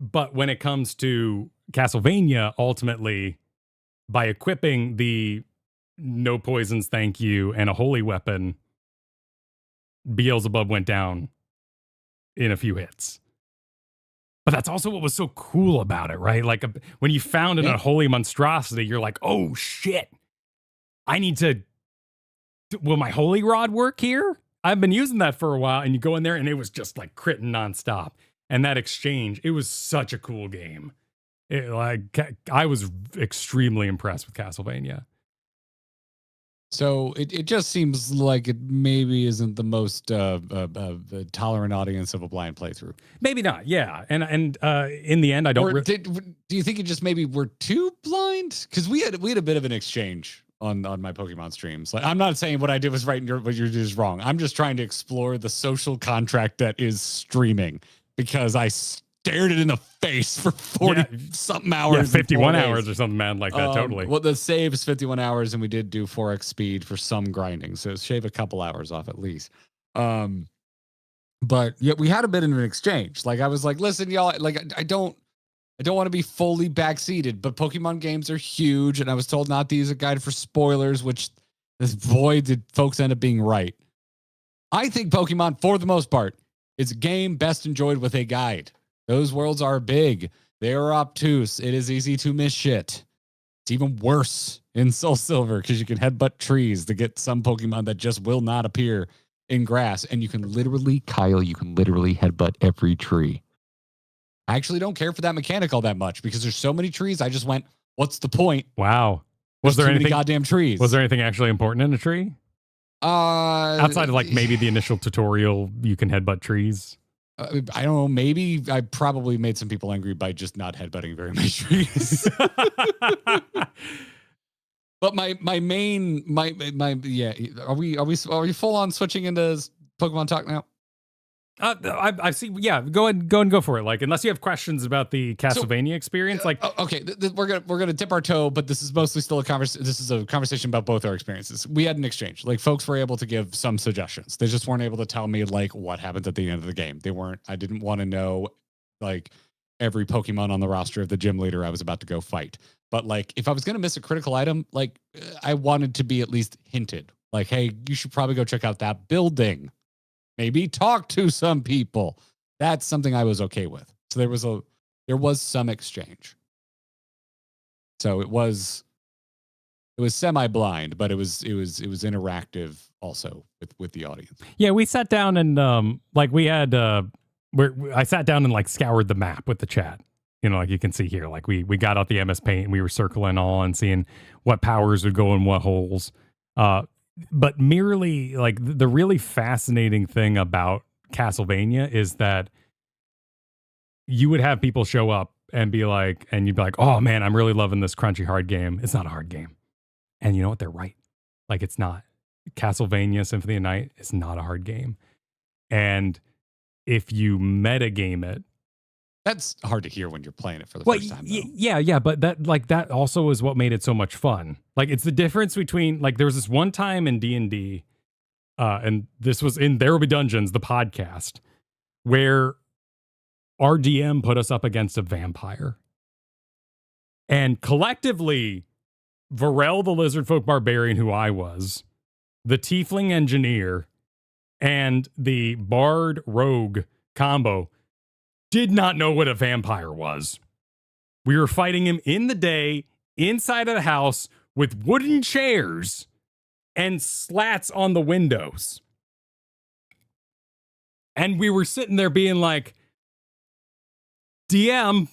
But when it comes to Castlevania, ultimately, by equipping the no poisons, thank you, and a holy weapon, Beelzebub went down in a few hits. But that's also what was so cool about it, right? Like when you found an unholy monstrosity, you're like, oh shit, I need to, will my holy rod work here? I've been using that for a while. And you go in there and it was just like critting nonstop. And that exchange, it was such a cool game. I was extremely impressed with Castlevania.
So it just seems like it maybe isn't the most tolerant audience of a blind playthrough.
Maybe not, yeah. And in the end, I don't.
Do you think it just maybe we're too blind? Because we had a bit of an exchange on my Pokemon streams. Like, I'm not saying what I did was right and what you did is wrong. I'm just trying to explore the social contract that is streaming, because I stared it in the face for 40-something hours.
51 hours or something mad like that, totally.
Well, the save is 51 hours, and we did do 4x speed for some grinding, so shave a couple hours off at least. But yeah, we had a bit of an exchange. Like, I was like, listen, y'all, like, I don't want to be fully backseated, but Pokemon games are huge, and I was told not to use a guide for spoilers, which boy, did folks end up being right. I think Pokemon, for the most part, is a game best enjoyed with a guide. Those worlds are big. They are obtuse. It is easy to miss shit. It's even worse in Soul Silver because you can headbutt trees to get some Pokemon that just will not appear in grass. And you can literally, Kyle, headbutt every tree. I actually don't care for that mechanic all that much because there's so many trees. I just went, what's the point?
Wow. Was there anything
goddamn trees?
Was there anything actually important in a tree? Outside of like maybe the initial tutorial, you can headbutt trees.
I don't know. Maybe I probably made some people angry by just not headbutting very many trees. But my are we full on switching into Pokemon talk now?
I see. Yeah, go ahead and go for it. Like, unless you have questions about the Castlevania experience, like,
okay, we're gonna dip our toe, but this is mostly still a conversation. This is a conversation about both our experiences. We had an exchange. Like, folks were able to give some suggestions. They just weren't able to tell me like what happens at the end of the game. I didn't want to know like every Pokemon on the roster of the gym leader I was about to go fight. But like, if I was gonna miss a critical item, like I wanted to be at least hinted. Like, hey, you should probably go check out that building. Maybe talk to some people. That's something I was okay with. So there was some exchange. So it was semi-blind, but it was interactive also with the audience.
Yeah, we sat down and like we had I sat down and like scoured the map with the chat. You know, like you can see here, like we got out the MS Paint and we were circling all and seeing what powers would go in what holes. But merely like the really fascinating thing about Castlevania is that you would have people show up and be like, and you'd be like, oh man, I'm really loving this crunchy hard game. It's not a hard game. And you know what? They're right. Like, it's not. Castlevania Symphony of the Night is not a hard game. And if you metagame it,
That's hard to hear when you're playing it for the first time.
Yeah, but that also is what made it so much fun. Like, it's the difference between, like, there was this one time in D&D, and this was in There Will Be Dungeons, the podcast, where our DM put us up against a vampire. And collectively, Varel the Lizard Folk Barbarian, who I was, the Tiefling Engineer, and the Bard Rogue combo did not know what a vampire was. We were fighting him in the day, inside of the house, with wooden chairs and slats on the windows. And we were sitting there being like, DM,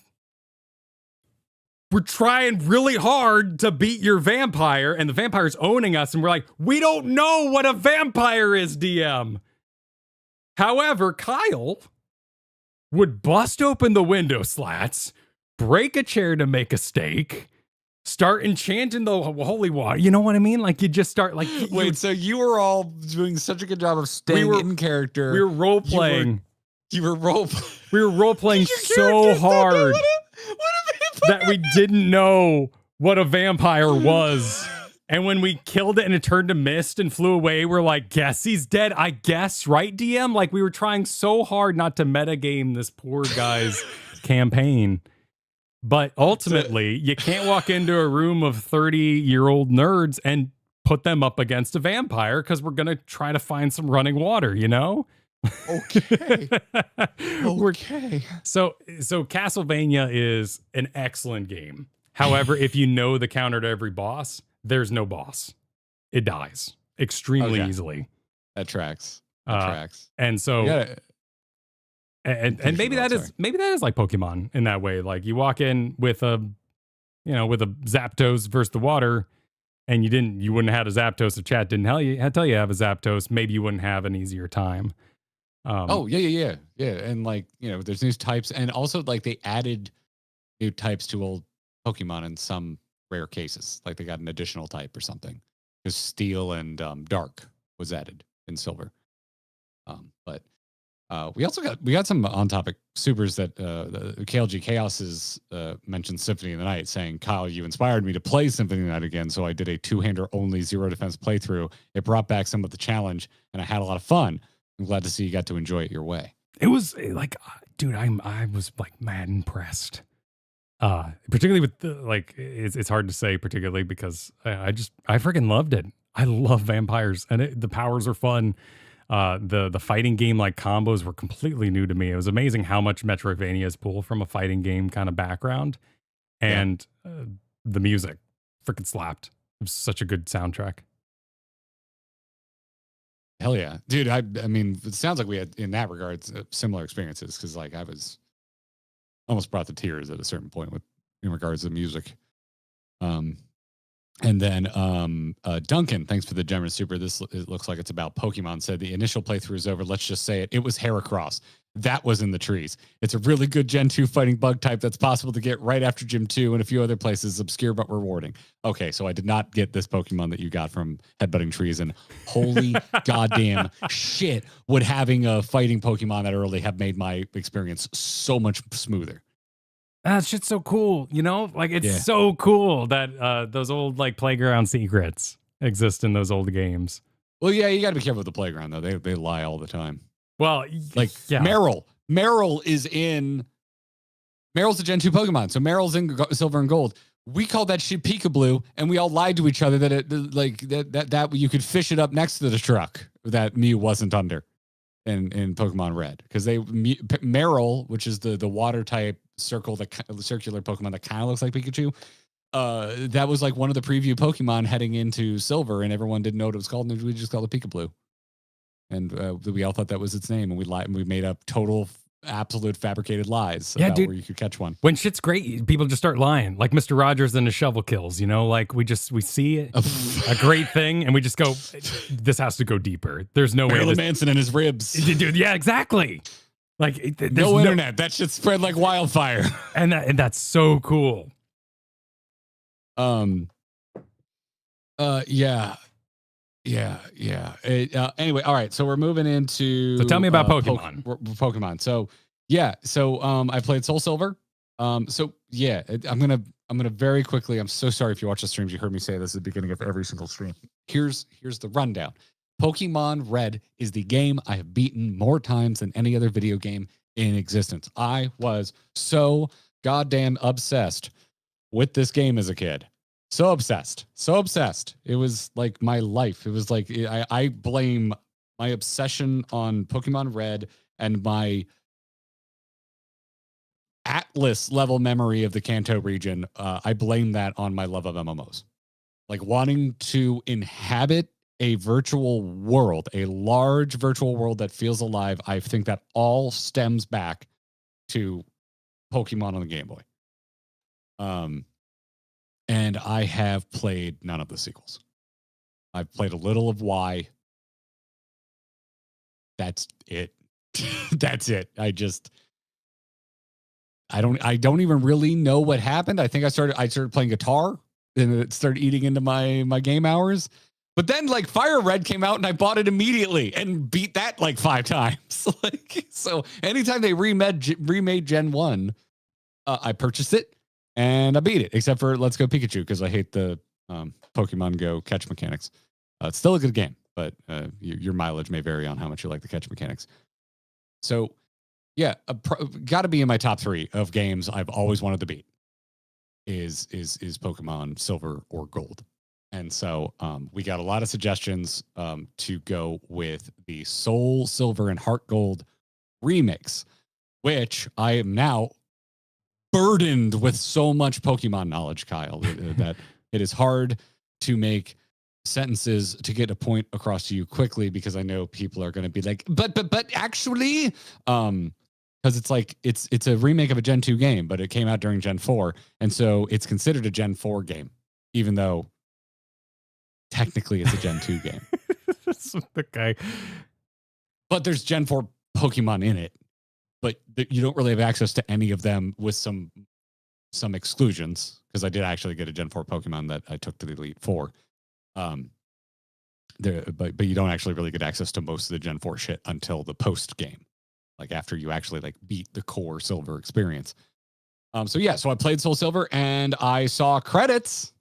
we're trying really hard to beat your vampire, and the vampire's owning us, and we're like, we don't know what a vampire is, DM. However, Kyle would bust open the window slats, break a chair to make a steak, start enchanting the holy water. You know what I mean? Like, you just start like...
Wait, so you were all doing such a good job of staying in character.
We were role-playing.
You were
role-playing so hard that we didn't know what a vampire was. And when we killed it and it turned to mist and flew away, we're like, guess he's dead. I guess, right, DM? Like, we were trying so hard not to metagame this poor guy's campaign. But ultimately, you can't walk into a room of 30-year-old nerds and put them up against a vampire, because we're going to try to find some running water, you know?
Okay. Okay.
So Castlevania is an excellent game. However, if you know the counter to every boss, there's no boss. It dies extremely easily.
That tracks. Tracks.
And so, and maybe that is like Pokemon in that way. Like, you walk in with a Zapdos versus the water, and you wouldn't have had a Zapdos if chat didn't tell you have a Zapdos. Maybe you wouldn't have an easier time.
Yeah. And like, there's new types, and also like they added new types to old Pokemon in some rare cases. Like, they got an additional type or something, because Steel and Dark was added in Silver. But we got some on topic supers that the KLG Chaos has mentioned Symphony of the Night, saying, Kyle, you inspired me to play Symphony of the Night again, so I did a two-hander only zero defense playthrough. It brought back some of the challenge, and I had a lot of fun. I'm glad to see you got to enjoy it your way.
It was like, dude, I was like mad impressed. Particularly with it's hard to say, particularly because I freaking loved it. I love vampires, and the powers are fun. The fighting game like combos were completely new to me. It was amazing how much Metroidvanias pull from a fighting game kind of background, and the music freaking slapped. It was such a good soundtrack.
Hell yeah, dude. I mean, it sounds like we had, in that regard, similar experiences, because like I was almost brought to tears at a certain point in regards to music. And then Duncan, thanks for the generous super. It looks like it's about Pokemon. Said the initial playthrough is over. Let's just say it. It was Heracross. That was in the trees. It's a really good Gen 2 fighting bug type that's possible to get right after Gym 2 and a few other places. Obscure but rewarding. Okay, so I did not get this Pokemon that you got from Headbutting Trees. And holy goddamn shit, would having a fighting Pokemon that early have made my experience so much smoother.
That shit's so cool, Like, it's so cool that those old like playground secrets exist in those old games.
Well, yeah, you got to be careful with the playground though. They lie all the time.
Well,
like Meryl is Meryl's a Gen 2 Pokemon, so Meryl's in Silver and Gold. We called that shit Peekaboo, and we all lied to each other that you could fish it up next to the truck that Mew wasn't under in Pokemon Red, because Meryl, which is the water type circular Pokemon that kind of looks like Pikachu, that was like one of the preview Pokemon heading into Silver, and everyone didn't know what it was called, and we just called it Peekaboo. And we all thought that was its name, and we lied, and we made up total, absolute fabricated lies about where you could catch one.
When shit's great, people just start lying, like Mr. Rogers and his shovel kills. Like we see it, a great thing, and we just go, this has to go deeper. There's no way.
Marilyn Manson and his ribs,
dude. Yeah, exactly. Like
no internet. That shit spread like wildfire,
and that's so cool.
Yeah. Yeah. Anyway, all right. So we're moving into.
So tell me about Pokemon.
Pokemon. So yeah. So I played Soul Silver. So yeah, I'm gonna very quickly. I'm so sorry if you watch the streams. You heard me say this at the beginning of every single stream. Here's the rundown. Pokemon Red is the game I have beaten more times than any other video game in existence. I was so goddamn obsessed with this game as a kid. So obsessed. It was like my life. It was like I blame my obsession on Pokemon Red and my Atlas level memory of the Kanto region. I blame that on my love of MMOs. Like wanting to inhabit a virtual world, a large virtual world that feels alive. I think that all stems back to Pokemon on the Game Boy. And I have played none of the sequels. I've played a little of Y. That's it. That's it. I don't even really know what happened. I think I started playing guitar and it started eating into my game hours. But then like Fire Red came out and I bought it immediately and beat that like 5 times. So anytime they remade Gen 1, I purchased it and I beat it, except for Let's Go Pikachu, because I hate the Pokemon Go catch mechanics. It's still a good game, but your mileage may vary on how much you like the catch mechanics. So yeah, got to be in my top 3 of games I've always wanted to beat is Pokemon Silver or Gold. And so we got a lot of suggestions to go with the Soul Silver and Heart Gold remix, which I am now burdened with so much Pokemon knowledge, Kyle, that it is hard to make sentences to get a point across to you quickly, because I know people are going to be like, but actually, because it's like it's a remake of a Gen 2 game, but it came out during Gen 4, and so it's considered a Gen 4 game, even though technically it's a Gen 2 game.
Okay.
But there's Gen 4 Pokemon in it, but you don't really have access to any of them, with some exclusions, because I did actually get a Gen 4 Pokemon that I took to the Elite 4. But you don't actually really get access to most of the Gen 4 shit until the post game, like after you actually like beat the core Silver experience. So I played Soul Silver and I saw credits.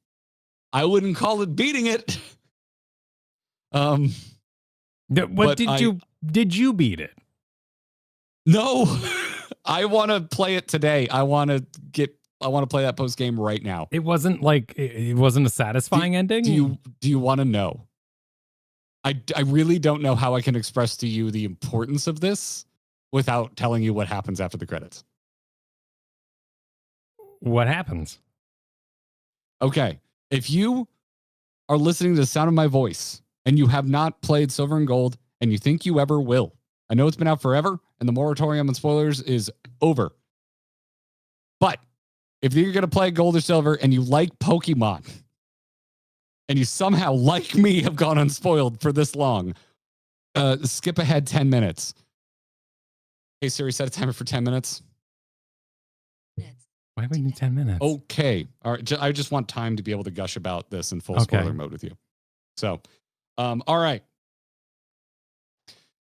I wouldn't call it beating it.
Did you beat it?
No, I want to play it today. I want to play that post game right now.
It wasn't a satisfying ending.
Do you want to know? I really don't know how I can express to you the importance of this without telling you what happens after the credits.
What happens?
Okay. If you are listening to the sound of my voice and you have not played Silver and Gold and you think you ever will, I know it's been out forever and the moratorium on spoilers is over. But if you're going to play Gold or Silver and you like Pokemon and you somehow, like me, have gone unspoiled for this long, skip ahead 10 minutes. Hey, Siri, set a timer for 10 minutes.
Why do we need 10 minutes?
Okay. All right. I just want time to be able to gush about this in full spoiler mode with you. So, all right.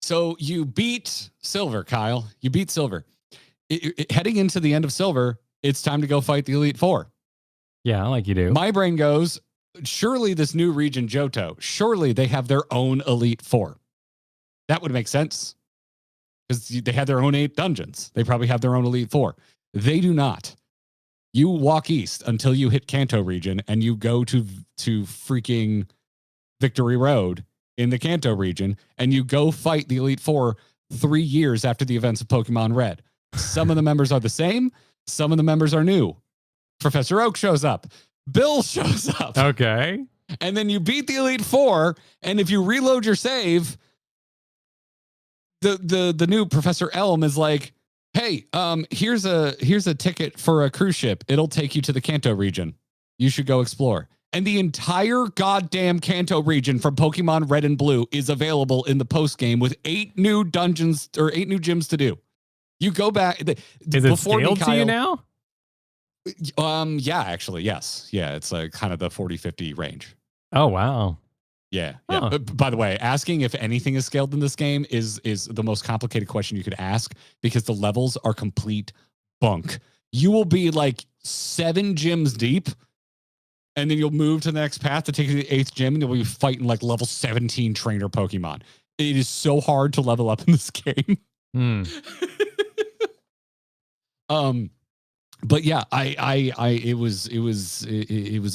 So you beat Silver, Kyle. You beat Silver. Heading into the end of Silver, it's time to go fight the Elite Four.
Yeah, like you do.
My brain goes, surely this new region, Johto, surely they have their own Elite Four. That would make sense, because they had their own 8 dungeons. They probably have their own Elite Four. They do not. You walk east until you hit Kanto region, and you go to freaking Victory Road in the Kanto region, and you go fight the Elite Four 3 years after the events of Pokemon Red. Some of the members are the same. Some of the members are new. Professor Oak shows up. Bill shows up.
Okay.
And then you beat the Elite Four, and if you reload your save, the new Professor Elm is like, hey, here's a ticket for a cruise ship. It'll take you to the Kanto region. You should go explore. And the entire goddamn Kanto region from Pokemon Red and Blue is available in the post game with 8 new dungeons or 8 new gyms to do. You go back.
Is it scaled to you now?
Yeah, actually, yes. Yeah, it's like kind of the 40-50 range.
Oh, wow.
Yeah. By the way, asking if anything is scaled in this game is the most complicated question you could ask because the levels are complete bunk. You will be like 7 gyms deep, and then you'll move to the next path to take you to the 8th gym, and you'll be fighting like level 17 trainer Pokemon. It is so hard to level up in this game. But yeah, it was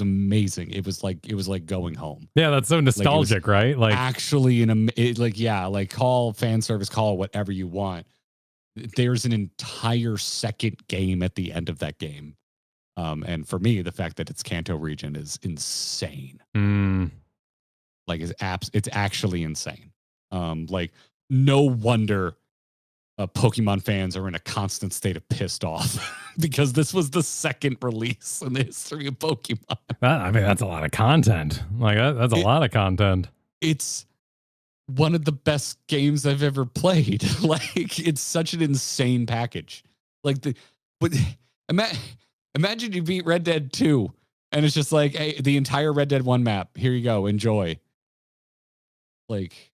amazing. It was like going home.
Yeah, that's so nostalgic, right? Like
actually call fan service, call whatever you want. There's an entire second game at the end of that game. And for me, the fact that it's Kanto region is insane. Like it's actually insane. Like no wonder Pokemon fans are in a constant state of pissed off because this was the second release in the history of Pokemon.
I mean, that's a lot of content. Like that's a lot of content.
It's one of the best games I've ever played. Like it's such an insane package. Like imagine you beat Red Dead 2 and it's just like, hey, the entire Red Dead 1 map. Here you go. Enjoy. Like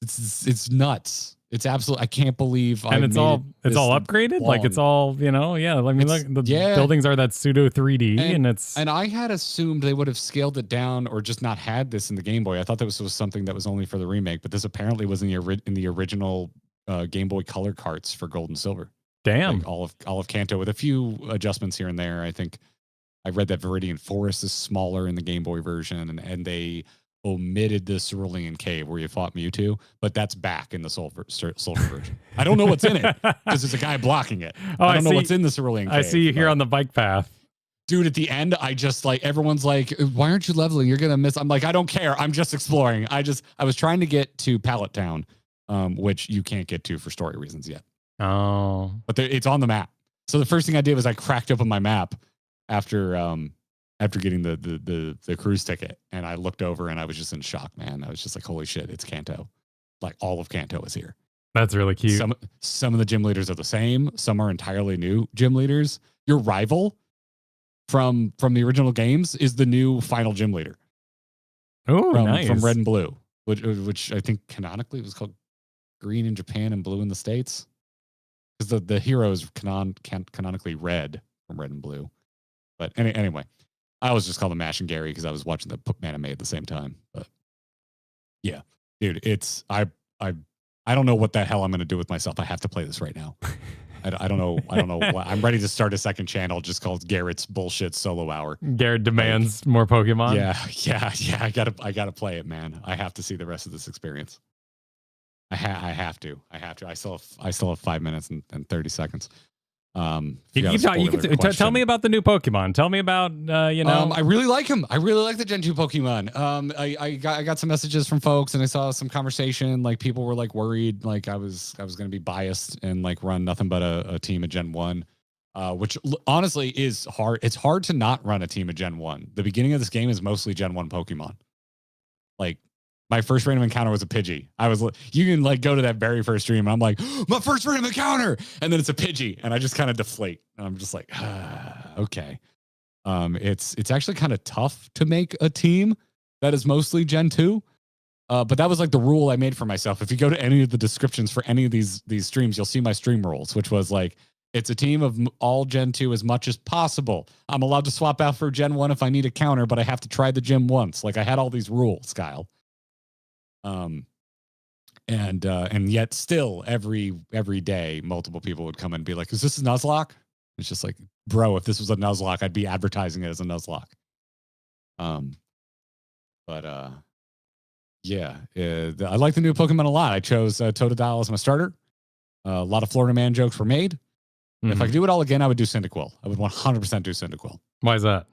it's nuts. It's absolute. I can't believe.
And it's all upgraded. Long. Like it's all, I mean, look, the buildings are that pseudo 3D, and
I had assumed they would have scaled it down or just not had this in the Game Boy. I thought this was something that was only for the remake, but this apparently was in the original Game Boy Color carts for Gold and Silver.
Damn,
like all of Kanto with a few adjustments here and there. I think I read that Viridian Forest is smaller in the Game Boy version, and they omitted the Cerulean Cave where you fought Mewtwo, but that's back in the Silver version. I don't know what's in it because there's a guy blocking it. I don't know what's in the Cerulean Cave.
I see you here on the bike path.
Dude, at the end, I just like, everyone's like, why aren't you leveling? You're going to miss. I'm like, I don't care. I'm just exploring. I was trying to get to Pallet Town, which you can't get to for story reasons yet.
Oh.
But it's on the map. So the first thing I did was I cracked open my map after getting the cruise ticket, and I looked over and I was just in shock, man. I was just like, holy shit, it's Kanto. Like all of Kanto is here.
That's really cute.
Some of the gym leaders are the same. Some are entirely new gym leaders. Your rival from the original games is the new final gym leader.
Oh, nice.
From Red and Blue, which I think canonically was called Green in Japan and Blue in the States. Because the hero is canonically red from Red and Blue. But anyway. I always just call him Mash and Gary because I was watching the anime at the same time. But yeah, dude, I don't know what the hell I'm going to do with myself. I have to play this right now. I don't know. I'm ready to start a second channel just called Garrett's Bullshit Solo Hour.
Garrett demands more Pokemon.
Yeah. I gotta play it, man. I have to see the rest of this experience. I have to. I still have 5 minutes and 30 seconds.
You can tell me about the new Pokemon. Tell me about
I really like him. I really like the Gen 2 Pokemon. I got some messages from folks, and I saw some conversation. Like people were like worried, like I was going to be biased and like run nothing but a team of Gen 1, which honestly is hard. It's hard to not run a team of Gen 1. The beginning of this game is mostly Gen 1 Pokemon. Like my first random encounter was a Pidgey. You can like go to that very first stream and I'm like, my first random encounter. And then it's a Pidgey and I just kind of deflate. And I'm just like, okay. It's actually kind of tough to make a team that is mostly Gen 2. But that was like the rule I made for myself. If you go to any of the descriptions for any of these streams, you'll see my stream rules, which was like, it's a team of all Gen 2 as much as possible. I'm allowed to swap out for Gen 1 if I need a counter, but I have to try the gym once. Like I had all these rules, Kyle. And yet still every day multiple people would come and be like, is this a Nuzlocke? It's just like, bro, if this was a Nuzlocke, I'd be advertising it as a Nuzlocke. Yeah, I like the new Pokemon a lot. I chose Totodile as my starter. A lot of Florida Man jokes were made. Mm-hmm. If I could do it all again, I would do Cyndaquil. I would 100% do Cyndaquil.
Why is that?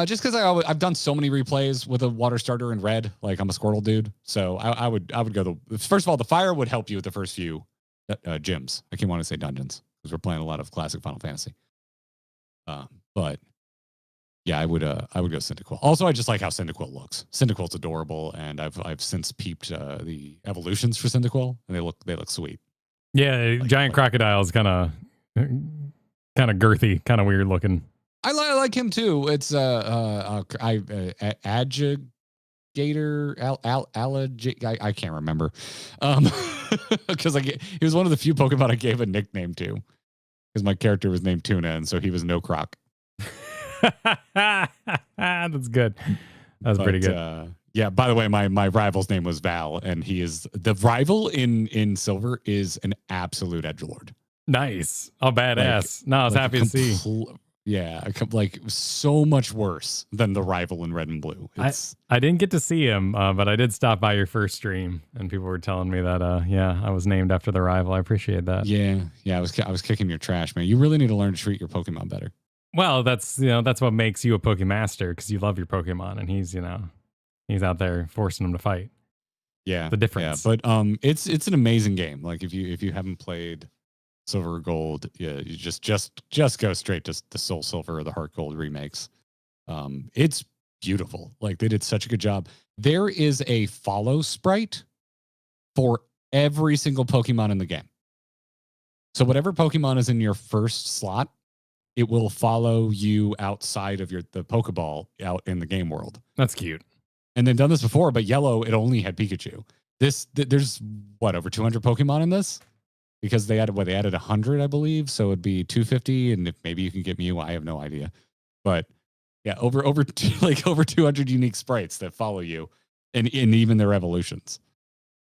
Just because I've done so many replays with a water starter in red, like I'm a Squirtle dude. So I would go first of all, the fire would help you with the first few gyms. I can't want to say dungeons because we're playing a lot of classic Final Fantasy. But yeah, I would go Cyndaquil. Also, I just like how Cyndaquil looks. Cyndaquil's adorable, and I've since peeped the evolutions for Cyndaquil, and they look sweet.
Yeah, giant crocodile is kind of girthy, kind of weird looking.
I like him too. It's Adjective alligator, I can't remember. Because he was one of the few Pokemon I gave a nickname to. Because my character was named Tuna, and so he was No Croc.
That's good. That's pretty good.
Yeah, by the way, my rival's name was Val, and he is the rival in Silver is an absolute edgelord.
Nice. Oh, badass. No, I was happy to see.
Yeah, like so much worse than the rival in Red and Blue.
I didn't get to see him, but I did stop by your first stream, and people were telling me that, I was named after the rival. I appreciate that.
Yeah, I was kicking your trash, man. You really need to learn to treat your Pokemon better.
Well, that's what makes you a Pokemaster, because you love your Pokemon, and he's out there forcing them to fight.
Yeah,
the difference.
Yeah, but it's an amazing game. Like if you haven't played Silver or Gold, yeah, you just go straight to the Soul Silver or the Heart Gold remakes. It's beautiful. Like they did such a good job. There is a follow sprite for every single Pokemon in the game. So whatever Pokemon is in your first slot, it will follow you outside of the Pokeball out in the game world.
That's cute.
And they've done this before, but Yellow, it only had Pikachu. There's over 200 Pokemon in this? Because they added 100, I believe. So it'd be 250, and if maybe you can get Mew, I have no idea. But yeah, over 200 unique sprites that follow you, and even their evolutions.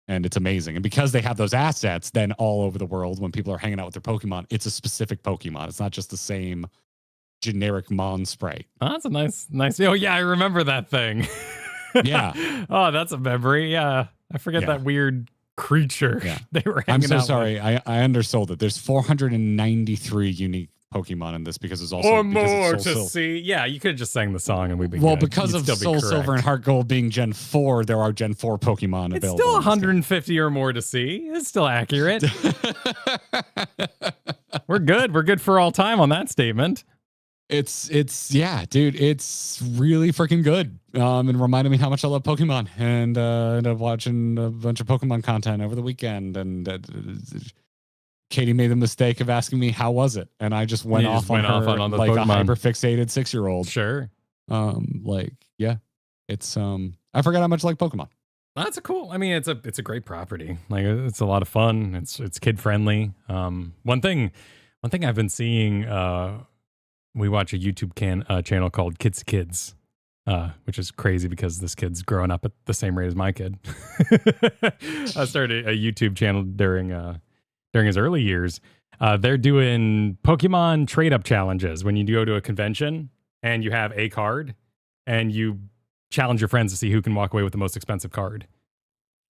And it's amazing. And because they have those assets, then all over the world, when people are hanging out with their Pokemon, it's a specific Pokemon. It's not just the same generic Mon sprite.
Oh, that's a nice. Oh yeah, I remember that thing.
Yeah.
Oh, that's a memory. Yeah, I forget that weird creature they were hanging out.
I'm so sorry. I undersold it. There's 493 unique Pokemon in this because it's also
or more to see. Yeah, you could have just sang the song and we'd be good.
Because of Soul Silver and Heart Gold being Gen 4, there are Gen 4 Pokemon available.
It's still 150 or more to see. It's still accurate. We're good. We're good for all time on that statement.
It's yeah, dude. It's really freaking good. And reminded me how much I love Pokemon, and ended up watching a bunch of Pokemon content over the weekend. And Katie made the mistake of asking me how was it, and I just went off on the like Pokemon. A hyper fixated 6-year-old.
Sure.
It's I forgot how much I like Pokemon.
That's a cool. I mean, it's a great property. Like it's a lot of fun. It's kid friendly. One thing I've been seeing. We watch a YouTube channel called Kids to Kids, which is crazy because this kid's growing up at the same rate as my kid. I started a YouTube channel during his early years. They're doing Pokemon trade-up challenges when you go to a convention and you have a card and you challenge your friends to see who can walk away with the most expensive card.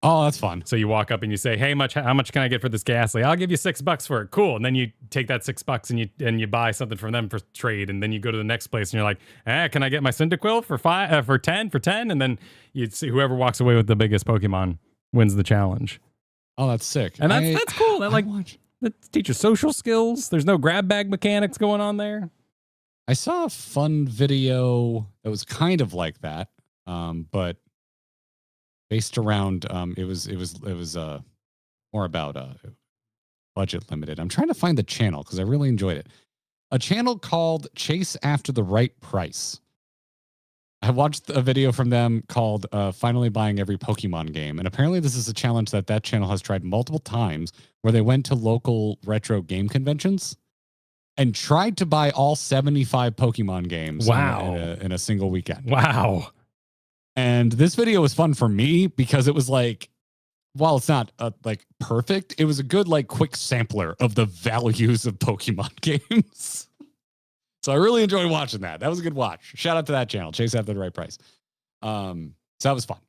Oh, that's fun.
So you walk up and you say, "Hey, how much can I get for this Ghastly? I'll give you $6 for it." Cool. And then you take that $6 and you buy something from them for trade. And then you go to the next place and you're like, "Can I get my Cyndaquil for 10? And then you see whoever walks away with the biggest Pokemon wins the challenge.
Oh, that's sick.
And that's cool. That teaches social skills. There's no grab bag mechanics going on there.
I saw a fun video that was kind of like that, but based around it was more about budget limited. I'm trying to find the channel because I really enjoyed it. A channel called Chase After the Right Price. I watched a video from them called Finally Buying Every Pokemon Game. And apparently this is a challenge that channel has tried multiple times where they went to local retro game conventions and tried to buy all 75 Pokemon games in a single weekend.
Wow.
And this video was fun for me because it was like, while it's not like perfect, it was a good like quick sampler of the values of Pokemon games. So I really enjoyed watching that. That was a good watch. Shout out to that channel, Chase After the Right Price. So that was fun.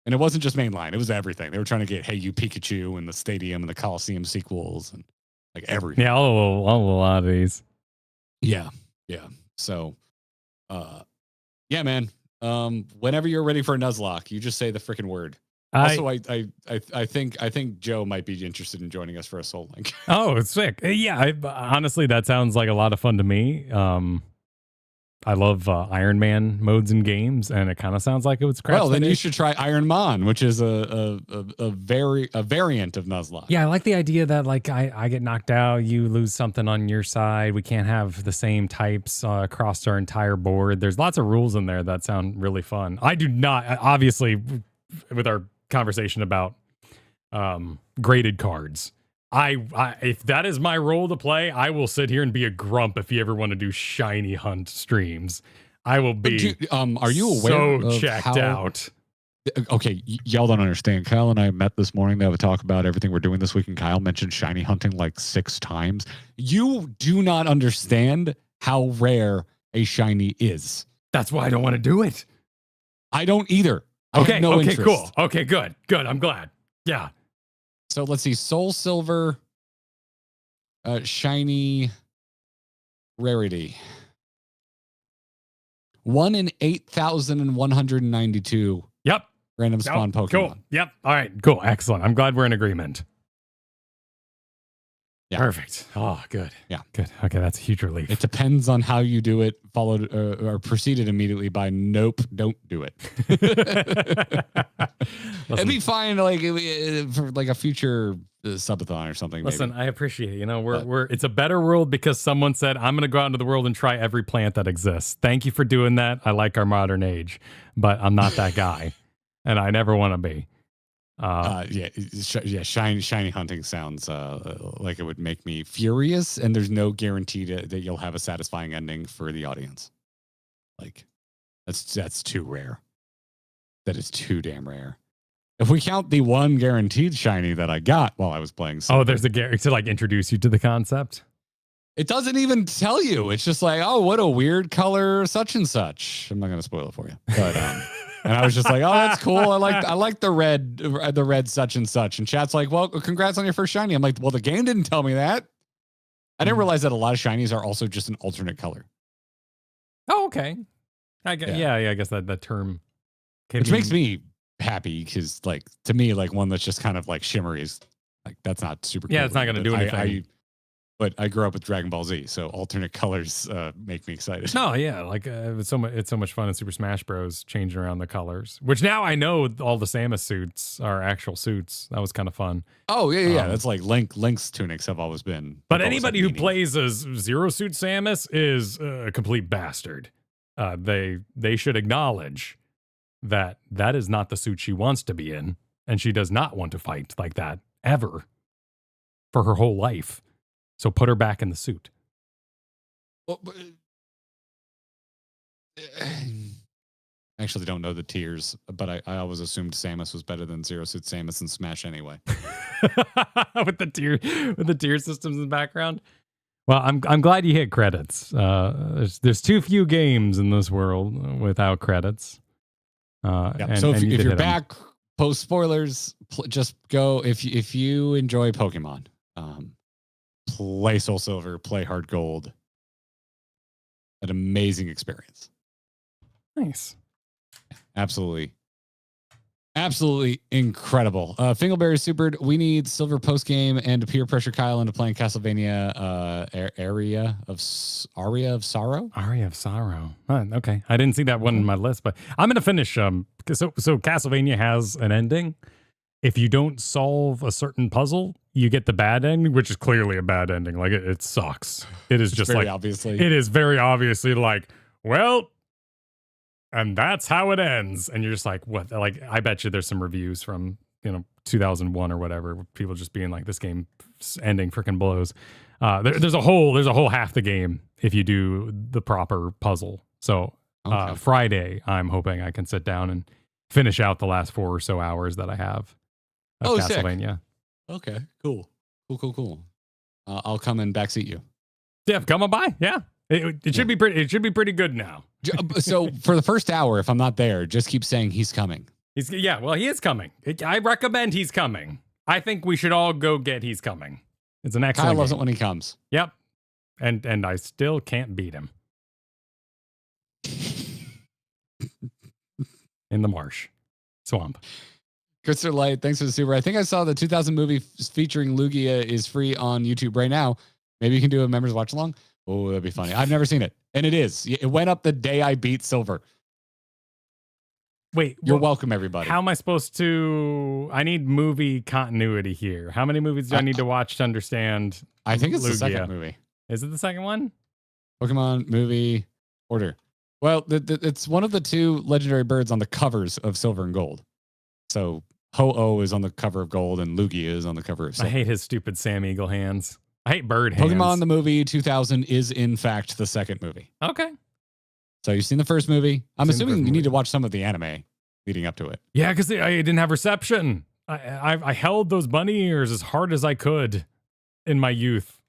And it wasn't just mainline, it was everything. They were trying to get Hey You Pikachu and the Stadium and the Coliseum sequels and like everything.
Yeah, a lot of these.
Yeah. So yeah, man. Whenever you're ready for a Nuzlocke, you just say the freaking word. Also, I think Joe might be interested in joining us for a Soul Link. Oh,
it's sick. Yeah, honestly, that sounds like a lot of fun to me. I love Iron Man modes in games, and it kind of sounds like it would scratch.
Well, then
that
you
itch.
should try Iron Man, which is a variant of Nuzlocke.
Yeah, I like the idea that like I get knocked out, you lose something on your side. We can't have the same types across our entire board. There's lots of rules in there that sound really fun. I do not, obviously, with our conversation about graded cards. If that is my role to play, I will sit here and be a grump if you ever want to do shiny hunt streams. I will be.
Are you aware
so
of
checked out?
Okay, y'all don't understand. Kyle and I met this morning to have a talk about everything we're doing this week, and Kyle mentioned shiny hunting like 6 times. You do not understand how rare a shiny is.
That's why I don't want to do it.
I don't either. I
Okay,
have no
okay,
interest.
cool. Okay, good. I'm glad. Yeah.
So let's see. Soul Silver, shiny rarity. 1 in 8,192.
Yep.
Random spawn Pokemon.
Cool. Yep. All right. Cool. Excellent. I'm glad we're in agreement.
Yeah.
Perfect. Oh, good.
Yeah.
Good. Okay, that's a huge relief.
It depends on how you do it, followed or preceded immediately by nope, don't do it. It'd be fine like for like a future subathon or something.
Listen,
maybe.
I appreciate it. You know, we're it's a better world because someone said, I'm going to go out into the world and try every plant that exists. Thank you for doing that. I like our modern age, but I'm not that guy and I never want to be.
Shiny hunting sounds like it would make me furious, and there's no guarantee that you'll have a satisfying ending for the audience. Like that's too rare. That is too damn rare. If we count the one guaranteed shiny that I got while I was playing,
there's a guarantee to like introduce you to the concept.
It doesn't even tell you. It's just like, oh, what a weird color, such and such. I'm not going to spoil it for you, but and I was just like, oh, that's cool. I like the red such and such. And chat's like, well, congrats on your first shiny. I'm like, well, the game didn't tell me that. I didn't realize that a lot of shinies are also just an alternate color.
Oh, okay. I guess, I guess that term,
which makes me happy because, like, to me, like one that's just kind of like shimmery is like that's not super.
Yeah,
cool
it's not going to do anything.
But I grew up with Dragon Ball Z, so alternate colors make me excited.
No, yeah, like it's so much fun in Super Smash Bros. Changing around the colors, which now I know all the Samus suits are actual suits. That was kind of fun.
Oh yeah, that's like Link's tunics have always been.
But anybody who plays as Zero Suit Samus is a complete bastard. They should acknowledge that is not the suit she wants to be in, and she does not want to fight like that ever for her whole life. So put her back in the suit.
Well, I actually don't know the tiers, but I always assumed Samus was better than Zero Suit Samus in Smash anyway.
with the tier systems in the background. Well, I'm glad you hit credits. There's too few games in this world without credits.
So if you're back post spoilers, just go if you enjoy Pokemon. Play Soul Silver, play Hard Gold. An amazing experience.
Nice.
Absolutely incredible. Fingleberry Supered, we need Silver post game and to peer pressure Kyle into playing Castlevania Aria of Sorrow.
Aria of Sorrow. Okay. I didn't see that one in my list, but I'm going to finish. So Castlevania has an ending. If you don't solve a certain puzzle, you get the bad ending, which is clearly a bad ending. Like it sucks. It is just like
obviously.
It is very obviously like, well, and that's how it ends. And you're just like, what? Like, I bet you there's some reviews from 2001 or whatever, people just being like, this game ending freaking blows. There's a whole half the game if you do the proper puzzle. So Friday, I'm hoping I can sit down and finish out the last 4 or so hours that I have of Castlevania.
Sick. Okay, cool. I'll come and backseat you.
Yeah, come on by. Yeah, it should be pretty. It should be pretty good now.
So for the first hour, if I'm not there, just keep saying he's coming.
He is coming. I recommend he's coming. I think we should all go get he's coming. It's an excellent.
Kyle loves it when he comes.
Yep, and I still can't beat him in the marsh swamp.
Christopher Light, thanks for the super. I think I saw the 2000 movie featuring Lugia is free on YouTube right now. Maybe you can do a members watch along. Oh, that'd be funny. I've never seen it. And it is. It went up the day I beat Silver.
Wait,
You're welcome, everybody.
How am I supposed to? I need movie continuity here. How many movies do I need to watch to understand?
I think it's the
Lugia?
second movie.
Is it the second one?
Pokemon movie order. Well, it's one of the two legendary birds on the covers of Silver and Gold. So Ho-Oh is on the cover of Gold and Lugia is on the cover of Silver.
I hate his stupid Sam Eagle hands. I hate bird hands.
Pokemon the movie 2000 is in fact the second movie.
Okay.
So you've seen the first movie. I'm assuming you need to watch some of the anime leading up to it.
Yeah, because I didn't have reception. I held those bunny ears as hard as I could in my youth.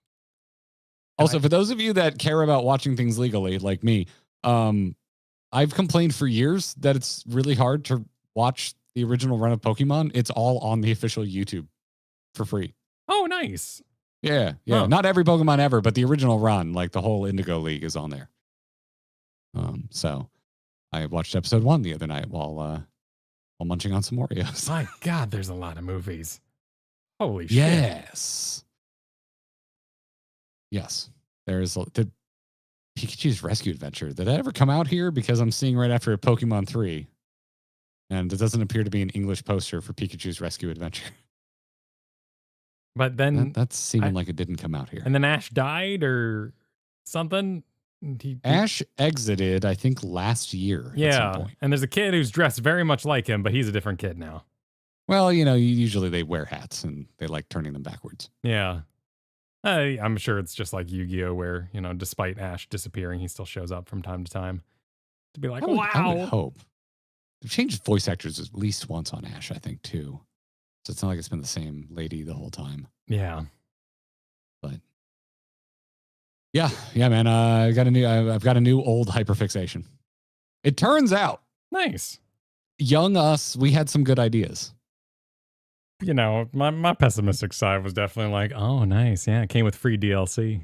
Also, for those of you that care about watching things legally, like me, I've complained for years that it's really hard to watch the original run of Pokemon. It's all on the official YouTube for free.
Oh, nice.
Yeah.
Huh.
Not every Pokemon ever, but the original run, like the whole Indigo League, is on there. So I watched episode 1 the other night while munching on some Oreos.
My God, there's a lot of movies. Holy shit.
Yes. There's the Pikachu's Rescue Adventure. Did that ever come out here? Because I'm seeing right after Pokemon 3. And it doesn't appear to be an English poster for Pikachu's Rescue Adventure.
But then
that's seeming like it didn't come out here.
And then Ash died or something.
Ash exited, I think, last year.
Yeah.
At some point.
And there's a kid who's dressed very much like him, but he's a different kid now.
Well, usually they wear hats and they like turning them backwards.
Yeah. I'm sure it's just like Yu-Gi-Oh! Where, despite Ash disappearing, he still shows up from time to time to be like,
I would
wow.
hope. They've changed voice actors at least once on Ash, I think, too. So it's not like it's been the same lady the whole time.
Yeah.
But yeah, man. I've got a new old hyperfixation. It turns out,
nice.
Young us, we had some good ideas.
My pessimistic side was definitely like, oh, nice. Yeah, it came with free DLC.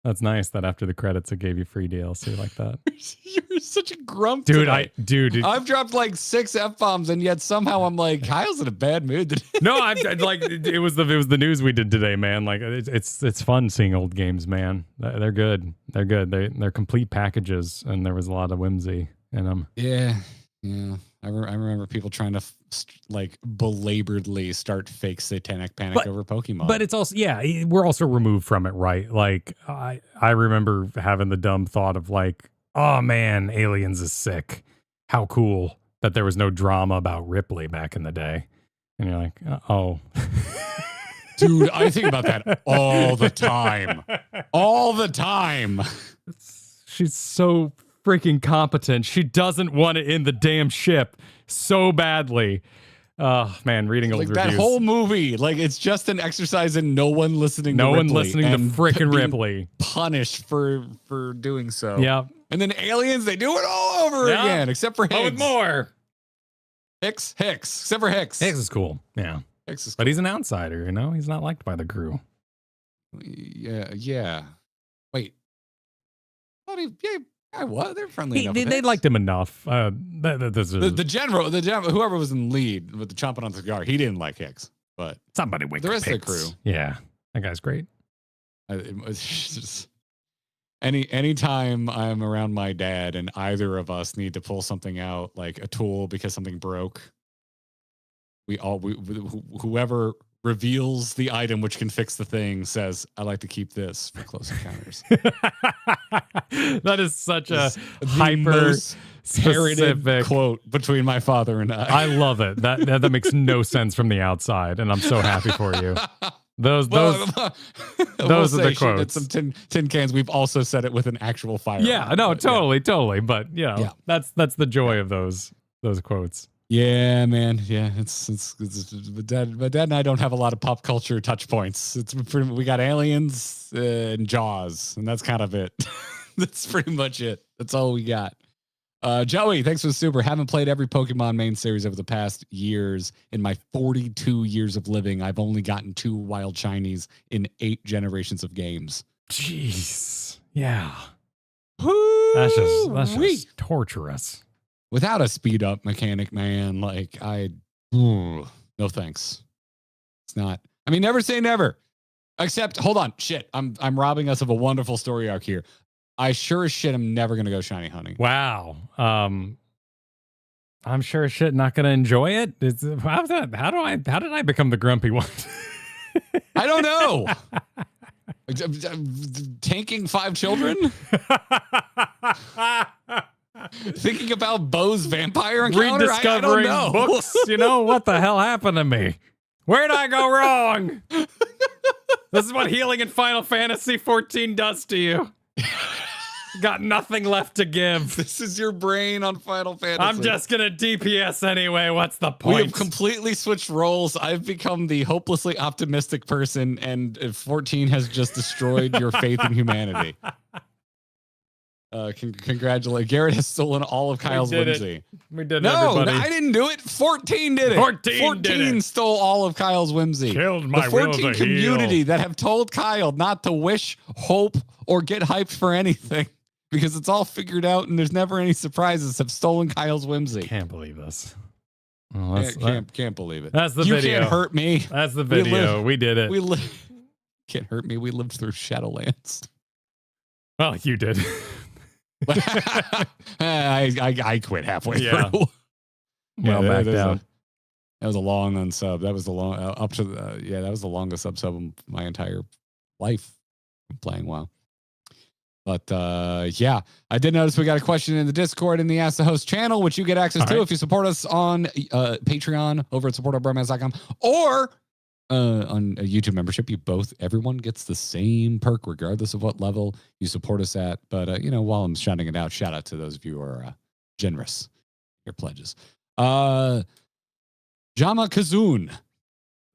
That's nice that after the credits, it gave you free DLC like that.
You're such a grump,
dude.
Dude, I've dropped like 6 F-bombs, and yet somehow I'm like, Kyle's in a bad mood today.
No, I'm like, it was the news we did today, man. Like, it's fun seeing old games, man. They're good. They're good. They're complete packages, and there was a lot of whimsy in them.
Yeah. I remember people trying to belaboredly start fake satanic panic over Pokemon.
But it's also, we're also removed from it, right? Like, I remember having the dumb thought of like, oh man, Aliens is sick. How cool that there was no drama about Ripley back in the day. And you're like, oh.
Dude, I think about that all the time. All the time.
She's so freaking competent. She doesn't want to end the damn ship so badly. Oh man, reading old reviews.
That whole movie, it's just an exercise in no one listening to
frickin' Ripley.
Punished for doing so.
Yeah.
And then Aliens, they do it all over again, except for Higgs.
Oh, with more.
Hicks, except for Hicks.
Hicks is cool. Yeah.
Hicks is cool.
But he's an outsider, He's not liked by the crew.
Yeah. Wait. What? They're friendly enough.
They liked him enough.
The general, whoever was in the lead with the chomping on the cigar, he didn't like Hicks. But
somebody wake
the rest of the crew.
Yeah, that guy's great.
It's just anytime I'm around my dad and either of us need to pull something out, like a tool because something broke, whoever reveals the item which can fix the thing says, I like to keep this for close encounters.
That is such a hyper specific
quote between my father and I.
I love it. That makes no sense from the outside, and I'm so happy for you. Those are the quotes.
Some tin cans. We've also said it with an actual fire.
Yeah, no, totally. But that's the joy of those quotes.
Yeah, man. Yeah, it's my dad and I don't have a lot of pop culture touch points. We got Aliens and Jaws, and that's kind of it. That's pretty much it. That's all we got. Joey, thanks for the super. Haven't played every Pokemon main series over the past years. In my 42 years of living, I've only gotten 2 wild shinies in 8 generations of games.
Jeez. Yeah.
Woo!
That's just torturous.
Without a speed up mechanic, man, no thanks. It's not. I mean, never say never. Except, hold on, shit. I'm robbing us of a wonderful story arc here. I sure as shit am never gonna go shiny hunting.
Wow. I'm sure as shit not gonna enjoy it. How did I become the grumpy one?
I don't know. Tanking 5 children? Thinking about Bo's vampire encounter?
Rediscovering
I don't know.
books. You know, what the hell happened to me? Where'd I go wrong? This is what healing in Final Fantasy XIV does to you. Got nothing left to give.
This is your brain on Final Fantasy.
I'm just gonna DPS anyway. What's the point?
We have completely switched roles. I've become the hopelessly optimistic person, and 14 has just destroyed your faith in humanity. Congratulate. Garrett has stolen all of Kyle's whimsy.
We did it,
No,
everybody.
I didn't do it. 14 did it. 14 stole all of Kyle's whimsy.
Killed my
the
will
14
to
community
heal.
that have told Kyle not to wish, hope, or get hyped for anything because it's all figured out and there's never any surprises have stolen Kyle's whimsy.
Can't believe this. Well,
Can't believe it.
That's the
you
video.
You can't hurt me.
That's the video. We did it.
Can't hurt me. We lived through Shadowlands.
Well, you did.
I quit halfway through.
Well, back down.
That was a long unsub. That was the long up to the, that was the longest sub of my entire life playing WoW. But I did notice we got a question in the Discord in the Ask the Host channel, which you get access to if you support us on Patreon over at supportourbromance.com or on a YouTube membership. Everyone gets the same perk regardless of what level you support us at. But while I'm shouting it out, shout out to those of you who are generous your pledges. Jama Kazoon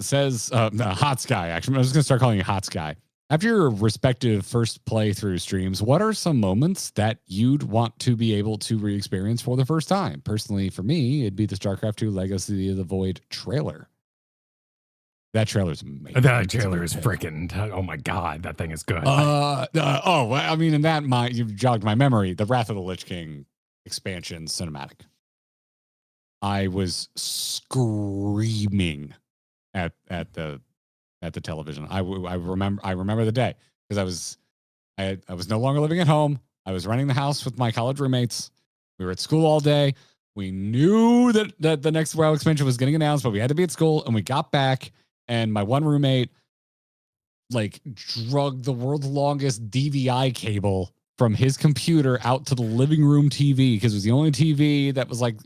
says, Hot Sky, actually. I was going to start calling you Hot Sky. After your respective first playthrough streams, what are some moments that you'd want to be able to re-experience for the first time? Personally, for me, it'd be the StarCraft 2 Legacy of the Void trailer. That trailer's amazing.
That trailer is freaking, oh my God, that thing is good.
I mean, in that, you've jogged my memory. The Wrath of the Lich King expansion cinematic. I was screaming at the television. I remember the day because I was no longer living at home. I was renting the house with my college roommates. We were at school all day. We knew that the next WoW expansion was getting announced, but we had to be at school, and we got back, and my one roommate drug the world's longest DVI cable from his computer out to the living room TV because it was the only TV that was it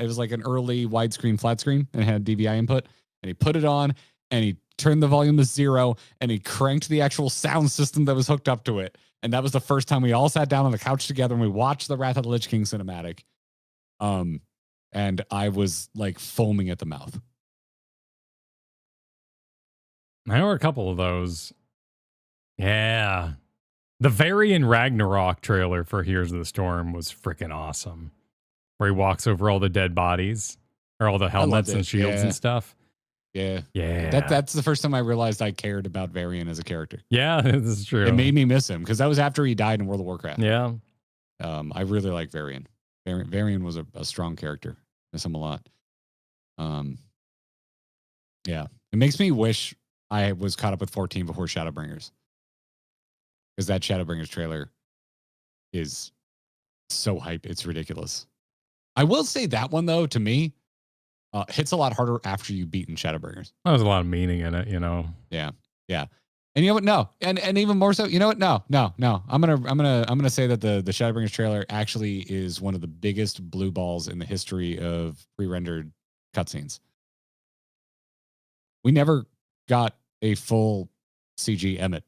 was like an early widescreen flat screen and it had DVI input, and he put it on and he turned the volume to 0 and he cranked the actual sound system that was hooked up to it. And that was the first time we all sat down on the couch together and we watched the Wrath of the Lich King cinematic. And I was foaming at the mouth.
There were a couple of those. Yeah. The Varian Ragnarok trailer for Heroes of the Storm was freaking awesome. Where he walks over all the dead bodies or all the helmets and shields and stuff.
Yeah.
Yeah.
That's the first time I realized I cared about Varian as a character.
Yeah, this is true.
It made me miss him because that was after he died in World of Warcraft.
Yeah.
I really like Varian. Varian was a strong character. Miss him a lot. Yeah. It makes me wish I was caught up with 14 before Shadowbringers. Because that Shadowbringers trailer is so hype. It's ridiculous. I will say that one, though, to me, hits a lot harder after you've beaten Shadowbringers.
There's a lot of meaning in it,
Yeah. And you know what? No. And even more so, you know what? No. I'm gonna say that the Shadowbringers trailer actually is one of the biggest blue balls in the history of pre-rendered cutscenes. We never got a full CG Emmett.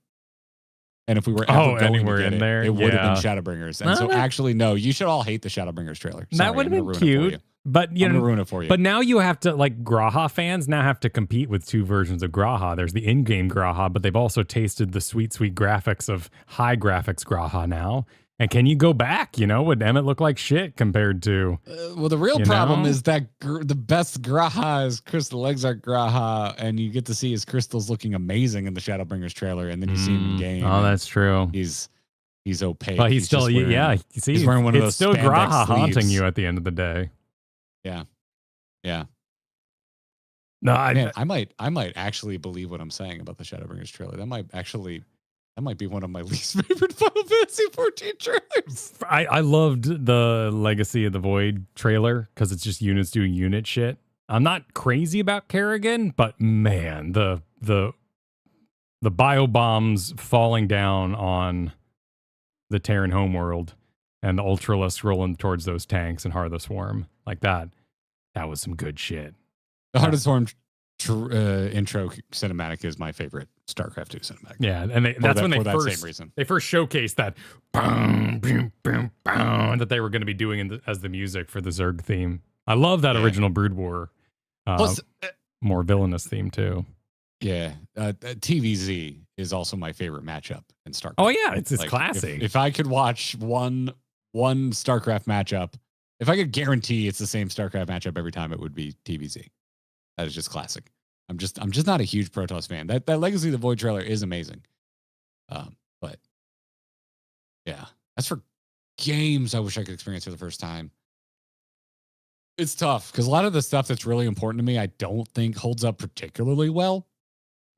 And if we were ever going
anywhere
to get
in there,
it would have been Shadowbringers. And so actually, no, you should all hate the Shadowbringers trailer. Sorry,
that would have been cute. But
I'm gonna ruin it for you.
But now you have to, Graha fans now have to compete with two versions of Graha. There's the in-game Graha, but they've also tasted the sweet, sweet graphics of high graphics Graha now. And can you go back? Would Emmett look like shit compared to?
Well, the real problem is that the best Graha is Crystal Exarch Graha, and you get to see his crystals looking amazing in the Shadowbringers trailer, and then you see him in game.
Oh, that's true.
He's opaque.
But he's still,
wearing,
you see,
he's wearing one of those.
It's still Graha
sleeves.
haunting you at the end of the day.
Yeah.
No,
Man, I might actually believe what I'm saying about the Shadowbringers trailer. That might be one of my least favorite Final Fantasy 14 trailers.
I loved the Legacy of the Void trailer because it's just units doing unit shit. I'm not crazy about Kerrigan, but man, the bio bombs falling down on the Terran homeworld and the Ultralisk rolling towards those tanks and Heart of the Swarm like that was some good shit.
The Heart of the Swarm intro cinematic is my favorite StarCraft 2 cinematic.
Yeah, and that's when they first showcased that boom, boom, boom, boom, that they were going to be doing as the music for the Zerg theme. I love that original Brood War. Plus, more villainous theme too.
Yeah, TVZ is also my favorite matchup in StarCraft.
Oh yeah, it's like, classic.
If I could watch one StarCraft matchup, if I could guarantee it's the same StarCraft matchup every time, it would be TVZ. That is just classic. I'm just not a huge Protoss fan. That Legacy of the Void trailer is amazing. But yeah, as for games, I wish I could experience for the first time. It's tough because a lot of the stuff that's really important to me, I don't think holds up particularly well.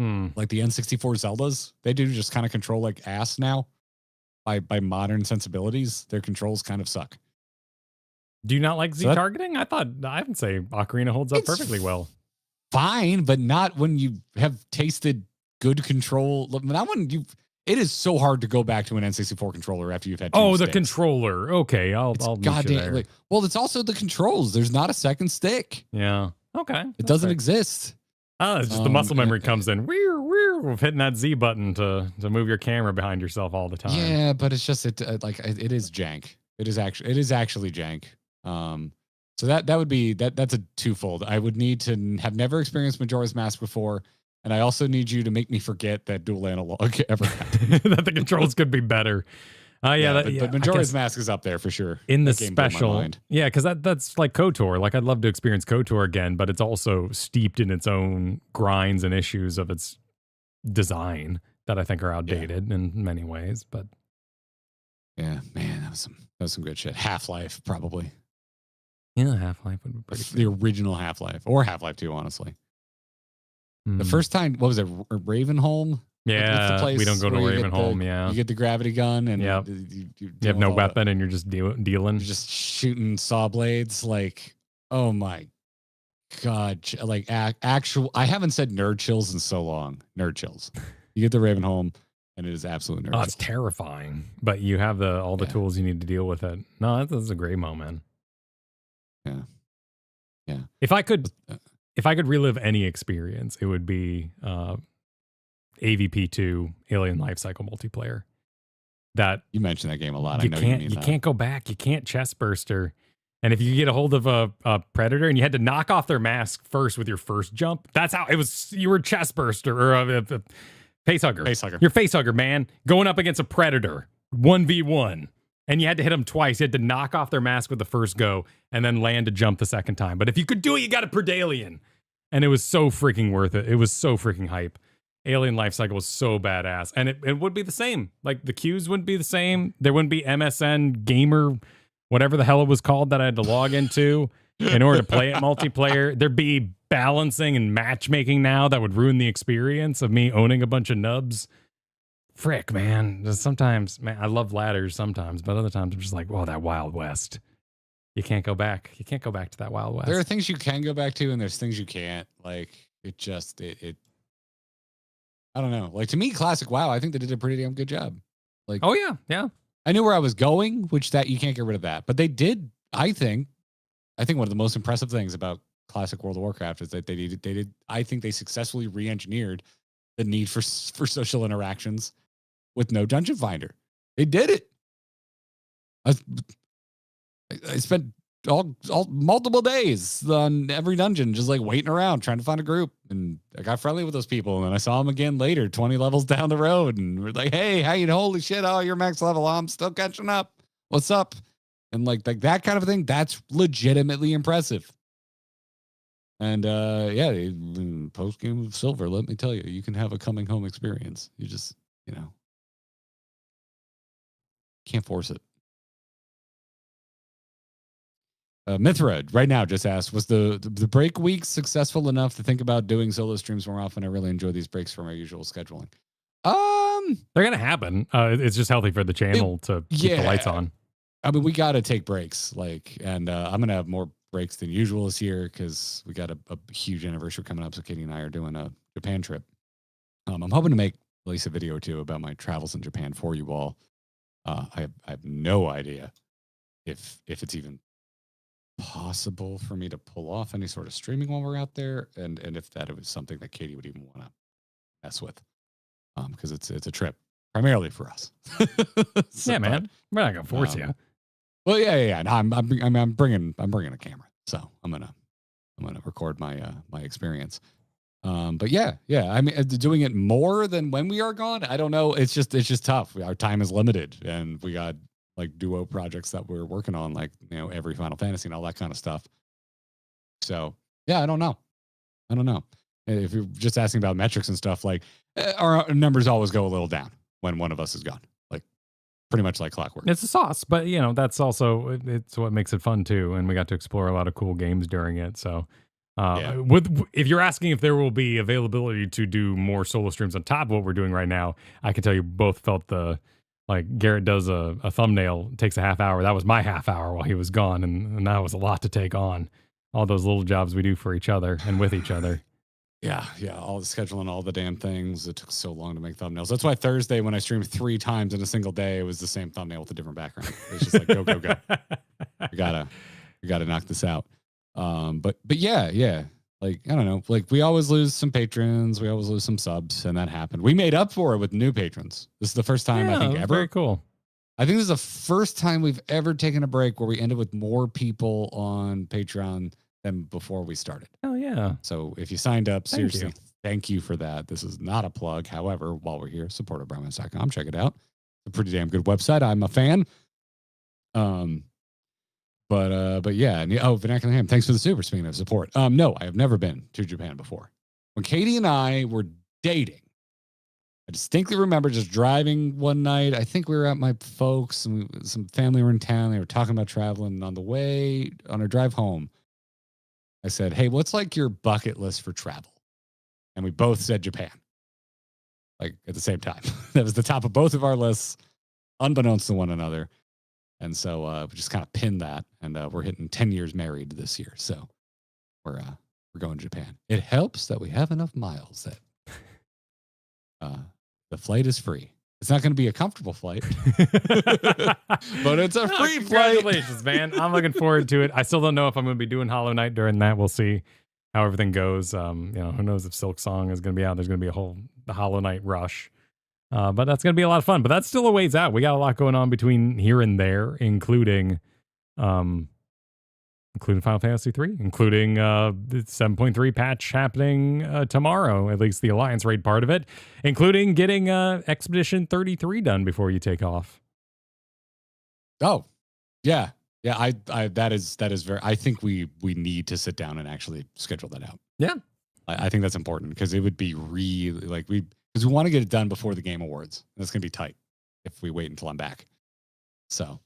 Like the N64 Zeldas, they do just kind of control like ass now by modern sensibilities. Their controls kind of suck.
Do you not like Z targeting? I would say Ocarina holds up perfectly well.
Fine, but not when you have tasted good control. Not when it is so hard to go back to an N64 controller after you've had two sticks.
The controller. Okay, I'll goddamn.
Well, it's also the controls. There's not a second stick.
Yeah. Okay.
It doesn't exist.
Oh, it's just the muscle memory comes in. We're hitting that Z button to move your camera behind yourself all the time.
Yeah, but it's just it is jank. It is actually jank. So that would be that's a twofold. I would need to have never experienced Majora's Mask before, and I also need you to make me forget that dual analog ever happened.
That the controls could be better.
But Majora's Mask is up there for sure.
In the special, because that's like KOTOR. Like I'd love to experience KOTOR again, but it's also steeped in its own grinds and issues of its design that I think are outdated in many ways. But
yeah, man, that was some good shit. Half-Life probably.
Yeah, Half-Life would be pretty
the original Half-Life or Half-Life 2, honestly. The first time, what was it, Ravenholm?
Yeah, we don't go to Ravenholm.
You get the gravity gun, and
you have no weapon, and you're just dealing.
You're just shooting saw blades. Like, oh my god! Like actual. I haven't said nerd chills in so long. Nerd chills. You get the Ravenholm, and it is absolute nerd.
Oh, it's terrifying, but you have all the tools you need to deal with it. No, that's a great moment. Yeah. If I could relive any experience, it would be AVP2 Alien Lifecycle multiplayer. That
you mentioned that game a lot.
You can't go back. You can't chest burster. And if you get a hold of a predator and you had to knock off their mask first with your first jump, that's how it was. You were a chest burster or a facehugger. You're facehugger, man, going up against a predator 1v1. And you had to hit them twice. You had to knock off their mask with the first go and then land a jump the second time. But if you could do it, you got a Predalien. And it was so freaking worth it. It was so freaking hype. Alien Lifecycle was so badass. And it would be the same. Like the queues wouldn't be the same. There wouldn't be MSN Gamer, whatever the hell it was called that I had to log into in order to play it multiplayer. There'd be balancing and matchmaking now that would ruin the experience of me owning a bunch of nubs. Frick, man. Sometimes, man, I love ladders sometimes, but other times I'm just like, whoa, that Wild West. You can't go back. You can't go back to that Wild West.
There are things you can go back to, and there's things you can't. Like, I don't know. Like, to me, classic WoW, I think they did a pretty damn good job. Like,
oh, yeah.
I knew where I was going, which that you can't get rid of that. But they did, I think one of the most impressive things about classic World of Warcraft is that they did, I think they successfully re-engineered the need for social interactions with no dungeon finder. They did it. I spent all multiple days on every dungeon just like waiting around trying to find a group, and I got friendly with those people, and then I saw them again later 20 levels down the road, and we're like, hey, how you, holy shit, oh, you're max level, I'm still catching up, what's up? And like that kind of thing, that's legitimately impressive. And post game of Silver, let me tell you, you can have a coming home experience. You just can't force it. Mithra right now just asked, was the break week successful enough to think about doing solo streams more often? I really enjoy these breaks from our usual scheduling.
They're gonna happen. It's just healthy for the channel to keep the lights on.
I mean, we got to take breaks, and I'm gonna have more breaks than usual this year because we got a huge anniversary coming up. So Katie and I are doing a Japan trip. I'm hoping to make at least a video or two about my travels in Japan for you all. I have no idea if it's even possible for me to pull off any sort of streaming while we're out there, and if that was something that Katie would even want to mess with, because it's a trip primarily for us.
So, yeah, man, we're not gonna force you.
Well, yeah. No, I'm bringing a camera, so I'm gonna record my experience. But yeah. I mean, doing it more than when we are gone, I don't know. It's just tough. Our time is limited, and we got like duo projects that we're working on, like, every Final Fantasy and all that kind of stuff. So yeah, I don't know. If you're just asking about metrics and stuff, like, our numbers always go a little down when one of us is gone, like pretty much like clockwork.
It's a sauce, but that's also, it's what makes it fun too. And we got to explore a lot of cool games during it. So if you're asking if there will be availability to do more solo streams on top of what we're doing right now, I can tell you both felt like Garrett does a thumbnail, takes a half hour. That was my half hour while he was gone. And that was a lot to take on. All those little jobs we do for each other and with each other.
Yeah. All the scheduling, all the damn things. It took so long to make thumbnails. That's why Thursday, when I streamed 3 times in a single day, it was the same thumbnail with a different background. It was just like, go. We gotta knock this out. But yeah. Like, I don't know. Like, we always lose some patrons. We always lose some subs, and that happened. We made up for it with new patrons. This is the first time, I think, ever.
Very cool.
I think this is the first time we've ever taken a break where we ended with more people on Patreon than before we started.
Oh, yeah.
So if you signed up, seriously, thank you for that. This is not a plug. However, while we're here, support at bromance.com. Check it out. It's a pretty damn good website. I'm a fan. But yeah. Vernacular Ham, thanks for the super. Speaking of support. No, I have never been to Japan before. When Katie and I were dating, I distinctly remember just driving one night. I think we were at my folks, and some family were in town. They were talking about traveling. On the way, on our drive home, I said, "Hey, what's like your bucket list for travel?" And we both said Japan, like at the same time. That was the top of both of our lists, unbeknownst to one another. And so we just kind of pinned that, and we're hitting 10 years married this year. So we're going to Japan. It helps that we have enough miles that the flight is free. It's not going to be a comfortable flight, but it's a free flight.
Congratulations, man. I'm looking forward to it. I still don't know if I'm going to be doing Hollow Knight during that. We'll see how everything goes. Who knows if Silk Song is going to be out. There's going to be the Hollow Knight rush. But that's going to be a lot of fun. But that's still a ways out. We got a lot going on between here and there, including Final Fantasy III, including the 7.3 patch happening tomorrow, at least the Alliance raid part of it, including getting Expedition 33 done before you take off.
Oh, yeah. I that is very, I think we need to sit down and actually schedule that out.
Yeah.
I think that's important, because it would be really because we want to get it done before the Game Awards. That's going to be tight if we wait until I'm back. So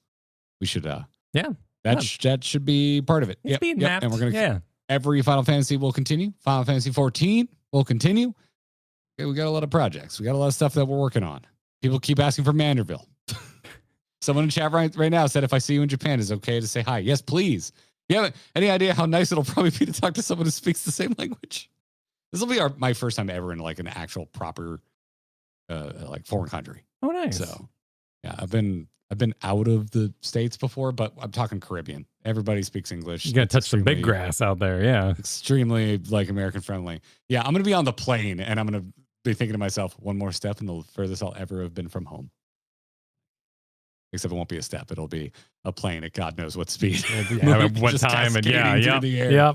we should, that should be part of it.
It's being mapped.
And we're going to, every Final Fantasy will continue. Final Fantasy XIV will continue. Okay, we got a lot of projects. We got a lot of stuff that we're working on. People keep asking for Manderville. Someone in chat right now said, if I see you in Japan, is it okay to say hi? Yes, please. You have any idea how nice it'll probably be to talk to someone who speaks the same language? This will be my first time ever in like an actual proper like foreign country.
Oh, nice.
So yeah, I've been out of the States before, but I'm talking Caribbean. Everybody speaks English.
You got to touch some big grass out there. Yeah.
Extremely like American friendly. Yeah. I'm going to be on the plane, and I'm going to be thinking to myself, one more step and the furthest I'll ever have been from home. Except it won't be a step. It'll be a plane at God knows what speed.
What time. And yeah.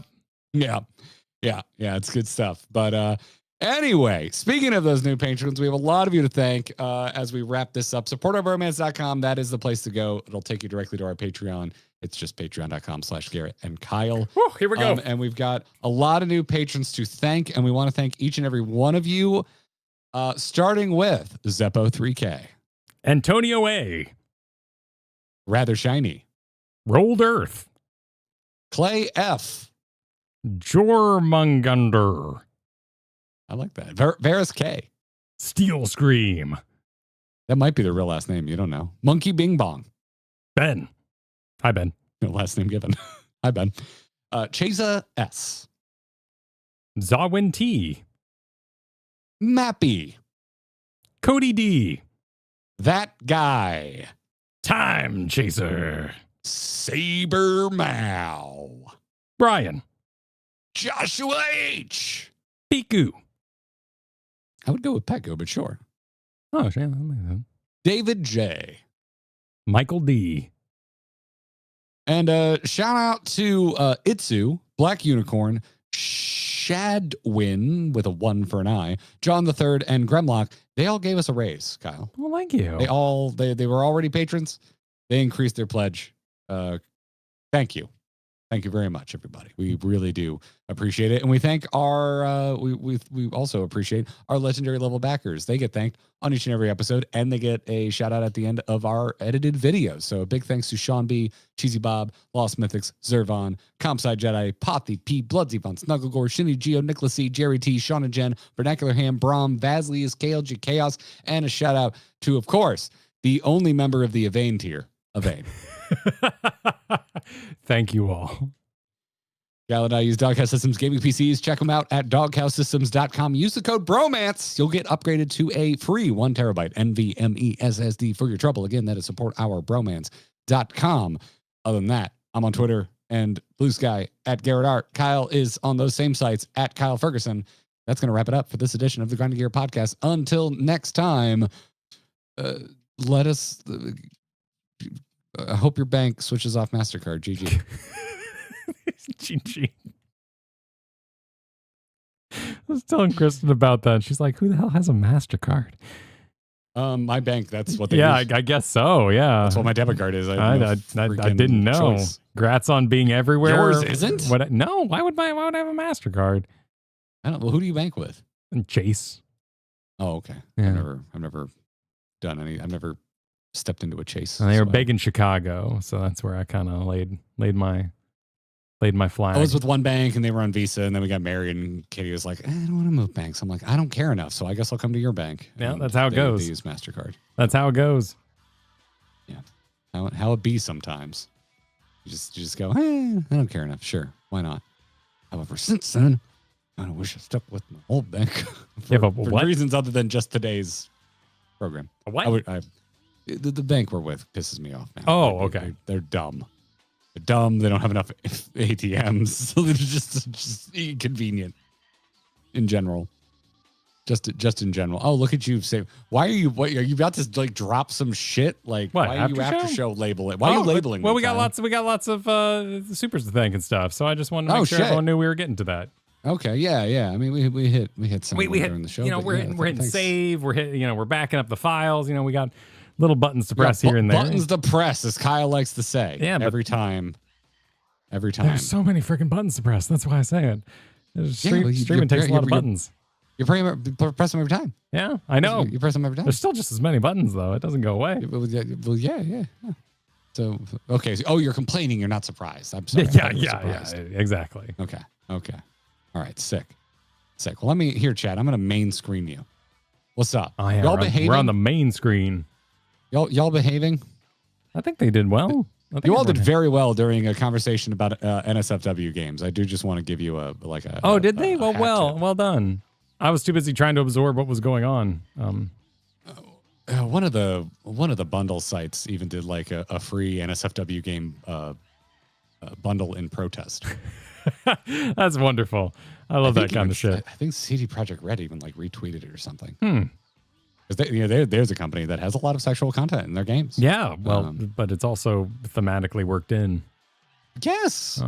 It's good stuff. But anyway, speaking of those new patrons, we have a lot of you to thank as we wrap this up. Supportourbromance.com. That is the place to go. It'll take you directly to our Patreon. It's just patreon.com/Garrett and Kyle.
Woo, here we go.
And we've got a lot of new patrons to thank, and we want to thank each and every one of you, starting with Zeppo3K,
Antonio A,
Rather Shiny,
Rolled Earth,
Clay F.
Jormungunder.
I like that. Varus K.
Steel Scream.
That might be the real last name. You don't know. Monkey Bing Bong.
Ben. Hi, Ben.
No last name given. Hi, Ben. Chesa S.
Zawin T.
Mappy.
Cody D.
That guy.
Time Chaser.
Saber Mao.
Brian.
Joshua H.
Piku.
I would go with Pecco, but sure.
Oh, shit. That makes sense.
David J.
Michael D.
And shout out to Itzu, Black Unicorn, Shadwin with a 1 for an I, John the Third, and Gremlock. They all gave us a raise, Kyle.
Well, thank you.
They were already patrons. They increased their pledge. Thank you. Thank you very much, everybody. We really do appreciate it. And we thank our, we also appreciate our legendary level backers. They get thanked on each and every episode, and they get a shout out at the end of our edited videos. So a big thanks to Sean B, Cheesy Bob, Lost Mythics, Zervon, Compside Jedi, Pothy, P, Bloodsy Fun, Snugglegore, Shinny, Geo, Nicholas C, Jerry T, Sean and Jen, Vernacular Ham, Brom, Vaslius, KLG Chaos, and a shout out to, of course, the only member of the Evane tier, Evane.
Thank you all.
Gal and I use Doghouse Systems gaming PCs. Check them out at doghousesystems.com. Use the code BROMANCE. You'll get upgraded to a free 1 terabyte NVMe SSD for your trouble. Again, that is supportourbromance.com. Other than that, I'm on Twitter and Blue Sky at Garrett Art. Kyle is on those same sites at Kyle Ferguson. That's going to wrap it up for this edition of the Grinding Gear Podcast. Until next time, let us... I hope your bank switches off MasterCard. GG.
GG. I was telling Kristen about that. She's like, who the hell has a MasterCard?
My bank, that's what they
Yeah,
use.
I guess so. Yeah.
That's what my debit card is.
I didn't know.
Choice.
Congrats on being everywhere.
Yours isn't?
No, why would I have a MasterCard?
I don't. Well, who do you bank with?
And Chase.
Oh, okay.
Yeah.
I've never done any. I've never stepped into a Chase.
And they were big in Chicago, so that's where I kind of laid my flag.
I was with one bank and they were on Visa, and then we got married, and Katie was like, I don't want to move banks. I'm like, I don't care enough, so I guess I'll come to your bank.
Yeah,
And
that's how it goes.
They use MasterCard.
That's how it goes.
Yeah. How it be sometimes. You just go, I don't care enough. Sure, why not? However, since then, I wish I stuck with my old bank for reasons other than just today's program.
A what?
The bank we're with pisses me off now.
Oh, okay.
They're dumb. They're dumb. They don't have enough ATMs. So they're just inconvenient in general. Just in general. Oh, look at you. Say, why are you about to like drop some shit? Like,
what,
why are you after show label it? Why are you labeling?
Well,
me,
we got lots of supers to thank and stuff. So I just wanted to make sure everyone knew we were getting to that.
Okay, yeah. I mean, we hit some during the show.
You know, we're hitting save. We're hitting. We're backing up the files. We got little buttons to press here and there.
Buttons to press, as Kyle likes to say.
Yeah,
every time.
There's so many freaking buttons to press. That's why I say it. Streaming takes a lot of buttons.
You press them every time.
Yeah, I know.
You press them every time.
There's still just as many buttons, though. It doesn't go away.
Well, yeah. So, okay. So, you're complaining. You're not surprised. I'm sorry.
Yeah, exactly.
Okay. All right. Sick. Well, let me hear, Chad. I'm going to main screen you. What's up?
Oh, yeah,
y'all behaving?
We're on the main screen.
Y'all behaving?
I think they did well.
You all did very well during a conversation about NSFW games. I do just want to give you a.
Oh, did they? Well done. I was too busy trying to absorb what was going on.
One of the bundle sites even did like a free NSFW game bundle in protest.
That's wonderful. I love that kind of shit.
I think CD Projekt Red even like retweeted it or something. Because there's a company that has a lot of sexual content in their games.
Yeah, well, but it's also thematically worked in.
Yes.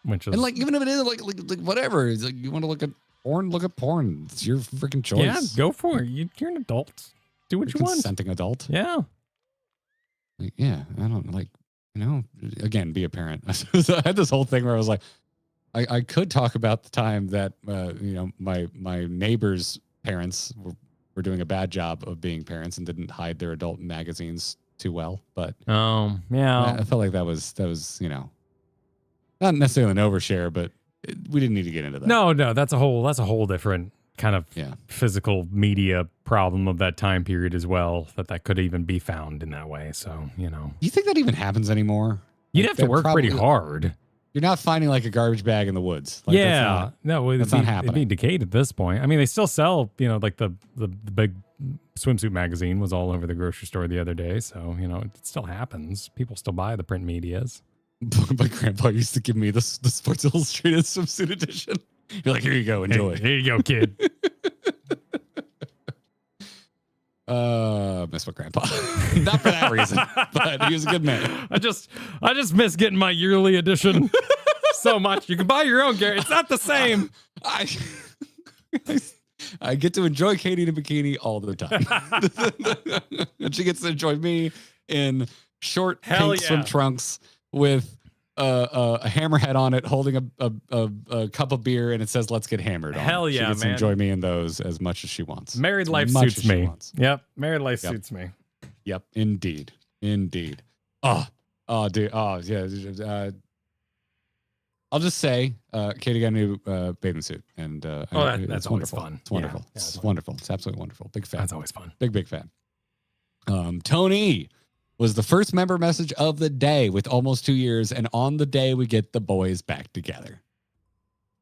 Which is,
and like even if it is like whatever, it's like you want to look at porn, look at porn. It's your freaking choice.
Yeah, go for it. You're an adult. Do what you want.
Consenting adult.
Yeah.
Like, yeah, I don't like. Again, be a parent. So I had this whole thing where I was like, I could talk about the time that my neighbor's parents were doing a bad job of being parents and didn't hide their adult magazines too well. But
yeah,
I felt like that was Not necessarily an overshare, but we didn't need to get into that.
No, that's a whole different kind of physical media problem of that time period as well, that could even be found in that way. So, you know.
Do you think that even happens anymore?
You'd have to work pretty hard.
You're not finding like a garbage bag in the woods. Like,
that's not happening. It'd be decayed at this point. I mean, they still sell, you know, like the big swimsuit magazine was all over the grocery store the other day. So, you know, it still happens. People still buy the print medias.
My grandpa used to give me the Sports Illustrated swimsuit edition. You're like, here you go, enjoy.
Here you go, kid.
Miss my grandpa. Not for that reason, but he was a good man.
I just miss getting my yearly edition so much. You can buy your own, Garrett. It's not the same.
I get to enjoy Katie in a bikini all the time. And she gets to enjoy me in short pink swim trunks with a hammerhead on it, holding a cup of beer, and it says "Let's get hammered."
Hell yeah,
she gets
man!
To enjoy me in those as much as she wants.
Married life suits me. Yep, married life suits me.
Yep, indeed. Oh, dude. Oh, yeah. I'll just say, Katie got a new bathing suit, and
that's always fun.
It's wonderful.
Yeah,
it's wonderful. It's absolutely wonderful. Big fan.
That's always fun.
Big fan. Tony was the first member message of the day with almost 2 years, and on the day we get the boys back together.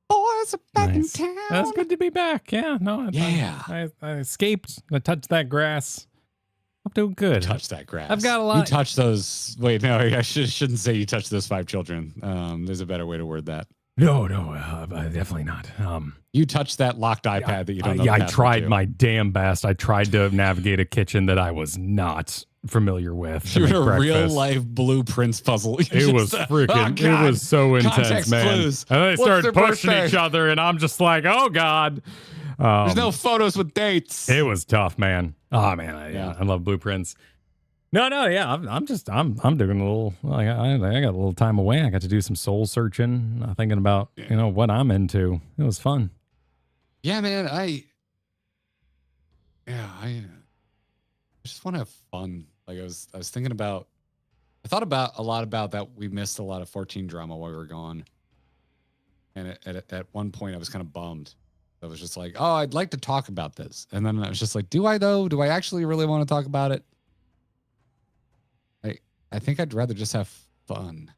Boys are back in town.
That's good to be back. Yeah, no, I escaped. I touched that grass. I'm doing good.
Touch that grass.
I've got a lot.
You touch those. Wait, no, I shouldn't say you touch those 5 children. There's a better way to word that.
No, definitely not.
You touched that locked iPad that you don't know.
Yeah, I tried my damn best. I tried to navigate a kitchen that I was not familiar with.
You're in a real life Blueprints puzzle.
It was freaking. It was so intense, man.
Clues.
And they started pushing each other, and I'm just like, oh god.
There's no photos with dates.
It was tough, man. Oh man, I love Blueprints. No, yeah, I'm doing a little. I got a little time away. I got to do some soul searching, thinking about what I'm into. It was fun.
Yeah, man. I just want to have fun. Like I was thinking about. I thought about a lot about that. We missed a lot of 14 drama while we were gone, and at one point I was kind of bummed. I was just like, oh, I'd like to talk about this, and then I was just like, do I though? Do I actually really want to talk about it? I think I'd rather just have fun.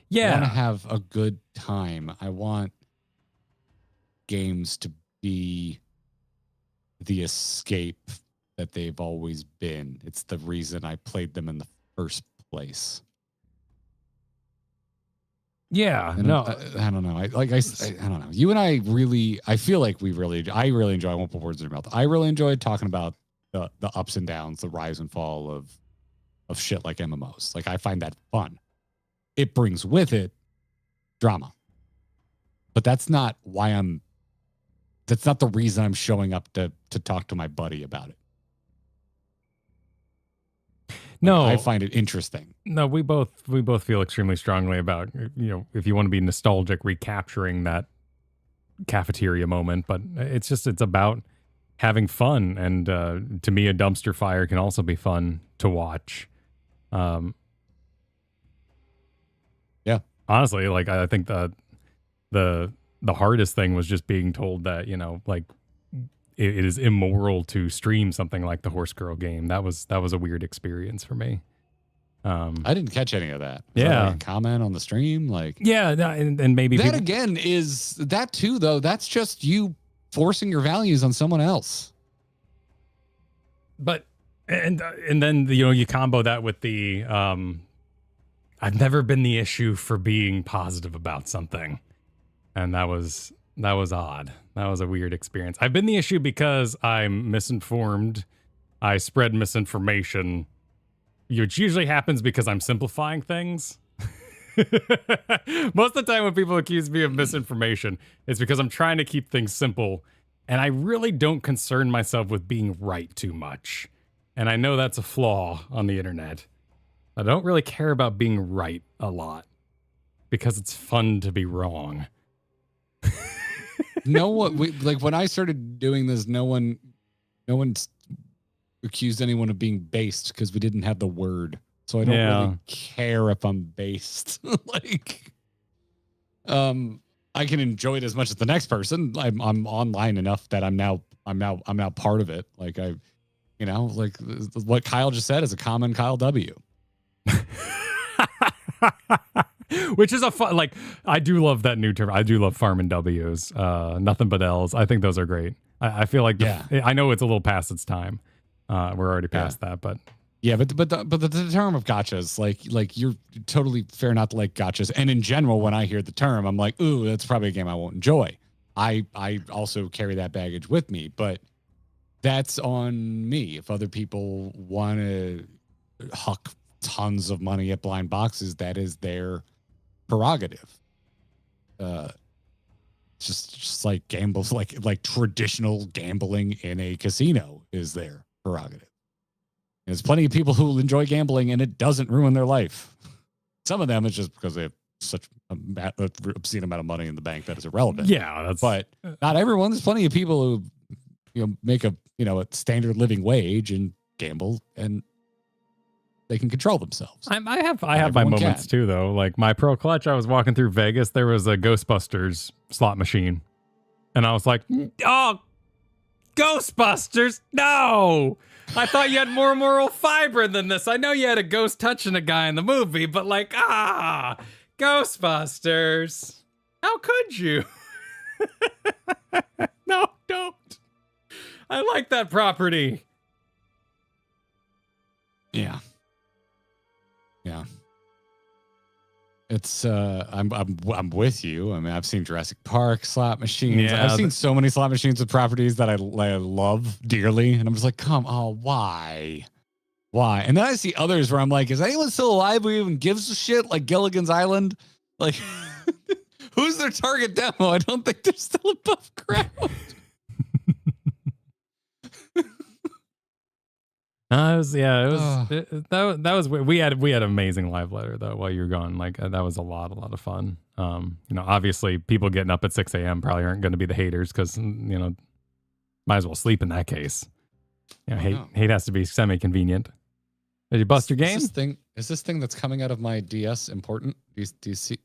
Yeah.
I want to have a good time. I want games to be the escape that they've always been. It's the reason I played them in the first place.
Yeah.
And
no.
I don't know. I don't know. You and I feel like I really enjoy, I won't put words in your mouth. I really enjoyed talking about the ups and downs, the rise and fall of shit like MMOs. Like I find that fun. It brings with it drama. But that's not the reason I'm showing up to talk to my buddy about it.
No.
I find it interesting. No,
we both feel extremely strongly about, if you want to be nostalgic, recapturing that cafeteria moment, but it's about having fun. And to me, a dumpster fire can also be fun to watch.
Yeah,
honestly, like I think the hardest thing was just being told that like it is immoral to stream something like the Horse Girl game. That was a weird experience for me.
I didn't catch any of that. Comment on the stream, like
and maybe
that again is that too though. That's just you forcing your values on someone else.
But. And then you combo that with the I've never been the issue for being positive about something, and that was odd. That was a weird experience. I've been the issue because I'm misinformed. I spread misinformation, which usually happens because I'm simplifying things. Most of the time when people accuse me of misinformation, it's because I'm trying to keep things simple, and I really don't concern myself with being right too much. And I know that's a flaw on the internet. I don't really care about being right a lot because it's fun to be wrong.
When I started doing this, no one accused anyone of being based because we didn't have the word. So I don't really care if I'm based. I can enjoy it as much as the next person. I'm online enough that I'm now part of it. Like like what Kyle just said is a common Kyle W.
Which is a fun, like, I do love that new term. I do love farming W's. Nothing but L's. I think those are great. I feel like I know it's a little past its time. We're already past that, but
yeah, but the term of gotchas, like you're totally fair not to like gotchas. And in general, when I hear the term, I'm like, ooh, that's probably a game I won't enjoy. I also carry that baggage with me, but that's on me. If other people want to huck tons of money at blind boxes, that is their prerogative. Just like gambles, like traditional gambling in a casino is their prerogative. There's plenty of people who enjoy gambling and it doesn't ruin their life. Some of them it's just because they have such an obscene amount of money in the bank that is irrelevant.
Yeah,
but not everyone. There's plenty of people who make a standard living wage and gamble and they can control themselves.
I have my moments too, though. Like my pro clutch, I was walking through Vegas. There was a Ghostbusters slot machine, and I was like, "Oh, Ghostbusters! No! I thought you had more moral fiber than this. I know you had a ghost touching a guy in the movie, but like, Ghostbusters! How could you? No, don't. I like that property."
Yeah. Yeah. It's I'm with you. I mean, I've seen Jurassic Park slot machines.
Yeah,
I've seen so many slot machines with properties that I love dearly, and I'm just like, why? And then I see others where I'm like, is anyone still alive who even gives a shit? Like Gilligan's Island, like who's their target demo? I don't think they're still above ground.
That was we had an amazing live letter though while you were gone. Like that was a lot of fun. Obviously people getting up at 6 a.m. probably aren't going to be the haters because might as well sleep in that case. Hate has to be semi-convenient. Did you bust your game?
Is this thing that's coming out of my DS important? Do you see?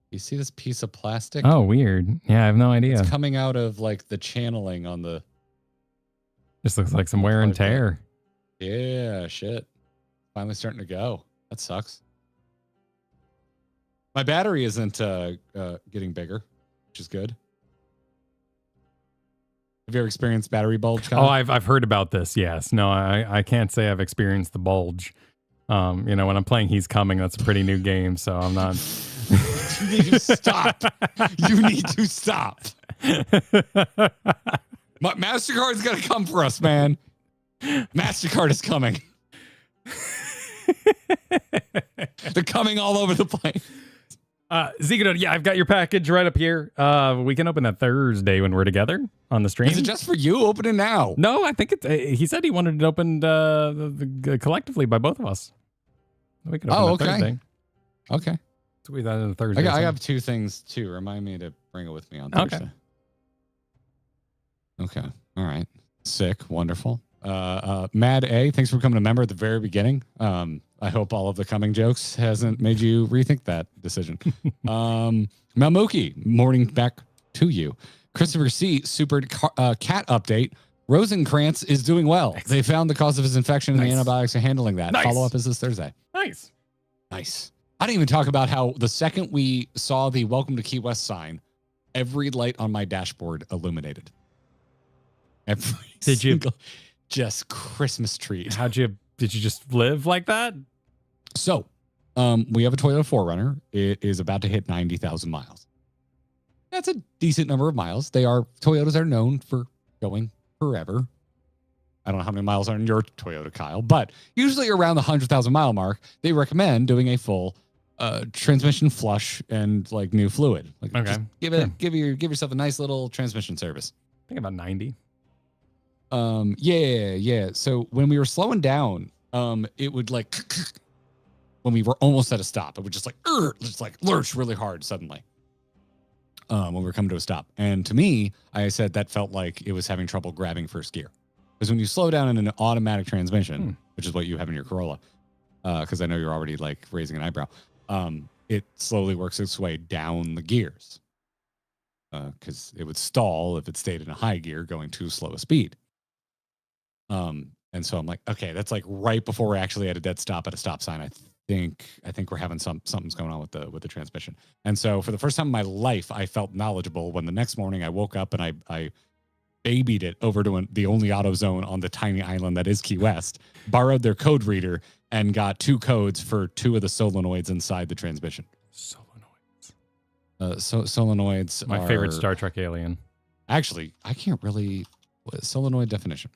You see this piece of plastic?
Oh, weird. Yeah, I have no idea.
It's coming out of like the channeling on the.
Just looks like some wear and tear.
Yeah, shit. Finally starting to go. That sucks. My battery isn't getting bigger, which is good. Have you ever experienced battery bulge?
Oh, I've heard about this. Yes. No, I can't say I've experienced the bulge. When I'm playing He's Coming, that's a pretty new game, so I'm not.
You need to stop. You need to stop. MasterCard's gonna come for us, man. MasterCard is coming. They're coming all over the place.
Zigadon, yeah, I've got your package right up here. We can open that Thursday when we're together on the stream.
Is it just for you? Open it now.
No, I think it's. He said he wanted it opened collectively by both of us. We can open it Thursday.
Okay.
Squeeze that in Thursday.
I have two things too. Remind me to bring it with me on Thursday. Okay. All right. Sick. Wonderful. Mad A, thanks for becoming a member at the very beginning. I hope all of the coming jokes hasn't made you rethink that decision. Mamuki, morning back to you. Christopher C, super cat update. Rosenkrantz is doing well. Nice. They found the cause of his infection and the antibiotics are handling that.
Nice.
Follow up is this Thursday.
Nice.
I didn't even talk about how the second we saw the Welcome to Key West sign, every light on my dashboard illuminated.
Did you
just Christmas trees?
Did you just live like that?
So, we have a Toyota 4Runner. It is about to hit 90,000 miles. That's a decent number of miles. Toyotas are known for going forever. I don't know how many miles are in your Toyota, Kyle, but usually around the 100,000 mile mark, they recommend doing a full transmission flush and like new fluid. Like,
okay,
give yourself a nice little transmission service.
I think about 90.
Yeah. So when we were slowing down, it would like when we were almost at a stop, it would just like lurch really hard suddenly. When we were coming to a stop. And to me, I said that felt like it was having trouble grabbing first gear. Because when you slow down in an automatic transmission, which is what you have in your Corolla, because I know you're already like raising an eyebrow, it slowly works its way down the gears. Because it would stall if it stayed in a high gear going too slow a speed. And so I'm like, okay, that's like right before we're actually at a dead stop at a stop sign. I think we're having something's going on with the transmission. And so for the first time in my life, I felt knowledgeable when the next morning I woke up and I babied it over to the only AutoZone on the tiny island that is Key West, borrowed their code reader, and got 2 codes for 2 of the solenoids inside the transmission. Solenoids
My favorite Star Trek alien.
Actually, I can't really... Solenoid definition.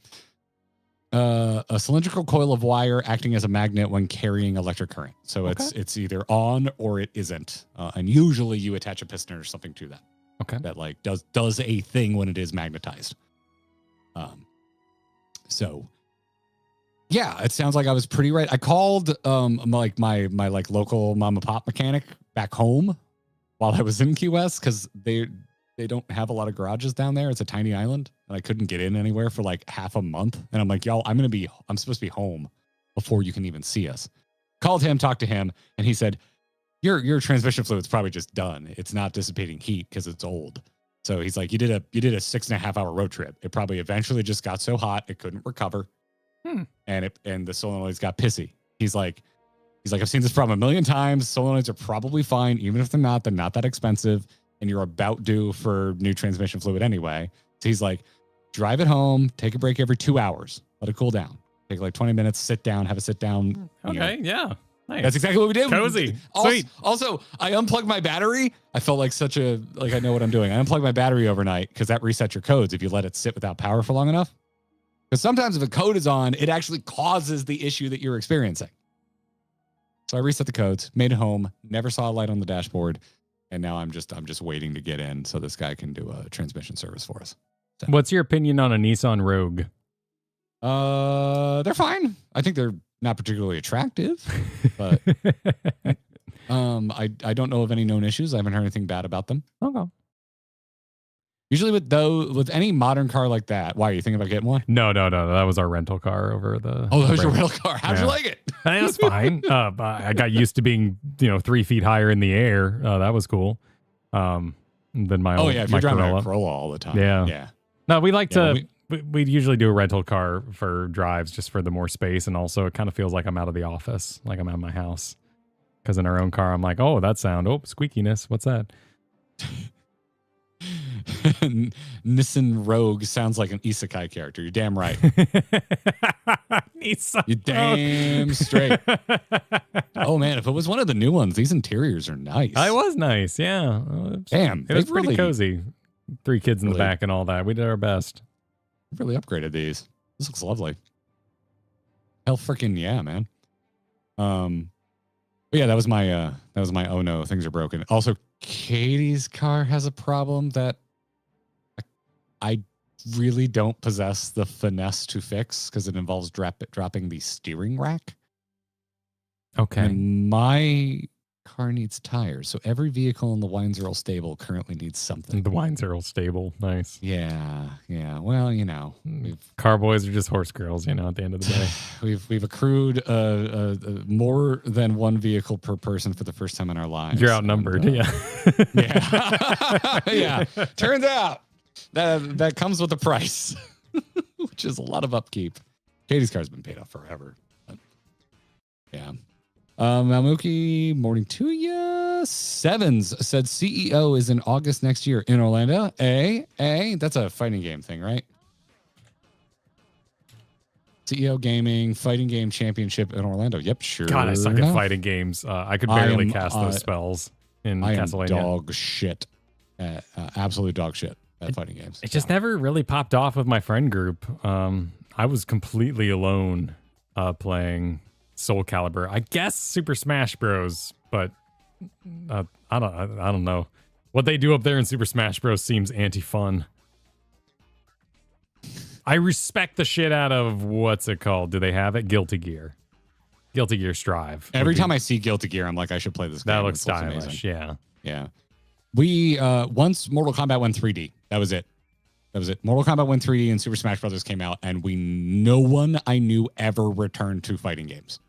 A cylindrical coil of wire acting as a magnet when carrying electric current. So it's either on or it isn't. And usually you attach a piston or something to that.
Okay.
That like does a thing when it is magnetized. So yeah, it sounds like I was pretty right. I called my like local mom and pop mechanic back home while I was in Key West, because they don't have a lot of garages down there. It's a tiny island, and I couldn't get in anywhere for like half a month. And I'm like, y'all, I'm supposed to be home before you can even see us. Called him, talked to him, and he said, your transmission fluid's probably just done. It's not dissipating heat because it's old. So he's like, you did a 6.5 hour road trip. It probably eventually just got so hot it couldn't recover. And the solenoids got pissy. He's like, I've seen this problem a million times. Solenoids are probably fine, even if they're not that expensive, and you're about due for new transmission fluid anyway. So he's like, drive it home, take a break every 2 hours, let it cool down. Take like 20 minutes, sit down, have a sit down.
Okay, yeah. Nice.
That's exactly what we did.
Cozy. Sweet.
Also, I unplugged my battery. I felt like I know what I'm doing. I unplugged my battery overnight because that resets your codes if you let it sit without power for long enough. Because sometimes if a code is on, it actually causes the issue that you're experiencing. So I reset the codes, made it home, never saw a light on the dashboard, and now I'm just waiting to get in so this guy can do a transmission service for us. So. What's
your opinion on a Nissan Rogue?
They're fine. I think they're not particularly attractive, but I don't know of any known issues. I haven't heard anything bad about them.
Okay.
Usually with any modern car like that, why are you thinking about getting one?
No. That was our rental car over the.
Oh, that was your rental car. How'd you like it?
It was fine. I got used to being 3 feet higher in the air. That was cool. Than my old.
Oh yeah, if you're driving a Corolla all the time.
Yeah. No, we like to. We usually do a rental car for drives just for the more space, and also it kind of feels like I'm out of the office, like I'm out of my house. Because in our own car, I'm like, oh, that sound, squeakiness. What's that?
Nissan Rogue sounds like an isekai character. You're damn right. You're damn straight. Oh man, if it was one of the new ones, these interiors are nice.
It was nice, yeah.
Damn,
it was pretty cozy. 3 kids in the back and all that. We did our best.
Really upgraded these. This looks lovely. Hell freaking yeah, man. But yeah, that was my oh no, things are broken. Also, Katie's car has a problem that I really don't possess the finesse to fix because it involves dropping the steering rack.
Okay.
And my car needs tires. So every vehicle in the Wines-Earl stable currently needs something.
The Wines-Earl stable. Nice.
Yeah. Well,
car boys are just horse girls, at the end of the day.
We've accrued more than one vehicle per person for the first time in our lives.
You're outnumbered. Yeah.
Yeah. Turns out that comes with a price, which is a lot of upkeep. Katie's car's been paid off forever. But yeah. Mamuki, morning to ya. Sevens said CEO is in August next year in Orlando. That's a fighting game thing, right? CEO Gaming Fighting Game Championship in Orlando. Yep, sure.
God, I suck at fighting games. I could barely cast those spells in Castlevania.
Dog shit. Absolute dog shit at fighting games.
It just never really popped off with my friend group. I was completely alone playing Soul Calibur. I guess Super Smash Bros, but I don't know. What they do up there in Super Smash Bros seems anti-fun. I respect the shit out of what's it called? Do they have it? Guilty Gear. Guilty Gear Strive.
Every time I see Guilty Gear, I'm like, I should play this game.
That looks stylish. Yeah.
We once Mortal Kombat went 3D. That was it. Mortal Kombat went 3D and Super Smash Brothers came out, and no one I knew ever returned to fighting games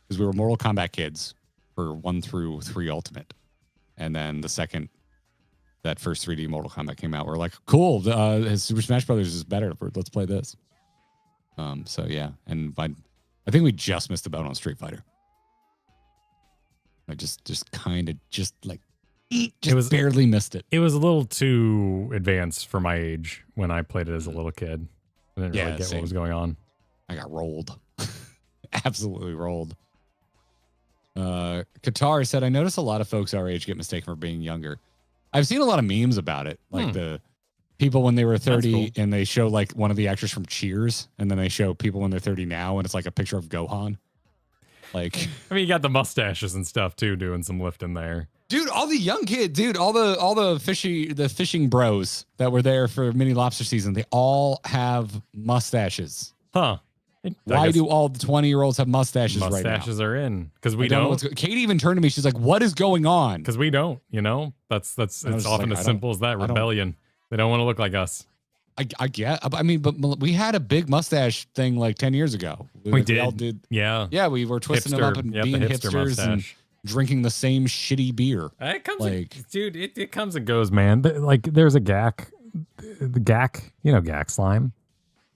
because we were Mortal Kombat kids for 1 through 3 Ultimate. And then the second that first 3D Mortal Kombat came out, we're like, cool, his Super Smash Brothers is better. Let's play this. So yeah, and I think we just missed the boat on Street Fighter. I just kind of barely missed it.
It was a little too advanced for my age when I played it as a little kid. I didn't really get what was going on.
I got rolled. Absolutely rolled. Qatar said, I notice a lot of folks our age get mistaken for being younger. I've seen a lot of memes about it. Like the people when they were 30 and they show like one of the actors from Cheers, and then they show people when they're 30 now, and it's like a picture of Gohan. Like,
I mean, you got the mustaches and stuff too, doing some lifting there.
Dude, all the young kids, dude, all the fishing bros that were there for Mini Lobster season, they all have mustaches.
Huh.
Why do all the 20-year-olds have mustaches right now?
Mustaches are in because we don't.
Katie even turned to me. She's like, "What is going on?"
Because we don't. You know, it's often as simple as that. Rebellion. They don't want to look like us.
I get. I mean, but we had a big mustache thing like 10 years ago.
We did.
all did.
Yeah.
Yeah, we were twisting them up and being hipsters and drinking the same shitty beer.
It comes, dude. It comes and goes, man. Like there's a GAC, the GAC. You know, GAC slime.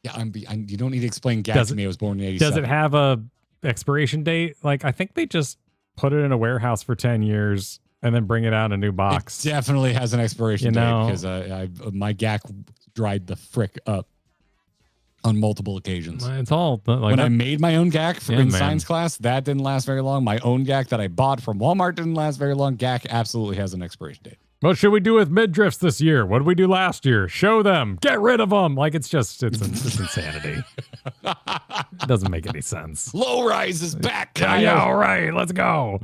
Yeah, you don't need to explain GAC to me. I was born in 87.
Does it have a expiration date? Like, I think they just put it in a warehouse for 10 years and then bring it out in a new box.
It definitely has an expiration date because my GAC dried the frick up on multiple occasions.
It's all like
when I made my own GAC in science class, that didn't last very long. My own GAC that I bought from Walmart didn't last very long. GAC absolutely has an expiration date.
What should we do with mid-drifts this year? What did we do last year? Show them. Get rid of them. Like, it's insanity. It doesn't make any sense.
Low Rise is back.
Yeah, all right. Let's go.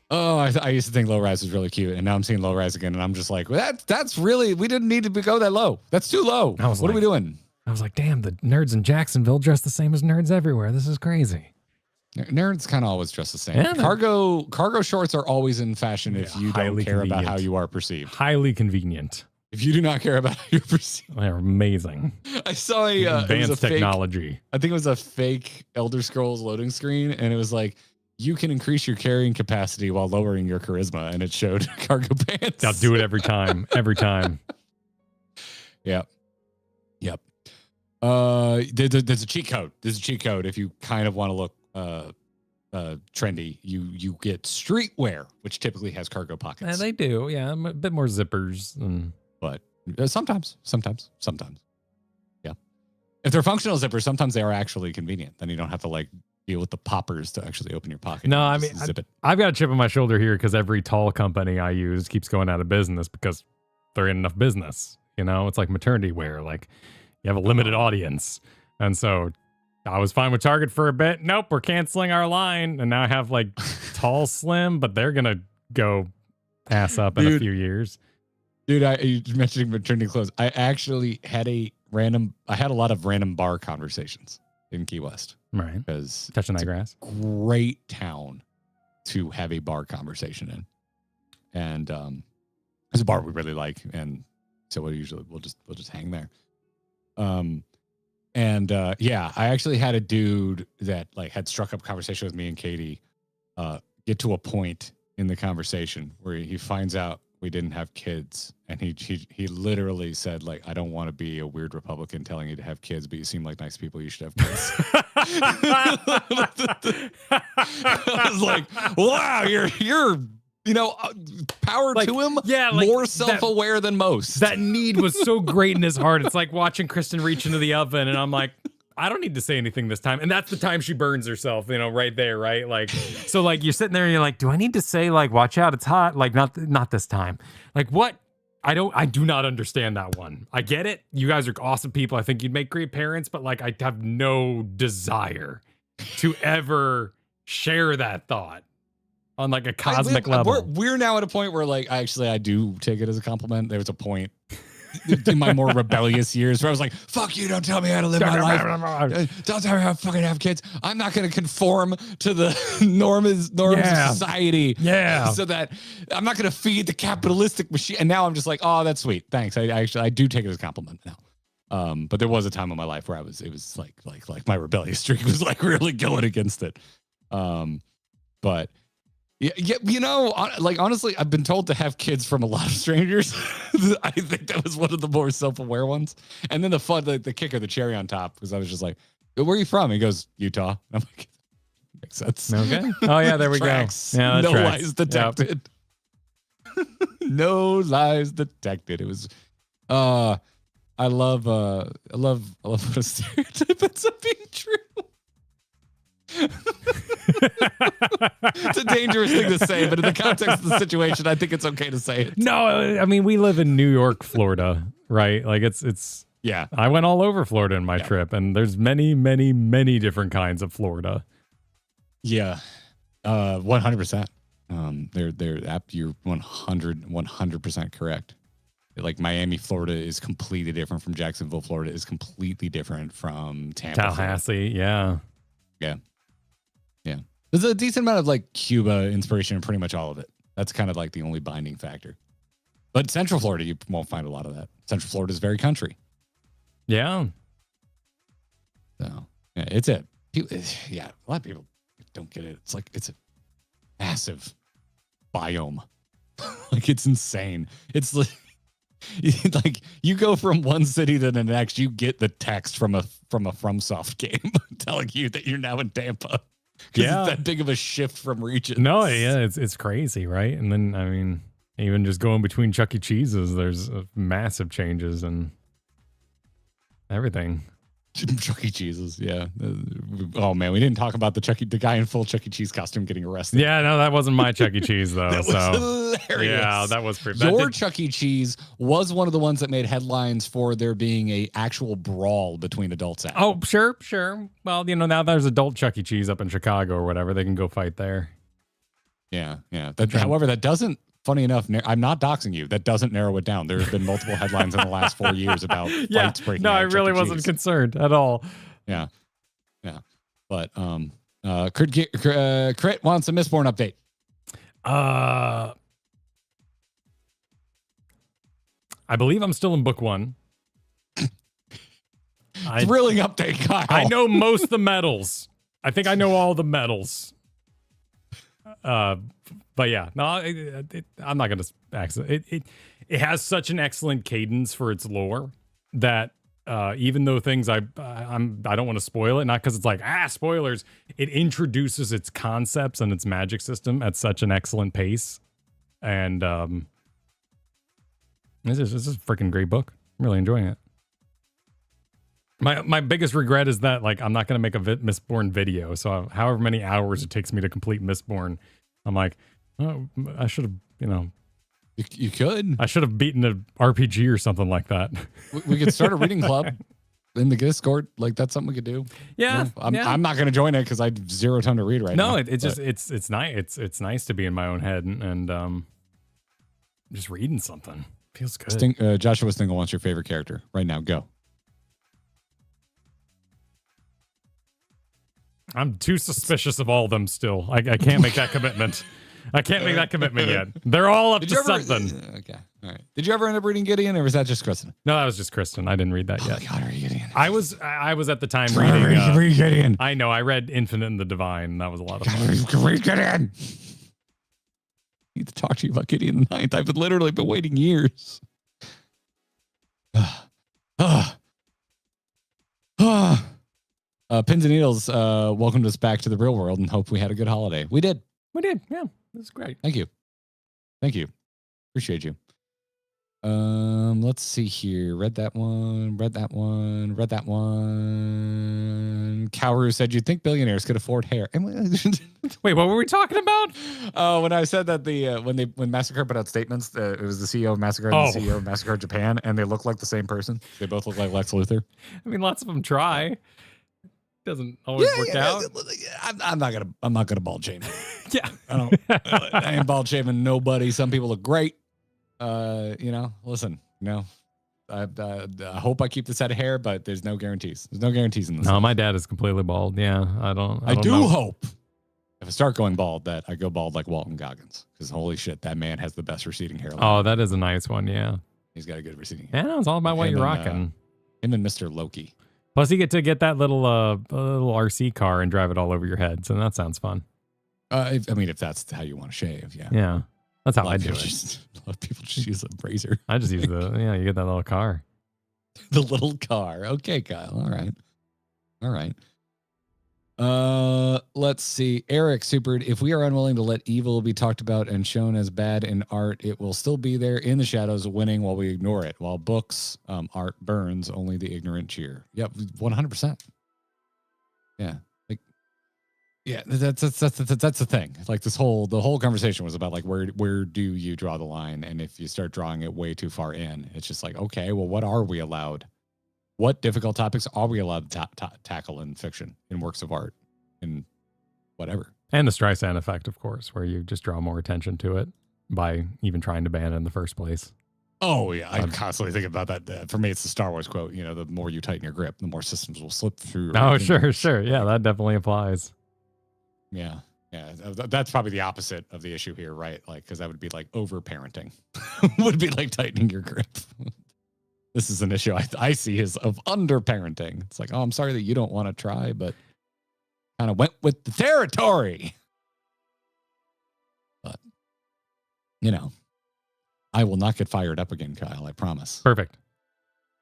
Oh, I used to think Low Rise was really cute, and now I'm seeing Low Rise again, and I'm just like, well, that's really, we didn't need to go that low. That's too low. What are we doing?
I was like, damn, the nerds in Jacksonville dress the same as nerds everywhere. This is crazy.
Nerds kind of always dress the same.
Yeah,
cargo shorts are always in fashion if you don't care about how you are perceived.
Highly convenient.
If you do not care about how you're perceived.
They're amazing.
I saw
advanced technology.
I think it was a fake Elder Scrolls loading screen, and it was like, you can increase your carrying capacity while lowering your charisma, and it showed cargo pants.
I'll do it every time. Every time.
Yep. There's a cheat code. There's a cheat code if you kind of want to look trendy. You get streetwear, which typically has cargo pockets.
Yeah, they do. Yeah, a bit more zippers.
But sometimes. Yeah. If they're functional zippers, sometimes they are actually convenient. Then you don't have to like deal with the poppers to actually open your pocket.
No, I mean,
zip it.
I've got a chip on my shoulder here because every tall company I use keeps going out of business because they're in enough business. You know, it's like maternity wear. Like you have a limited audience. And so I was fine with Target for a bit. Nope, we're canceling our line. And now I have like tall slim, but they're going to go ass up in a few years.
Dude, you mentioning maternity clothes. I actually had a lot of random bar conversations in Key West.
Right.
Because
touching that grass.
Great town to have a bar conversation in. And it's a bar we really like. And so we'll just hang there. I actually had a dude that like had struck up conversation with me and Katie get to a point in the conversation where he finds out we didn't have kids, and he literally said like, I don't want to be a weird Republican telling you to have kids, but you seem like nice people, you should have kids. I was like, wow, you're power to him.
Yeah, like
more self-aware than most.
That need was so great in his heart. It's like watching Kristen reach into the oven, and I'm like, I don't need to say anything this time. And that's the time she burns herself, right there, right? Like, so like you're sitting there and you're like, do I need to say like, watch out, it's hot? Like, not this time. Like, what? I do not understand that one. I get it. You guys are awesome people. I think you'd make great parents, but like, I have no desire to ever share that thought on like a cosmic level.
We're now at a point where like, I do take it as a compliment. There was a point in my more rebellious years where I was like, fuck you, don't tell me how to live my life. Don't tell me how to fucking have kids. I'm not going to conform to the norms of society.
Yeah.
So that I'm not going to feed the capitalistic machine. And now I'm just like, oh, that's sweet. Thanks. I do take it as a compliment now. But there was a time in my life where it was like my rebellious streak was like really going against it. But Yeah, you know, like honestly, I've been told to have kids from a lot of strangers. I think that was one of the more self-aware ones. And then the kicker, the cherry on top, because I was just like, "Where are you from?" He goes, "Utah." And I'm like, "Makes sense."
Okay. Oh yeah, there we
Tracks.
go. Yeah, that
no
tracks.
lies detected. Yep. No lies detected. It was, I love what a stereotype ends up being true. It's a dangerous thing to say, but in the context of the situation, I think it's okay to say it.
No, I mean, we live in New York, Florida, right? Like it's
Yeah.
I went all over Florida in my trip, and there's many, many, many different kinds of Florida.
Yeah. 100%. You're 100% correct. Like Miami, Florida is completely different from Jacksonville, Florida is completely different from Tampa,
Tallahassee, yeah.
Yeah. Yeah. There's a decent amount of like Cuba inspiration in pretty much all of it. That's kind of like the only binding factor. But Central Florida, you won't find a lot of that. Central Florida is very country.
Yeah.
So yeah, it's a lot of people don't get it. It's like it's a massive biome. Like it's insane. It's like you go from one city to the next, you get the text from a FromSoft game telling you that you're now in Tampa. Yeah, it's that big of a shift from regions.
No, yeah, it's crazy, right? And then I mean, even just going between Chuck E. Cheese's, there's massive changes and everything.
Chuck E. Cheese's, yeah. Oh man, we didn't talk about the guy in full Chuck E. Cheese costume getting arrested.
Yeah, no, that wasn't my Chuck E. Cheese though.
That was hilarious.
Yeah, that was pretty.
Your Chuck E. Cheese was one of the ones that made headlines for there being a actual brawl between adults.
Oh, sure. Well, you know, now there's adult Chuck E. Cheese up in Chicago or whatever. They can go fight there.
Yeah. However, that doesn't. Funny enough, I'm not doxing you. That doesn't narrow it down. There's been multiple headlines in the last 4 years about fights breaking out.
No, I really wasn't concerned at all.
Yeah. But Crit wants a Mistborn update.
I believe I'm still in book 1.
Thrilling update, Kyle.
I know most of the medals. I think I know all the medals. But yeah, no, I'm not gonna accent it. It has such an excellent cadence for its lore that even though things I don't want to spoil it, not because it's like spoilers. It introduces its concepts and its magic system at such an excellent pace, and this is a freaking great book. I'm really enjoying it. My biggest regret is that like I'm not gonna make a Mistborn video. So however many hours it takes me to complete Mistborn, I'm like, oh, I should have,
you could.
I should have beaten an RPG or something like that.
We could start a reading club in the Discord. Like that's something we could do.
Yeah.
I'm not going to join it because I have zero time to read right now.
No, it's nice. It's nice to be in my own head and just reading something feels good.
Joshua Stingle wants your favorite character right now. Go.
I'm too suspicious of all of them still. I can't make that commitment. I can't make that commitment yet. They're all up to something.
Okay. All right. Did you ever end up reading Gideon or was that just Kristen?
No, that was just Kristen. I didn't read that yet.
Oh my God, read Gideon.
I was at the time reading.
Read Gideon.
I know. I read Infinite and the Divine. That was a lot of fun.
Read Gideon. I need to talk to you about Gideon the Ninth. I've literally been waiting years. Pins and Needles welcomed us back to the real world and hope we had a good holiday. We did.
Yeah, this is great.
Thank you. Appreciate you. Let's see here. Read that one. Kaoru said, "You'd think billionaires could afford hair."
Wait, what were we talking about?
When I said that when Massacre put out statements, it was the CEO of Massacre and the CEO of Massacre Japan, and they look like the same person. They both look like Lex Luthor.
I mean, lots of them try. Doesn't always work out.
I'm not gonna bald shame.
Yeah,
I ain't bald shaming nobody. Some people look great. Listen, I hope I keep this head of hair, but there's no guarantees. There's no guarantees in this.
No, my dad is completely bald. Yeah, I
do hope if I start going bald that I go bald like Walton Goggins, because holy shit, that man has the best receding hairline.
Oh, that is a nice one. Yeah,
he's got a good receding hair.
Yeah, it's all about what you're rocking.
Him and Mr. Loki.
Plus, you get to get that little RC car and drive it all over your head. So that sounds fun.
I mean, if that's how you want to shave, yeah.
Yeah. That's how I do it.
A lot of people just use a razor.
I just use you get that little car.
The little car. Okay, Kyle. All right. Let's see. Eric supered. If we are unwilling to let evil be talked about and shown as bad in art, it will still be there in the shadows, winning while we ignore it. While books, art burns, only the ignorant cheer. Yep, 100%. Yeah. Yeah, that's the thing. Like the whole conversation was about like where do you draw the line, and if you start drawing it way too far in, it's just like, okay, well, what are we allowed? What difficult topics are we allowed to tackle in fiction, in works of art, in whatever? And
the Streisand effect, of course, where you just draw more attention to it by even trying to ban it in the first place.
Oh yeah, I constantly think about that. For me, it's the Star Wars quote. You know, the more you tighten your grip, the more systems will slip through.
Oh, sure. Yeah, that definitely applies.
Yeah. That's probably the opposite of the issue here, right? Like, because that would be like over-parenting. Would be like tightening your grip. This is an issue I see is of under-parenting. It's like, oh, I'm sorry that you don't want to try, but kind of went with the territory. But, I will not get fired up again, Kyle. I promise.
Perfect.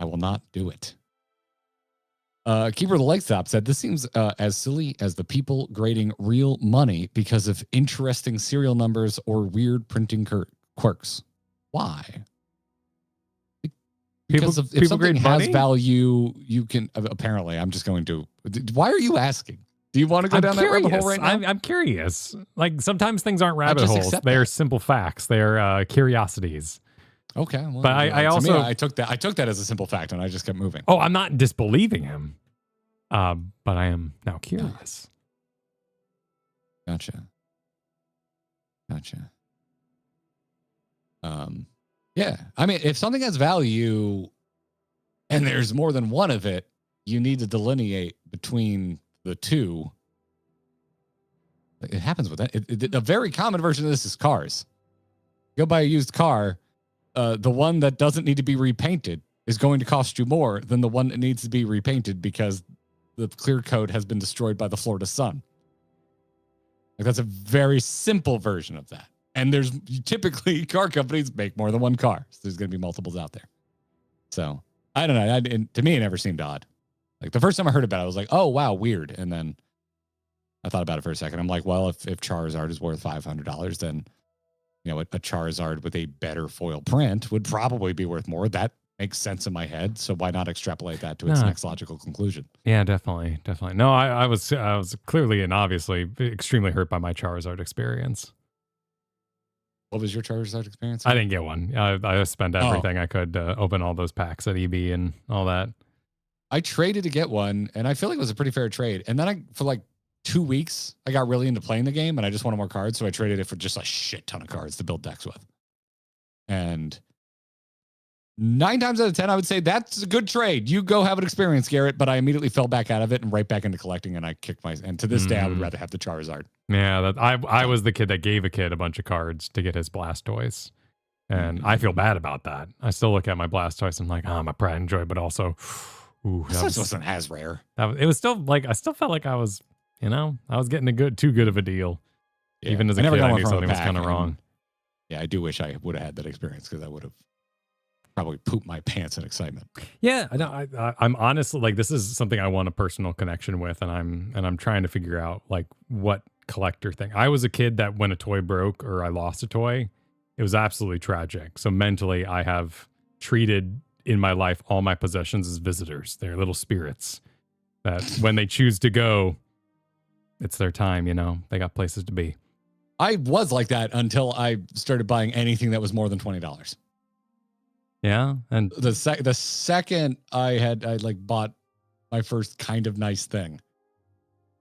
I will not do it. Keeper of the Light Stop said, this seems as silly as the people grading real money because of interesting serial numbers or weird printing quirks. Why? Because if something has value, you can, apparently, I'm just going to, why are you asking? Do you want to go down that rabbit hole right now?
I'm curious. Like sometimes things aren't rabbit holes. They're simple facts. They're curiosities.
Okay, well,
but I also
I took that as a simple fact, and I just kept moving.
Oh, I'm not disbelieving him, but I am now curious.
Gotcha. Yeah. I mean, if something has value, and there's more than one of it, you need to delineate between the two. It happens with that. A very common version of this is cars. Go buy a used car. The one that doesn't need to be repainted is going to cost you more than the one that needs to be repainted because the clear coat has been destroyed by the Florida sun. Like that's a very simple version of that. And there's typically car companies make more than one car. So there's going to be multiples out there. So I don't know. To me, it never seemed odd. Like the first time I heard about it, I was like, oh, wow, weird. And then I thought about it for a second. I'm like, well, if Charizard is worth $500, then a Charizard with a better foil print would probably be worth more. That makes sense in my head. So why not extrapolate that to its next logical conclusion?
Yeah, definitely. No, I was clearly and obviously extremely hurt by my Charizard experience.
What was your Charizard experience?
I didn't get one. I spent everything I could to open all those packs at EB and all that.
I traded to get one, and I feel like it was a pretty fair trade. And then for like 2 weeks, I got really into playing the game, and I just wanted more cards, so I traded it for just a shit ton of cards to build decks with. And 9 times out of 10, I would say that's a good trade. You go have an experience, Garrett. But I immediately fell back out of it and right back into collecting, and I kicked and to this day, I would rather have the Charizard.
Yeah, I was the kid that gave a kid a bunch of cards to get his Blastoise. And I feel bad about that. I still look at my Blastoise and I'm like, oh, my pride and joy, but also, ooh,
that wasn't as rare.
It was still like, I still felt like I was, I was getting too good of a deal.
Yeah.
Even as a kid, I knew something was kind of wrong.
Yeah, I do wish I would have had that experience because I would have probably pooped my pants in excitement.
Yeah, I'm honestly like, this is something I want a personal connection with, and I'm trying to figure out like what collector thing. I was a kid that when a toy broke or I lost a toy, it was absolutely tragic. So mentally, I have treated in my life all my possessions as visitors. They're little spirits that when they choose to go, it's their time. They got places to be.
I was like that until I started buying anything that was more than $20.
Yeah, and
the second I bought my first kind of nice thing,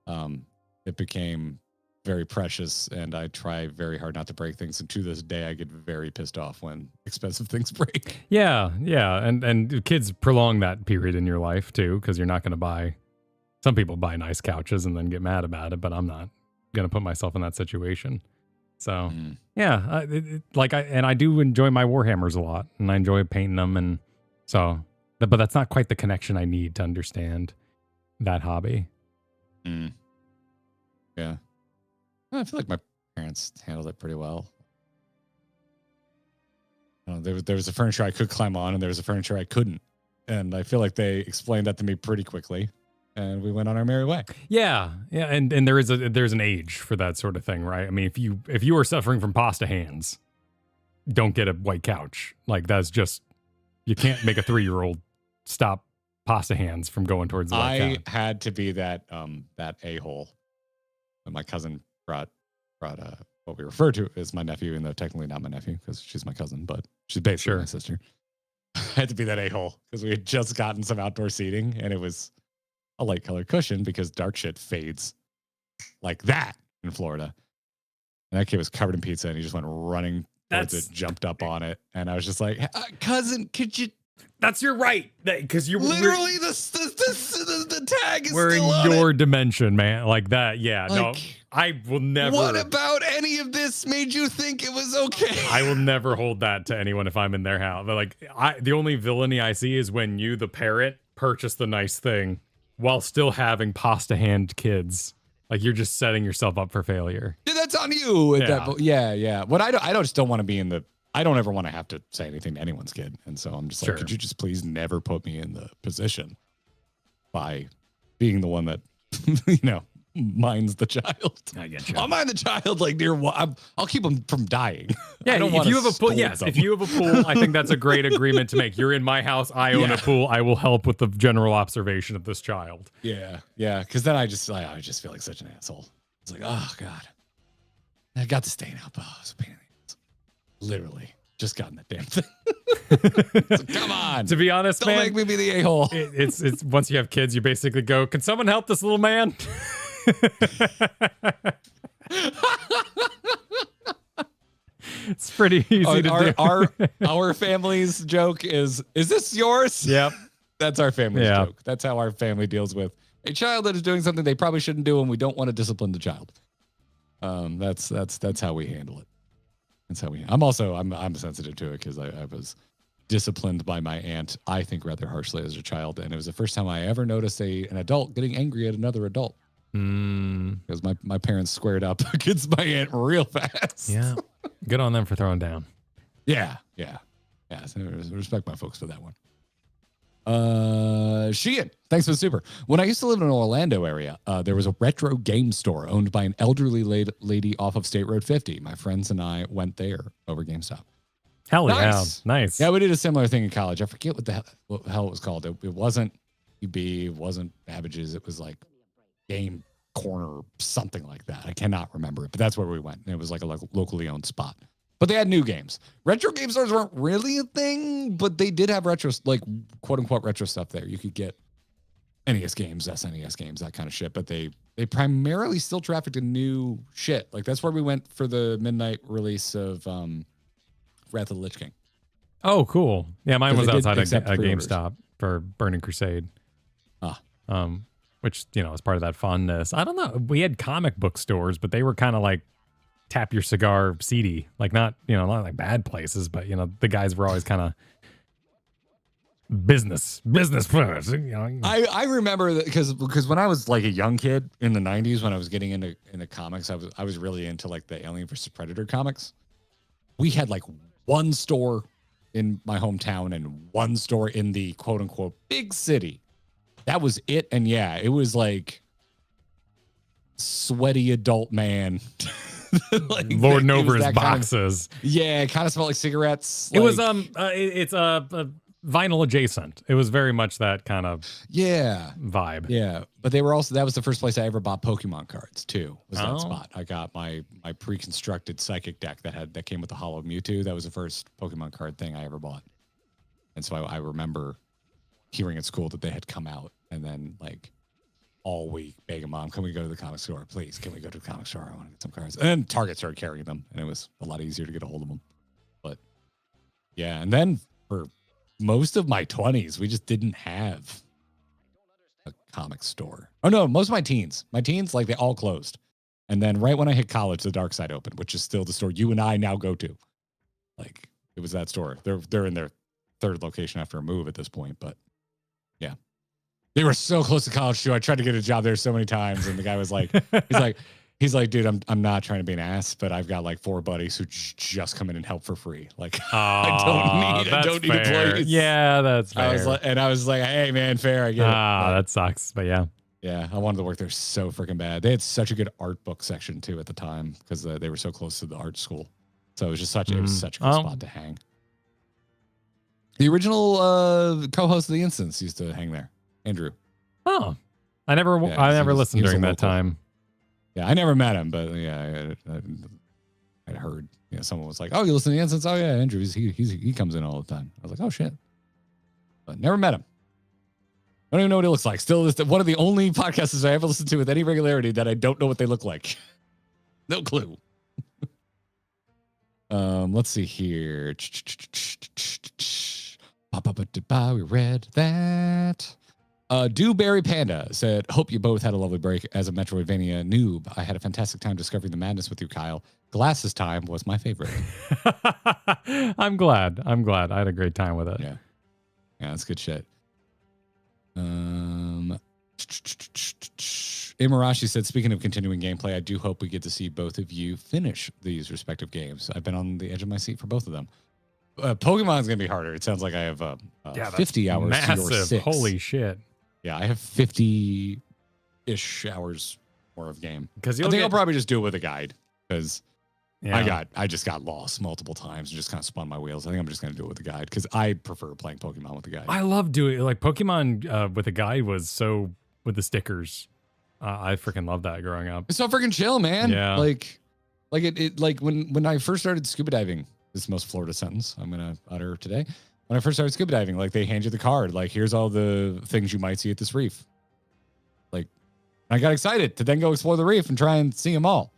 it became very precious, and I try very hard not to break things. And to this day, I get very pissed off when expensive things break.
Yeah, and kids prolong that period in your life too, because you're not going to buy. Some people buy nice couches and then get mad about it, but I'm not going to put myself in that situation. So yeah, I do enjoy my Warhammers a lot, and I enjoy painting them, and so, but that's not quite the connection I need to understand that hobby.
Yeah. I feel like my parents handled it pretty well. There was a furniture I could climb on, and there was a furniture I couldn't. And I feel like they explained that to me pretty quickly, and we went on our merry way.
Yeah, and there's an age for that sort of thing, right? I mean, if you are suffering from pasta hands, don't get a white couch. Like that's just you can't make a 3-year-old stop pasta hands from going towards the white couch.
I had to be that a-hole when my cousin brought what we refer to as my nephew, even though technically not my nephew because she's my cousin, but she's basically my sister. I had to be that a-hole because we had just gotten some outdoor seating and it was a light colored cushion because dark shit fades like that in Florida. And that kid was covered in pizza and he just went running towards it, jumped up on it. And I was just like, cousin, could you?
That's your right. Because you're
literally the tag is
we're
still
in
on
your
it.
dimension, man. Like that. Yeah.
Like,
no, I will never.
What about any of this made you think it was okay?
I will never hold that to anyone if I'm in their house. But like, the only villainy I see is when you, the parent, purchase the nice thing while still having pasta hand kids. Like you're just setting yourself up for failure.
Yeah, that's on you. Yeah. What I just don't want to be in the. I don't ever want to have to say anything to anyone's kid, and so I'm just like, could you just please never put me in the position by being the one that minds the child.
I get you.
I'll mind the child like near. I'll keep them from dying.
Yeah, if you have a pool, if you have a pool, I think that's a great agreement to make. You're in my house. I own a pool. I will help with the general observation of this child.
Yeah. Because then I just feel like such an asshole. It's like, oh god, I got the stain out. Oh, it's a pain in the ass. Literally, just gotten that damn thing. So, come on.
To be honest,
don't make me be the a-hole.
It's once you have kids, you basically go, can someone help this little man? It's pretty easy to do.
Our family's joke is this yours?
Yep.
That's our family's joke. That's how our family deals with a child that is doing something they probably shouldn't do, and we don't want to discipline the child. That's how we handle it. That's how I'm sensitive to it because I was disciplined by my aunt, I think rather harshly as a child, and it was the first time I ever noticed an adult getting angry at another adult. Because my parents squared up against my aunt real fast.
Yeah. Good on them for throwing down.
Yeah. So respect my folks for that one. Sheehan, thanks for the super. When I used to live in an Orlando area, there was a retro game store owned by an elderly lady off of State Road 50. My friends and I went there over GameStop.
Hell yeah. Nice.
Yeah, we did a similar thing in college. I forget what the hell it was called. It wasn't UB, it wasn't Babbage's. It was like Game Corner, something like that. I cannot remember it, but that's where we went. And it was like a locally owned spot. But they had new games. Retro game stores weren't really a thing, but they did have retro, like quote unquote retro stuff there. You could get NES games, SNES games, that kind of shit. But they primarily still trafficked in new shit. Like that's where we went for the midnight release of Wrath of the Lich King.
Oh, cool. Yeah, mine was outside a GameStop for Burning Crusade. Which, is part of that fondness. I don't know. We had comic book stores, but they were kind of like tap your cigar seedy. Like not like bad places, but the guys were always kind of business first.
I remember that because when I was like a young kid in the 90s, when I was getting into comics, I was really into like the Alien vs. Predator comics. We had like one store in my hometown and one store in the quote unquote big city. That was it. And yeah, it was like sweaty adult man.
Like lording over his boxes.
It kind of smelled like cigarettes.
It was it's vinyl adjacent. It was very much that kind of vibe.
Yeah, but they were also, that was the first place I ever bought Pokemon cards too. Was that spot? I got my pre-constructed psychic deck that came with the Hollow Mewtwo. That was the first Pokemon card thing I ever bought. And so I remember hearing at school that they had come out, and then like all week begging Mom, can we go to the comic store? Please, can we go to the comic store? I want to get some cards. And then Target started carrying them, and it was a lot easier to get a hold of them. But yeah, and then for most of my 20s, we just didn't have a comic store. Oh no, most of my teens, like they all closed. And then right when I hit college, the Dark Side opened, which is still the store you and I now go to. Like it was that store. They're in their third location after a move at this point, but yeah. They were so close to college too. I tried to get a job there so many times, and the guy was like, he's like, He's like, dude, I'm not trying to be an ass, but I've got like 4 buddies who just come in and help for free. Like, I don't need employees.
Yeah, that's fair.
I was like, hey man, fair, I get it.
That sucks, but yeah.
Yeah, I wanted to work there so freaking bad. They had such a good art book section too at the time because they were so close to the art school. So it was just such a good spot to hang. The original co-host of the Instance used to hang there, Andrew.
Oh, I never listened during that time.
Yeah, I never met him, but yeah, I heard. Yeah, someone was like, "Oh, you listen to the Instance? Oh yeah, Andrew, he comes in all the time." I was like, "Oh shit," but never met him. I don't even know what he looks like. Still, one of the only podcasts I ever listen to with any regularity that I don't know what they look like. No clue. Let's see here. We read that. Dewberry Panda said, hope you both had a lovely break as a Metroidvania noob. I had a fantastic time discovering the madness with you, Kyle. Glasses time was my favorite.
I'm glad. I had a great time with it.
Yeah, that's good shit. Imarashi said, speaking of continuing gameplay, I do hope we get to see both of you finish these respective games. I've been on the edge of my seat for both of them. Pokemon's going to be harder. It sounds like I have 50 hours
massive.
to your 6.
Holy shit.
Yeah, I have 50-ish hours more of game. I think I'll probably just do it with a guide because I just got lost multiple times and just kind of spun my wheels. I think I'm just going to do it with a guide because I prefer playing Pokemon with a guide.
I love doing like Pokemon with a guide was so with the stickers. I freaking loved that growing up.
It's so freaking chill, man.
Yeah.
Like when I first started scuba diving, this is the most Florida sentence I'm going to utter today. When I first started scuba diving, like they hand you the card, like here's all the things you might see at this reef. Like I got excited to then go explore the reef and try and see them all.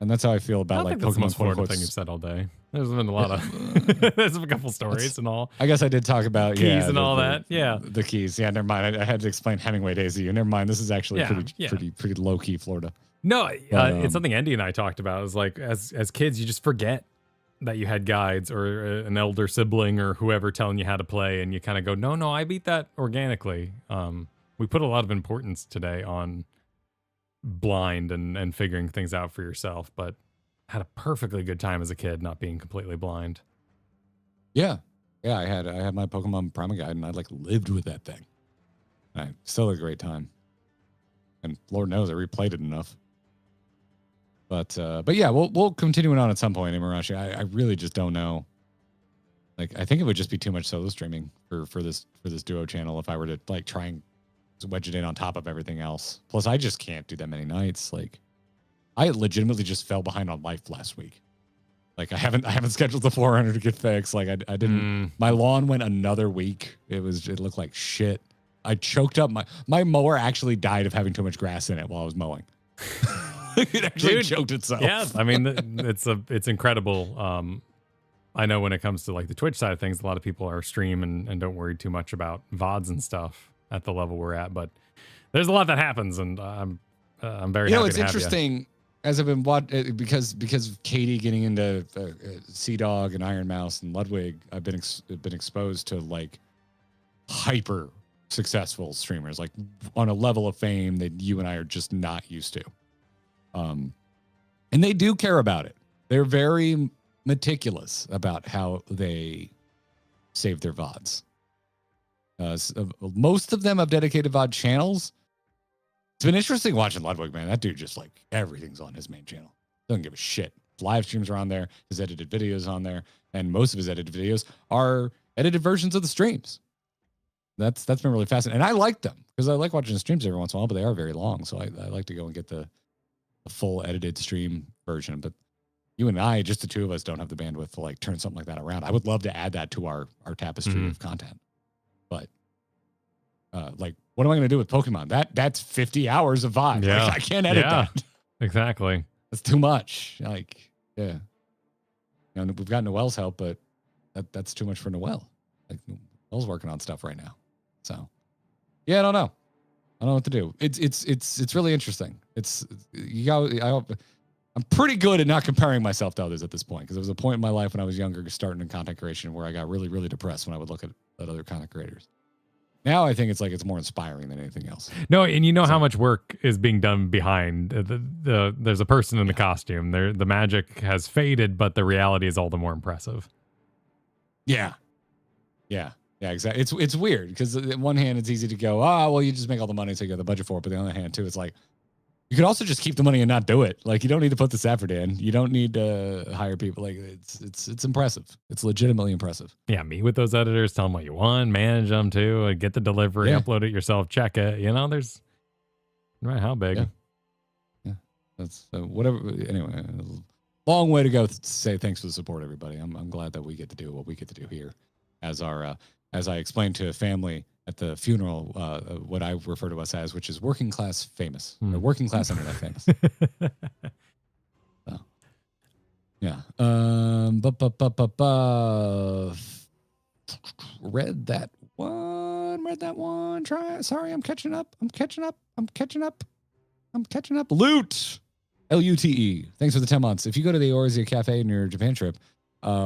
And that's how I feel about like
Pokemon. That's the most Florida
quote,
thing you've said all day. There's been a lot of there's a couple stories and all.
I guess I did talk about
keys and all that. Yeah,
the keys. Yeah, never mind. I had to explain Hemingway Days to you. Never mind. This is actually pretty low key Florida.
No, it's something Andy and I talked about. It was like as kids, you just forget that you had guides or an elder sibling or whoever telling you how to play, and you kind of go, no, I beat that organically. We put a lot of importance today on blind and figuring things out for yourself, but had a perfectly good time as a kid not being completely blind.
Yeah, I had my Pokemon Prima guide and I like lived with that thing. And I still had a great time, and Lord knows I replayed it enough. But yeah, we'll continue it on at some point, Imarashi. I really just don't know. Like, I think it would just be too much solo streaming for this duo channel if I were to like try and wedge it in on top of everything else. Plus, I just can't do that many nights. Like, I legitimately just fell behind on life last week. Like, I haven't scheduled the 400 to get fixed. Like, I didn't. My lawn went another week. It looked like shit. I choked up my mower. Actually died of having too much grass in it while I was mowing. It actually choked itself.
Yeah, I mean, it's incredible. I know when it comes to like the Twitch side of things, a lot of people are stream and don't worry too much about VODs and stuff at the level we're at. But there's a lot that happens, and I'm very happy
it's
to have
interesting
you.
As I've been watching because of Katie getting into Sea Dog and Iron Mouse and Ludwig. I've been exposed to like hyper successful streamers, like on a level of fame that you and I are just not used to. And they do care about it. They're very meticulous about how they save their VODs. Most of them have dedicated VOD channels. It's been interesting watching Ludwig, man. That dude just like everything's on his main channel. Doesn't give a shit. Live streams are on there. His edited videos on there. And most of his edited videos are edited versions of the streams. That's been really fascinating. And I like them because I like watching the streams every once in a while, but they are very long. So I like to go and get the full edited stream version. But you and I, just the two of us, don't have the bandwidth to like turn something like that around. I would love to add that to our tapestry of content. But like, what am I going to do with Pokemon? That's 50 hours of VOD.
Yeah.
Like, I can't edit that.
Exactly.
That's too much. Like, yeah. You know, we've got Noel's help, but that's too much for Noel. Like, Noel's working on stuff right now. So, yeah, I don't know. I don't know what to do. It's really interesting. I'm pretty good at not comparing myself to others at this point, because there was a point in my life when I was younger starting in content creation where I got really, really depressed when I would look at other content creators. Now I think it's more inspiring than anything else.
No, and you know how much work is being done behind there's a person in the costume. The magic has faded, but the reality is all the more impressive.
Yeah, exactly. It's weird because on one hand it's easy to go, well, you just make all the money, so you got the budget for it. But on the other hand, too, it's like you could also just keep the money and not do it. Like you don't need to put this effort in. You don't need to hire people. Like it's impressive. It's legitimately impressive.
Yeah, meet with those editors, tell them what you want, manage them too, get the delivery, upload it yourself, check it. You know, there's no matter how big.
Yeah. That's whatever. Anyway, long way to go to say thanks for the support, everybody. I'm glad that we get to do what we get to do here, as our as I explained to a family at the funeral, what I refer to us as, which is working class famous, or working class internet famous. So, yeah. Read that one. Try. Sorry, I'm catching up. Loot. Lute. Thanks for the 10 months. If you go to the Orzia Cafe in your Japan trip,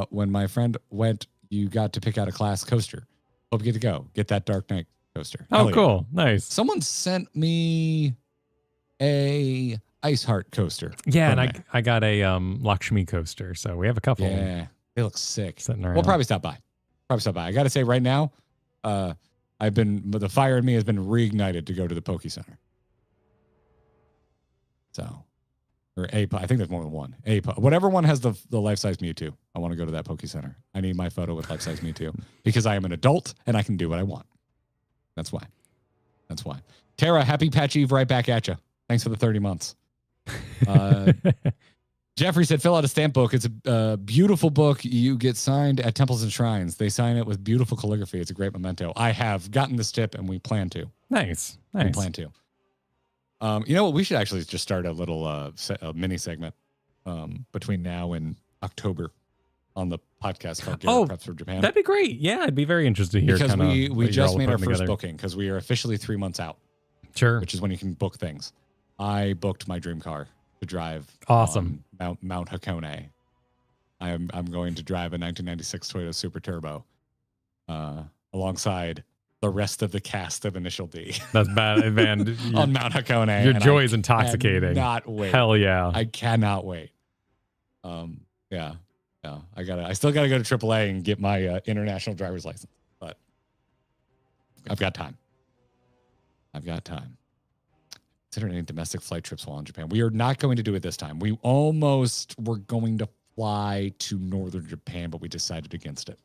when my friend went, you got to pick out a class coaster. Hope you get to go. Get that Dark Knight coaster.
Oh, cool. Nice.
Someone sent me a Ice Heart coaster.
Yeah, and I got a Lakshmi coaster. So we have a couple.
Yeah, they look sick.
Sitting around.
We'll probably stop by. I got to say right now, the fire in me has been reignited to go to the Poke Center. So, or I think there's more than one. Whatever one has the life-size Mewtwo, I want to go to that Poke Center. I need my photo with life-size Mewtwo because I am an adult and I can do what I want. That's why. Tara, happy Patch Eve right back at you. Thanks for the 30 months. Jeffrey said, fill out a stamp book. It's a beautiful book. You get signed at temples and shrines. They sign it with beautiful calligraphy. It's a great memento. I have gotten this tip and we plan to.
Nice.
We plan to. You know what? We should actually just start a little a mini segment between now and October on the podcast called Garrett Preps for Japan.
That'd be great. Yeah, I'd be very interested to hear.
Because we just made our first booking because we are officially 3 months out.
Sure.
Which is when you can book things. I booked my dream car to drive.
Awesome.
Mount Hakone. I'm going to drive a 1996 Toyota Super Turbo alongside the rest of the cast of Initial D.
That's bad, man.
On Mount Hakone.
Your joy is intoxicating.
Cannot wait.
Hell yeah.
I cannot wait. Yeah. I still gotta go to AAA and get my international driver's license, but I've got time. Consider any domestic flight trips while in Japan. We are not going to do it this time. We almost were going to fly to northern Japan, but we decided against it.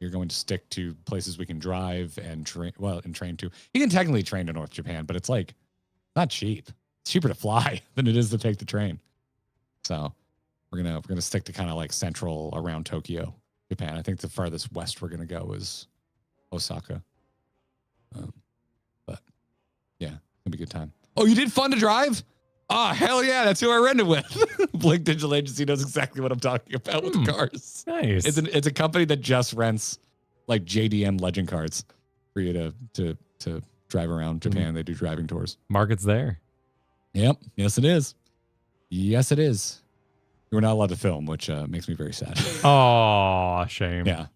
You're going to stick to places we can drive and train. Well, and train to. You can technically train to North Japan, but it's like not cheap. It's cheaper to fly than it is to take the train. So we're gonna stick to kind of like central around Tokyo, Japan. I think the farthest west we're gonna go is Osaka. But yeah, it'll be a good time. Oh, you did Fun to Drive? Oh, hell yeah. That's who I rented with. Blink Digital Agency knows exactly what I'm talking about with the cars.
Nice.
It's a company that just rents like JDM Legend cards for you to drive around Japan. They do driving tours.
Market's there.
Yep. Yes, it is. You were not allowed to film, which makes me very sad.
Oh, shame.
Yeah.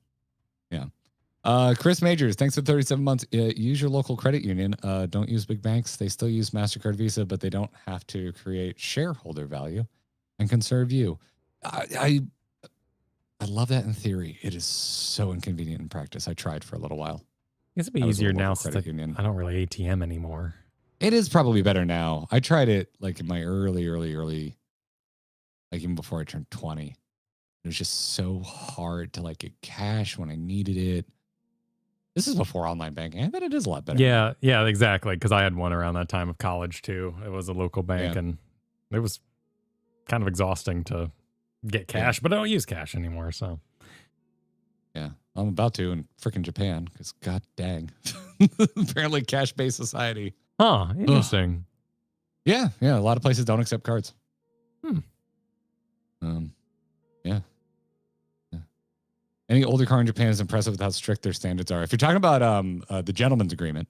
Chris Majors, thanks for 37 months. Use your local credit union. Don't use big banks. They still use MasterCard, Visa, but they don't have to create shareholder value and conserve you. I love that in theory. It is so inconvenient in practice. I tried for a little while.
It's a bit easier now since I don't really ATM anymore.
It is probably better now. I tried it like in my early, like even before I turned 20. It was just so hard to like get cash when I needed it. This is before online banking. I bet it is a lot better.
Yeah, exactly. Because I had one around that time of college too. It was a local bank, and it was kind of exhausting to get cash, but I don't use cash anymore. So
yeah, I'm about to in freaking Japan because god dang, apparently cash-based society.
Huh? Interesting.
Yeah. A lot of places don't accept cards. Yeah. Any older car in Japan is impressive with how strict their standards are. If you're talking about the Gentleman's Agreement,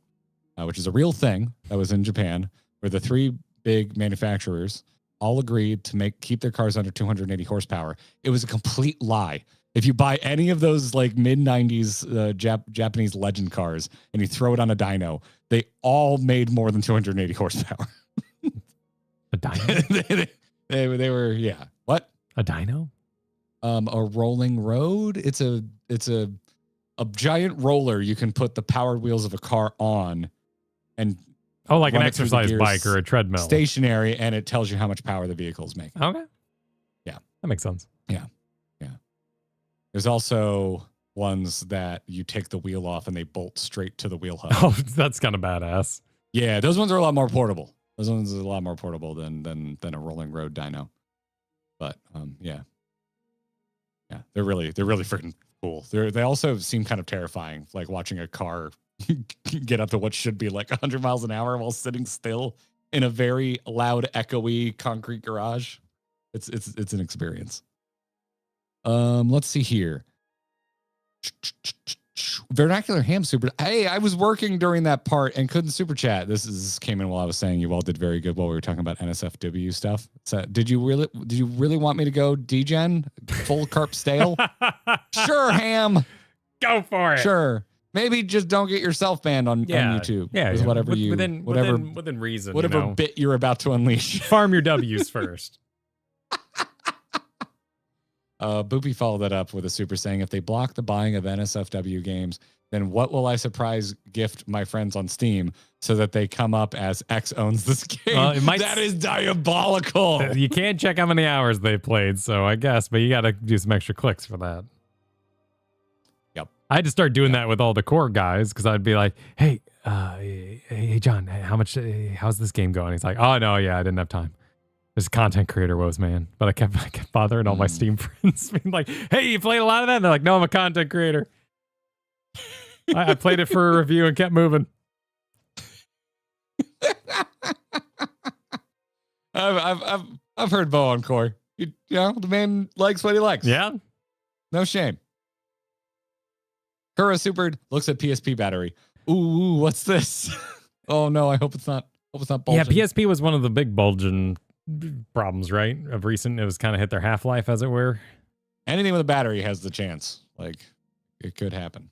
which is a real thing that was in Japan, where the 3 big manufacturers all agreed to keep their cars under 280 horsepower, it was a complete lie. If you buy any of those like mid 90s Japanese legend cars and you throw it on a dyno, they all made more than 280 horsepower.
A dyno?
they were, yeah. What?
A dyno?
A rolling road. It's a giant roller you can put the powered wheels of a car on and
like an
run it through the
exercise
gears
bike or a treadmill.
stationary, and it tells you how much power the vehicle is making.
Okay.
Yeah.
That makes sense.
Yeah. There's also ones that you take the wheel off and they bolt straight to the wheel hub.
Oh, that's kind of badass.
Yeah, those ones are a lot more portable. Those ones are a lot more portable than a rolling road dyno. But yeah, they're really freaking cool. They also seem kind of terrifying, like watching a car get up to what should be like 100 miles an hour while sitting still in a very loud, echoey concrete garage. It's an experience. Let's see here. Vernacular ham super. Hey, I was working during that part and couldn't super chat. This came in while I was saying you all did very good while we were talking about NSFW stuff. So did you really want me to go degen full carp stale? Sure, ham.
Go for it.
Sure. Maybe just don't get yourself banned on YouTube.
Yeah.
Whatever
within reason.
Whatever bit you're about to unleash.
Farm your W's first.
Boopy followed that up with a super saying, if they block the buying of NSFW games, then what will I surprise gift my friends on Steam so that they come up as X owns this game? That is diabolical.
You can't check how many hours they played, so I guess, but you got to do some extra clicks for that.
Yep.
I had to start doing that with all the core guys because I'd be like, hey, John, how's this game going? He's like, oh, no, yeah, I didn't have time. This content creator woes, man. But I kept bothering all my Steam friends being like, hey, you played a lot of that? And they're like, no, I'm a content creator. I played it for a review and kept moving.
I've heard Bo on core. You know, the man likes what he likes.
Yeah.
No shame. Kura Supered looks at PSP battery. Ooh, what's this? Oh no, I hope it's not bulging.
Yeah, PSP was one of the big bulging problems, right? Of recent, it was kind of hit their half-life, as it were.
Anything with a battery has the chance. Like, it could happen.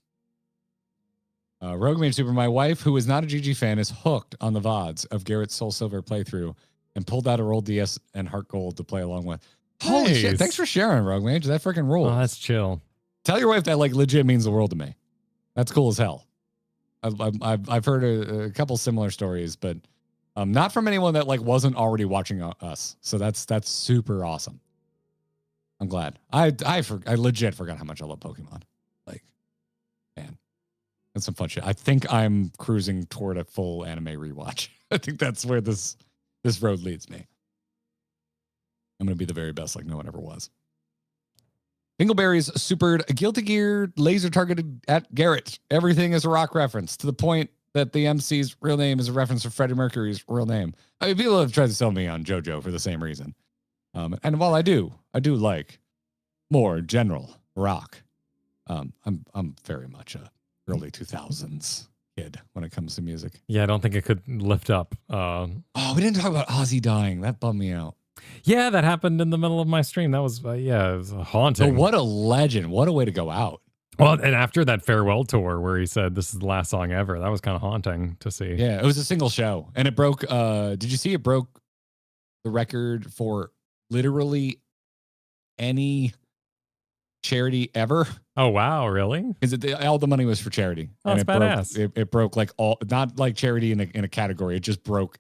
Rogue Mage Super, my wife, who is not a GG fan, is hooked on the VODs of Garrett's Soul Silver playthrough and pulled out her old DS and Heart Gold to play along with. Holy shit. Thanks for sharing, Rogue Mage. That freaking rules.
Oh, that's chill.
Tell your wife that, like, legit means the world to me. That's cool as hell. I've heard a couple similar stories, but not from anyone that like wasn't already watching us. So that's super awesome. I'm glad. I legit forgot how much I love Pokemon. Like, man, that's some fun shit. I think I'm cruising toward a full anime rewatch. I think that's where this road leads me. I'm gonna be the very best, like no one ever was. Dingleberry's supered Guilty Gear laser targeted at Garrett. Everything is a rock reference to the point that the MC's real name is a reference to Freddie Mercury's real name. I mean, people have tried to sell me on JoJo for the same reason. And while I do like more general rock. I'm very much a early 2000s kid when it comes to music.
Yeah, I don't think it could lift up.
We didn't talk about Ozzy dying. That bummed me out.
Yeah, that happened in the middle of my stream. That was, it was haunting.
But what a legend. What a way to go out.
Well, and after that farewell tour where he said, this is the last song ever, that was kind of haunting to see.
Yeah, it was a single show. And it broke, did you see it broke the record for literally any charity ever?
Oh, wow, really?
Because all the money was for charity.
Oh,
and
that's badass.
It broke like all, not like charity in a category. It just broke.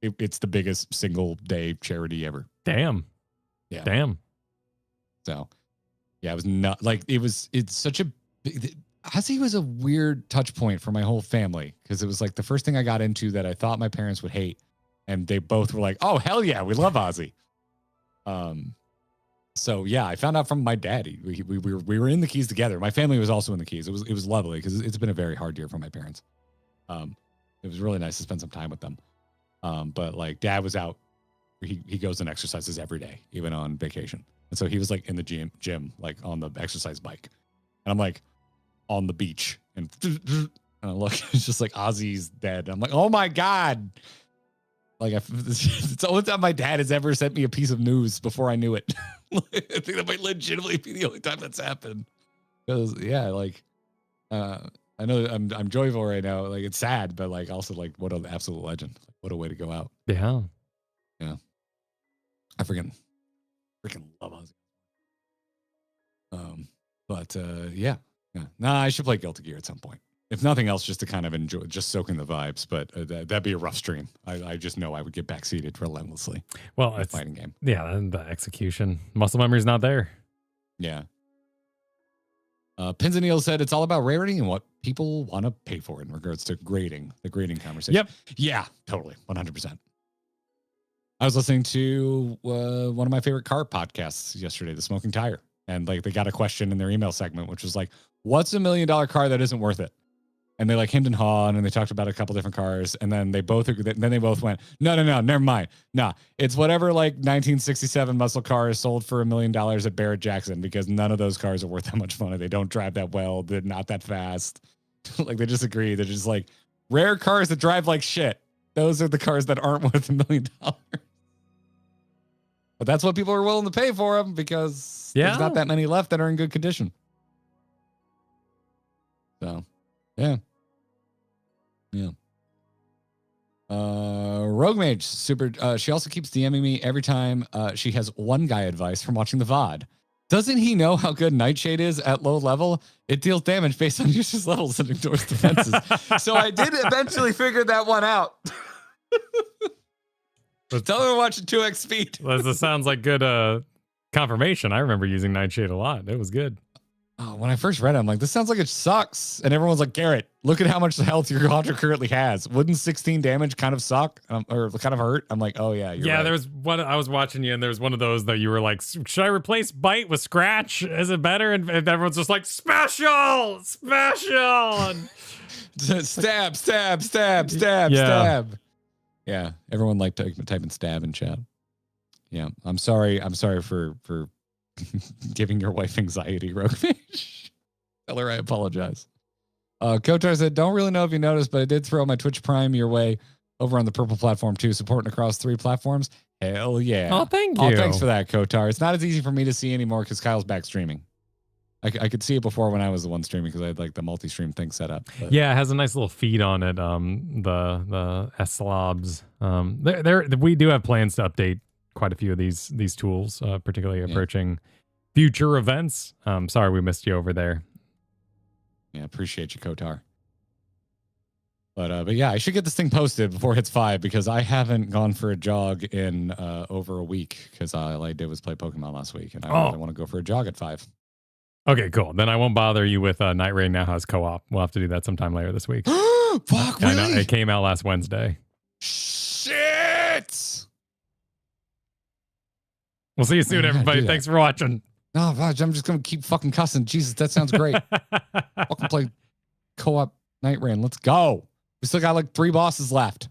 It's the biggest single day charity ever.
Damn.
Yeah.
Damn.
So, yeah, it was not like it's such a Ozzy was a weird touch point for my whole family because it was like the first thing I got into that I thought my parents would hate. And they both were like, oh, hell yeah, we love Ozzy. So yeah, I found out from my daddy. We were in the Keys together. My family was also in the Keys. It was lovely because it's been a very hard year for my parents. It was really nice to spend some time with them. But like dad was out. He goes and exercises every day, even on vacation. And so he was like in the gym, like on the exercise bike. And I'm like on the beach and I look, it's just like Ozzy's dead. I'm like, oh my God. Like, it's the only time my dad has ever sent me a piece of news before I knew it. I think that might legitimately be the only time that's happened. Because, yeah, like, I know I'm joyful right now. Like, it's sad, but, like, also, like, what an absolute legend. What a way to go out.
Yeah.
Yeah. I freaking love Ozzy. But, yeah. Nah, I should play Guilty Gear at some point. If nothing else, just to kind of enjoy, just soak in the vibes. But that'd be a rough stream. I just know I would get backseated relentlessly.
Well,
it's a fighting game.
Yeah, and the execution. Muscle memory's not there.
Yeah. Pins and Neil said it's all about rarity and what people want to pay for in regards to grading, the grading conversation.
Yep.
Yeah, totally. 100%. I was listening to one of my favorite car podcasts yesterday, The Smoking Tire. And like they got a question in their email segment, which was like, what's $1 million car that isn't worth it? And they like hemmed and hawed and they talked about a couple different cars. And then they both went, no, never mind. Nah, it's whatever like 1967 muscle car is sold for $1 million at Barrett Jackson, because none of those cars are worth that much money. They don't drive that well. They're not that fast. Like they just agree. They're just like rare cars that drive like shit. Those are the cars that aren't worth $1 million. But that's what people are willing to pay for them, because there's not that many left that are in good condition. So, yeah. Yeah. Rogue Mage super. She also keeps DMing me every time she has one guy advice from watching the VOD. Doesn't he know how good Nightshade is at low level? It deals damage based on users' levels and ignores defenses. So I did eventually figure that one out. Tell her to watch at 2x speed.
This sounds like good confirmation. I remember using Nightshade a lot. It was good.
Oh, when I first read it, I'm like, this sounds like it sucks. And everyone's like, Garrett, look at how much health your Hunter currently has. Wouldn't 16 damage kind of suck or kind of hurt? I'm like, oh, yeah. You're right.
There was one. I was watching you, and there was one of those that you were like, should I replace Bite with Scratch? Is it better? And everyone's just like, special. And
stab. Yeah, everyone liked typing stab in chat. Yeah, I'm sorry for giving your wife anxiety, Rogue Mage. Tell her I apologize. Kotar said, don't really know if you noticed, but I did throw my Twitch Prime your way over on the purple platform too, supporting across 3 platforms. Hell yeah.
Oh, thank you.
Oh, thanks for that, Kotar. It's not as easy for me to see anymore because Kyle's back streaming. I could see it before when I was the one streaming because I had like the multi-stream thing set up. But.
Yeah, it has a nice little feed on it. The S-Slobs. We do have plans to update quite a few of these tools, particularly approaching future events. Sorry we missed you over there.
Yeah, appreciate you, Kotar. But yeah, I should get this thing posted before it hits 5 because I haven't gone for a jog in over a week because all I did was play Pokemon last week and I really want to go for a jog at 5.
Okay, cool. Then I won't bother you with Night Rain now has co-op. We'll have to do that sometime later this week.
Fuck, really?
I know, it came out last Wednesday.
Shit!
We'll see you soon, everybody. Thanks for watching.
No, Raj, I'm just going to keep fucking cussing. Jesus, that sounds great. Fucking play co-op Night Rain. Let's go. We still got like 3 bosses left.